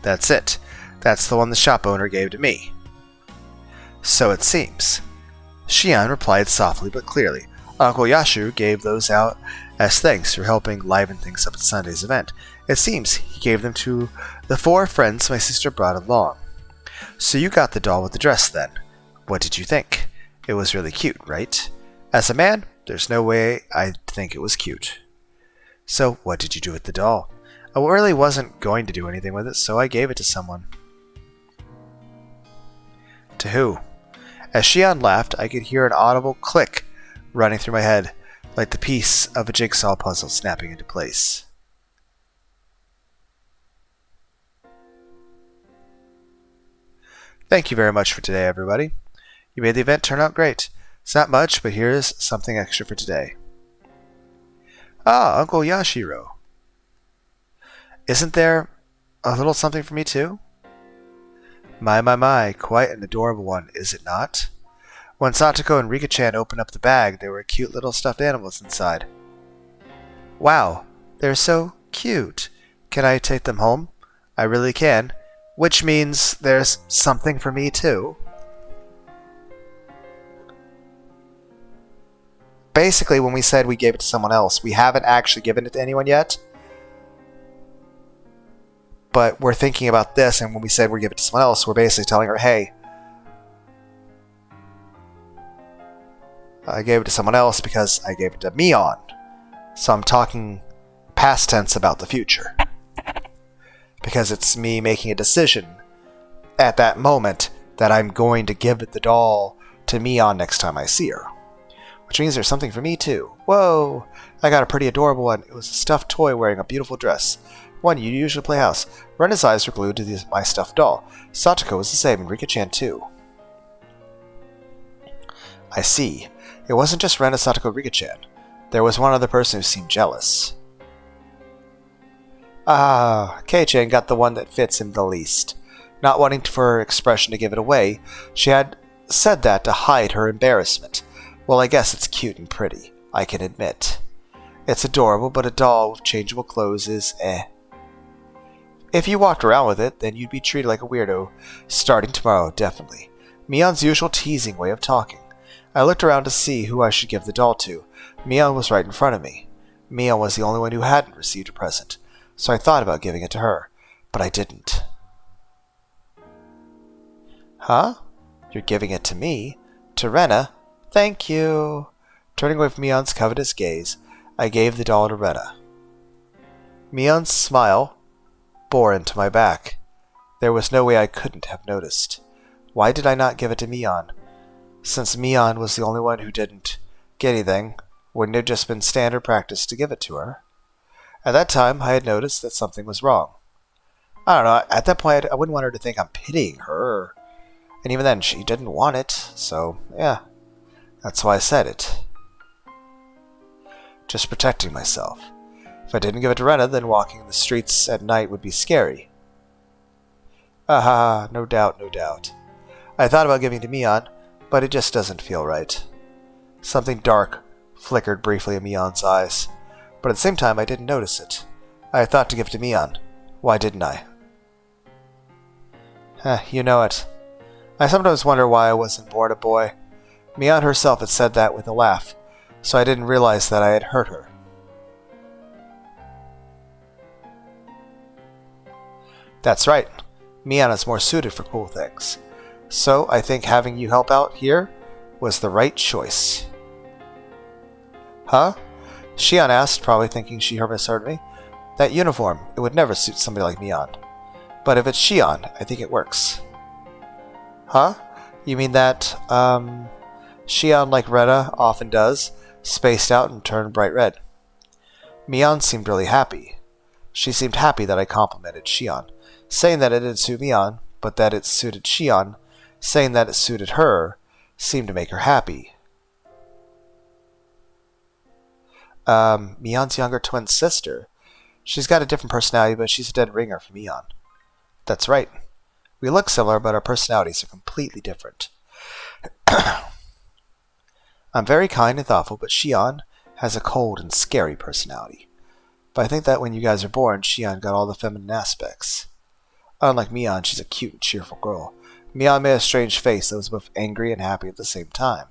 That's it. That's the one the shop owner gave to me. So it seems. Shion replied softly but clearly. Uncle Yashu gave those out as thanks for helping liven things up at Sunday's event. It seems he gave them to the 4 friends my sister brought along. So you got the doll with the dress then. What did you think? It was really cute, right? As a man, there's no way I'd think it was cute. So what did you do with the doll? I really wasn't going to do anything with it, so I gave it to someone. To who? As Shion laughed, I could hear an audible click running through my head, like the piece of a jigsaw puzzle snapping into place. Thank you very much for today, everybody. You made the event turn out great. It's not much, but here's something extra for today. Ah, Uncle Yashiro. Isn't there a little something for me too? My, quite an adorable one, is it not? When Satoko and Rika-chan opened up the bag, there were cute little stuffed animals inside. Wow, they're so cute. Can I take them home? I really can. Which means there's something for me too. Basically, when we said we gave it to someone else, we haven't actually given it to anyone yet. But we're thinking about this, and when we said we give it to someone else, we're basically telling her, hey, I gave it to someone else because I gave it to Mion. So I'm talking past tense about the future. Because it's me making a decision at that moment that I'm going to give the doll to Mion next time I see her. Which means there's something for me too. Whoa! I got a pretty adorable one. It was a stuffed toy wearing a beautiful dress. One you usually play house. Rena's eyes were glued to my stuffed doll. Satoko was the same, and Rika-chan too. I see. It wasn't just Rena, Satoko, Rika-chan. There was one other person who seemed jealous. Kei-chan got the one that fits him the least. Not wanting for her expression to give it away, she had said that to hide her embarrassment. Well, I guess it's cute and pretty, I can admit. It's adorable, but a doll with changeable clothes is eh. If you walked around with it, then you'd be treated like a weirdo. Starting tomorrow, definitely. Mion's usual teasing way of talking. I looked around to see who I should give the doll to. Mion was right in front of me. Mion was the only one who hadn't received a present, so I thought about giving it to her, but I didn't. Huh? You're giving it to me? To Rena? Thank you. Turning away from Mion's covetous gaze, I gave the doll to Rena. Mion's smile bore into my back. There was no way I couldn't have noticed. Why did I not give it to Mion? Since Mion was the only one who didn't get anything, wouldn't it have just been standard practice to give it to her? At that time, I had noticed that something was wrong. I don't know, at that point, I wouldn't want her to think I'm pitying her. And even then, she didn't want it, so, yeah. That's why I said it. Just protecting myself. If I didn't give it to Rena, then walking in the streets at night would be scary. No doubt, no doubt. I thought about giving it to Mion, but it just doesn't feel right. Something dark flickered briefly in Mion's eyes, but at the same time I didn't notice it. I had thought to give it to Mion. Why didn't I? You know it. I sometimes wonder why I wasn't born a boy. Mion herself had said that with a laugh, so I didn't realize that I had hurt her. That's right. Mion is more suited for cool things. So I think having you help out here was the right choice. Huh? Shion asked, probably thinking she misheard me. That uniform, it would never suit somebody like Mion. But if it's Shion, I think it works. Huh? You mean that, Shion, like Rena often does, spaced out and turned bright red. Mion seemed really happy. She seemed happy that I complimented Shion, saying that it didn't suit Mion, but that it suited Shion, saying that it suited her, seemed to make her happy. Mion's younger twin sister. She's got a different personality, but she's a dead ringer for Mion. That's right. We look similar, but our personalities are completely different. I'm very kind and thoughtful, but Shion has a cold and scary personality. But I think that when you guys are born, Shion got all the feminine aspects. Unlike Mion, she's a cute and cheerful girl. Mion made a strange face that was both angry and happy at the same time.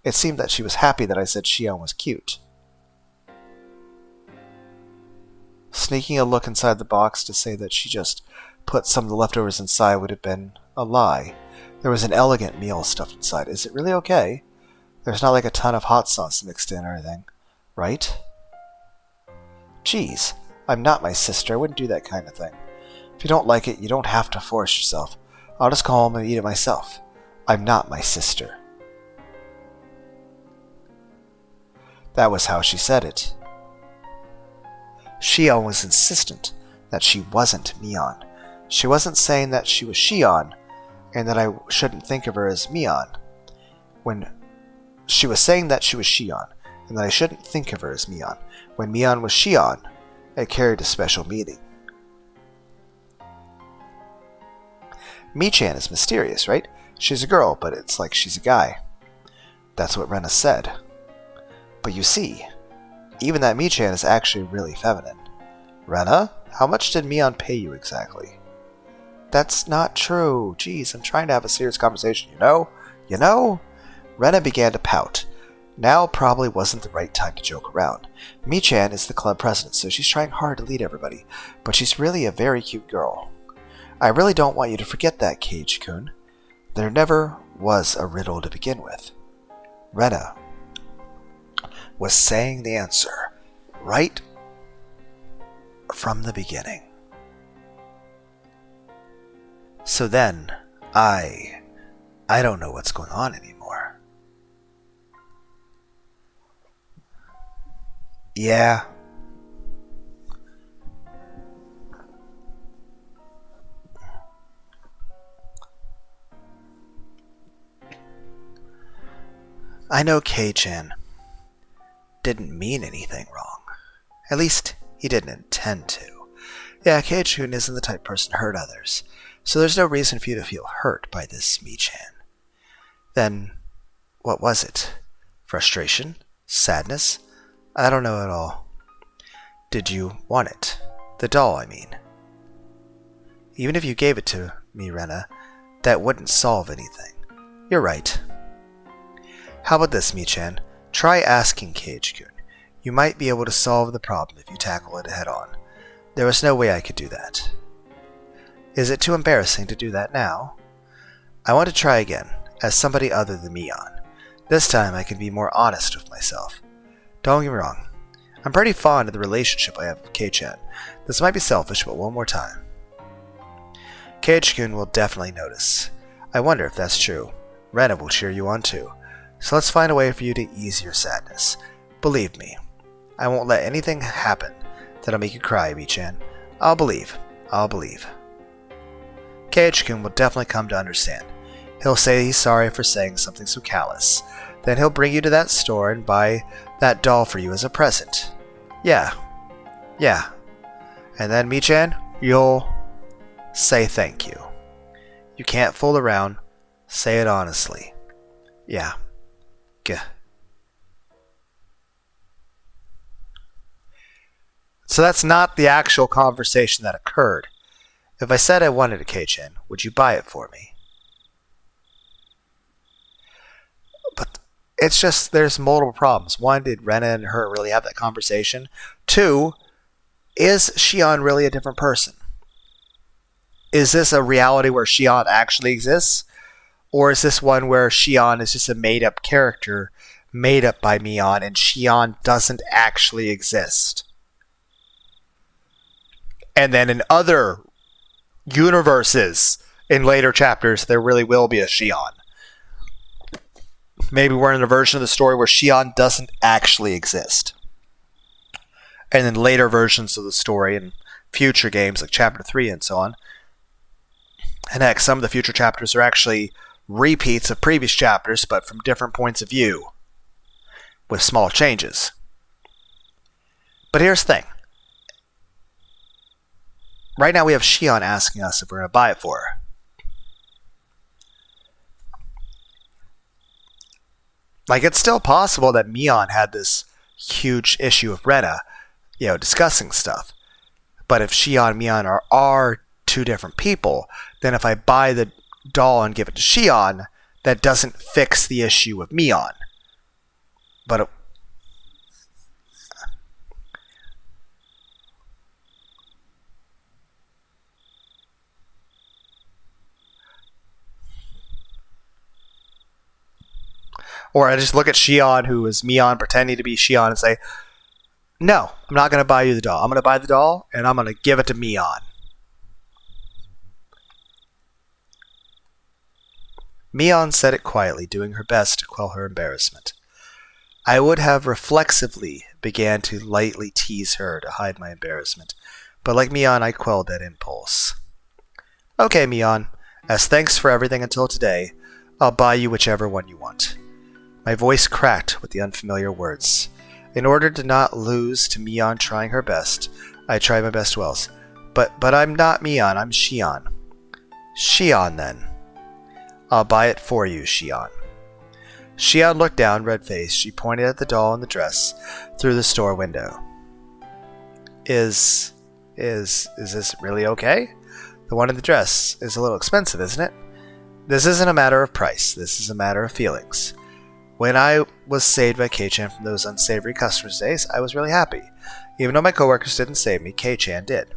It seemed that she was happy that I said Shion was cute. Sneaking a look inside the box to say that she just put some of the leftovers inside would have been a lie. There was an elegant meal stuffed inside. Is it really okay? There's not like a ton of hot sauce mixed in or anything, right? Geez, I'm not my sister. I wouldn't do that kind of thing. If you don't like it, you don't have to force yourself. I'll just go home and eat it myself. I'm not my sister. That was how she said it. Shion was insistent that she wasn't Mion. She wasn't saying that she was Shion, and that I shouldn't think of her as Mion. When she was saying that she was Shion, and that I shouldn't think of her as Mion. When Mion was Shion, it carried a special meaning. Mi-chan is mysterious, right? She's a girl, but it's like she's a guy. That's what Rena said. But you see, even that Mi-chan is actually really feminine. Rena, how much did Mion pay you exactly? That's not true. Jeez, I'm trying to have a serious conversation, you know? You know? Rena began to pout. Now probably wasn't the right time to joke around. Mi-chan is the club president, so she's trying hard to lead everybody, but she's really a very cute girl. I really don't want you to forget that, Cage-kun. There never was a riddle to begin with. Rena was saying the answer right from the beginning. So then, I don't know what's going on anymore. Yeah. I know Kei-chan didn't mean anything wrong. At least, he didn't intend to. Yeah, Kei-chan isn't the type of person to hurt others, so there's no reason for you to feel hurt by this Mi-chan. Then, what was it? Frustration? Sadness? I don't know at all. Did you want it? The doll, I mean. Even if you gave it to me, Rena, that wouldn't solve anything. You're right. How about this, Mi-chan? Try asking Cage-kun. You might be able to solve the problem if you tackle it head on. There was no way I could do that. Is it too embarrassing to do that now? I want to try again, as somebody other than Mion. This time I can be more honest with myself. Don't get me wrong. I'm pretty fond of the relationship I have with Kei-chan. This might be selfish, but one more time. Cage-kun will definitely notice. I wonder if that's true. Rena will cheer you on too. So let's find a way for you to ease your sadness. Believe me, I won't let anything happen that'll make you cry, Mi-chan. I'll believe. I'll believe. Cage-kun will definitely come to understand. He'll say he's sorry for saying something so callous. Then he'll bring you to that store and buy that doll for you as a present. Yeah. And then, Mi-chan, you'll say thank you. You can't fool around. Say it honestly. Yeah. Gah. So that's not the actual conversation that occurred. If I said I wanted a Kei-chan, would you buy it for me? But it's just there's multiple problems. One, did Rena and her really have that conversation? Two, is Shion really a different person? Is this a reality where Shion actually exists? Or is this one where Shion is just a made-up character made up by Mion and Shion doesn't actually exist? And then in other universes, in later chapters, there really will be a Shion. Maybe we're in a version of the story where Shion doesn't actually exist. And then later versions of the story in future games like Chapter 3 and so on. And heck, some of the future chapters are actually repeats of previous chapters, but from different points of view, with small changes. But here's the thing. Right now we have Shion asking us if we're going to buy it for her. Like, it's still possible that Mion had this huge issue with Rena, discussing stuff. But if Shion and Mion are two different people, then if I buy the doll and give it to Shion, that doesn't fix the issue with Mion. But or I just look at Shion, who is Mion pretending to be Shion, and say, no, I'm not going to buy you the doll. I'm going to buy the doll, and I'm going to give it to Mion. Mion said it quietly, doing her best to quell her embarrassment. I would have reflexively began to lightly tease her to hide my embarrassment, but like Mion, I quelled that impulse. Okay, Mion, as thanks for everything until today, I'll buy you whichever one you want. My voice cracked with the unfamiliar words. In order to not lose to Mion trying her best, I tried my best wells. But I'm not Mion, I'm Shion. Shion, then. I'll buy it for you, Shion. Shion looked down, red-faced. She pointed at the doll in the dress through the store window. Is this really okay? The one in the dress is a little expensive, isn't it? This isn't a matter of price. This is a matter of feelings. When I was saved by Kei-chan from those unsavory customers' days, I was really happy. Even though my coworkers didn't save me, Kei-chan did.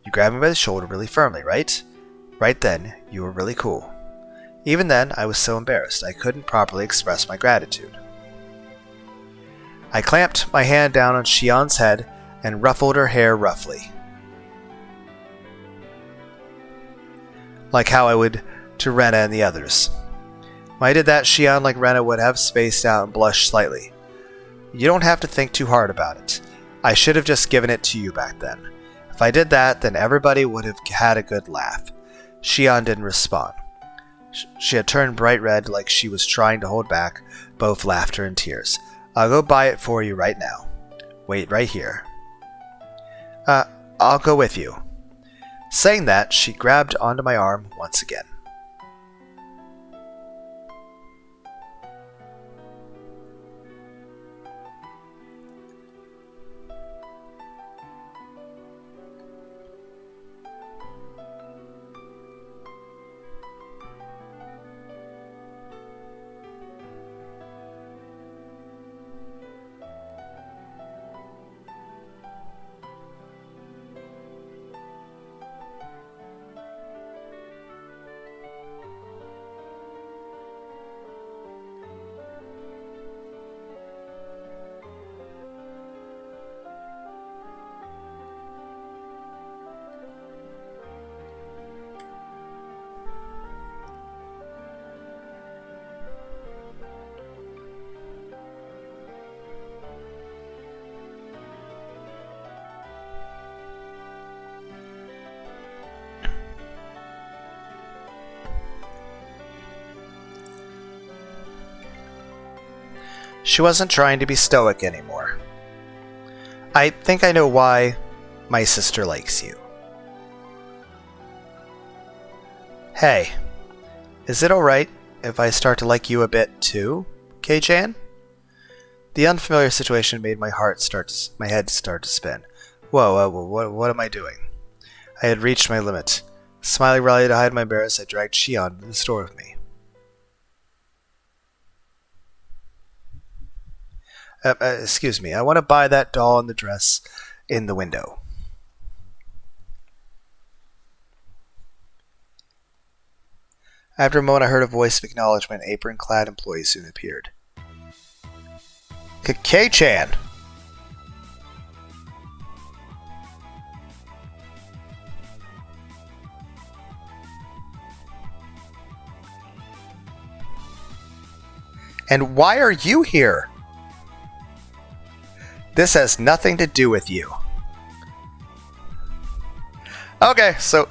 You grabbed me by the shoulder really firmly, right? Right then, you were really cool. Even then, I was so embarrassed I couldn't properly express my gratitude. I clamped my hand down on Shion's head and ruffled her hair roughly. Like how I would to Rena and the others. When I did that, Shion, like Rena, would have spaced out and blushed slightly. You don't have to think too hard about it. I should have just given it to you back then. If I did that, then everybody would have had a good laugh. Shion didn't respond. She had turned bright red like she was trying to hold back both laughter and tears. I'll go buy it for you right now. Wait right here. I'll go with you. Saying that, she grabbed onto my arm once again. She wasn't trying to be stoic anymore. I think I know why my sister likes you. Hey, is it alright if I start to like you a bit too, Kei-chan? The unfamiliar situation made my head start to spin. Whoa, what am I doing? I had reached my limit. Smiling rallied to hide my embarrassment, I dragged Shion into the store with me. Excuse me, I want to buy that doll in the dress in the window. After a moment, I heard a voice of acknowledgement. An apron-clad employee soon appeared. Kei-chan! And why are you here? This has nothing to do with you. Okay, so...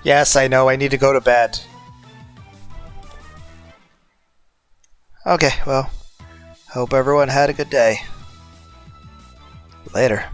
Yes, I know, I need to go to bed. Okay, well, hope everyone had a good day. Later.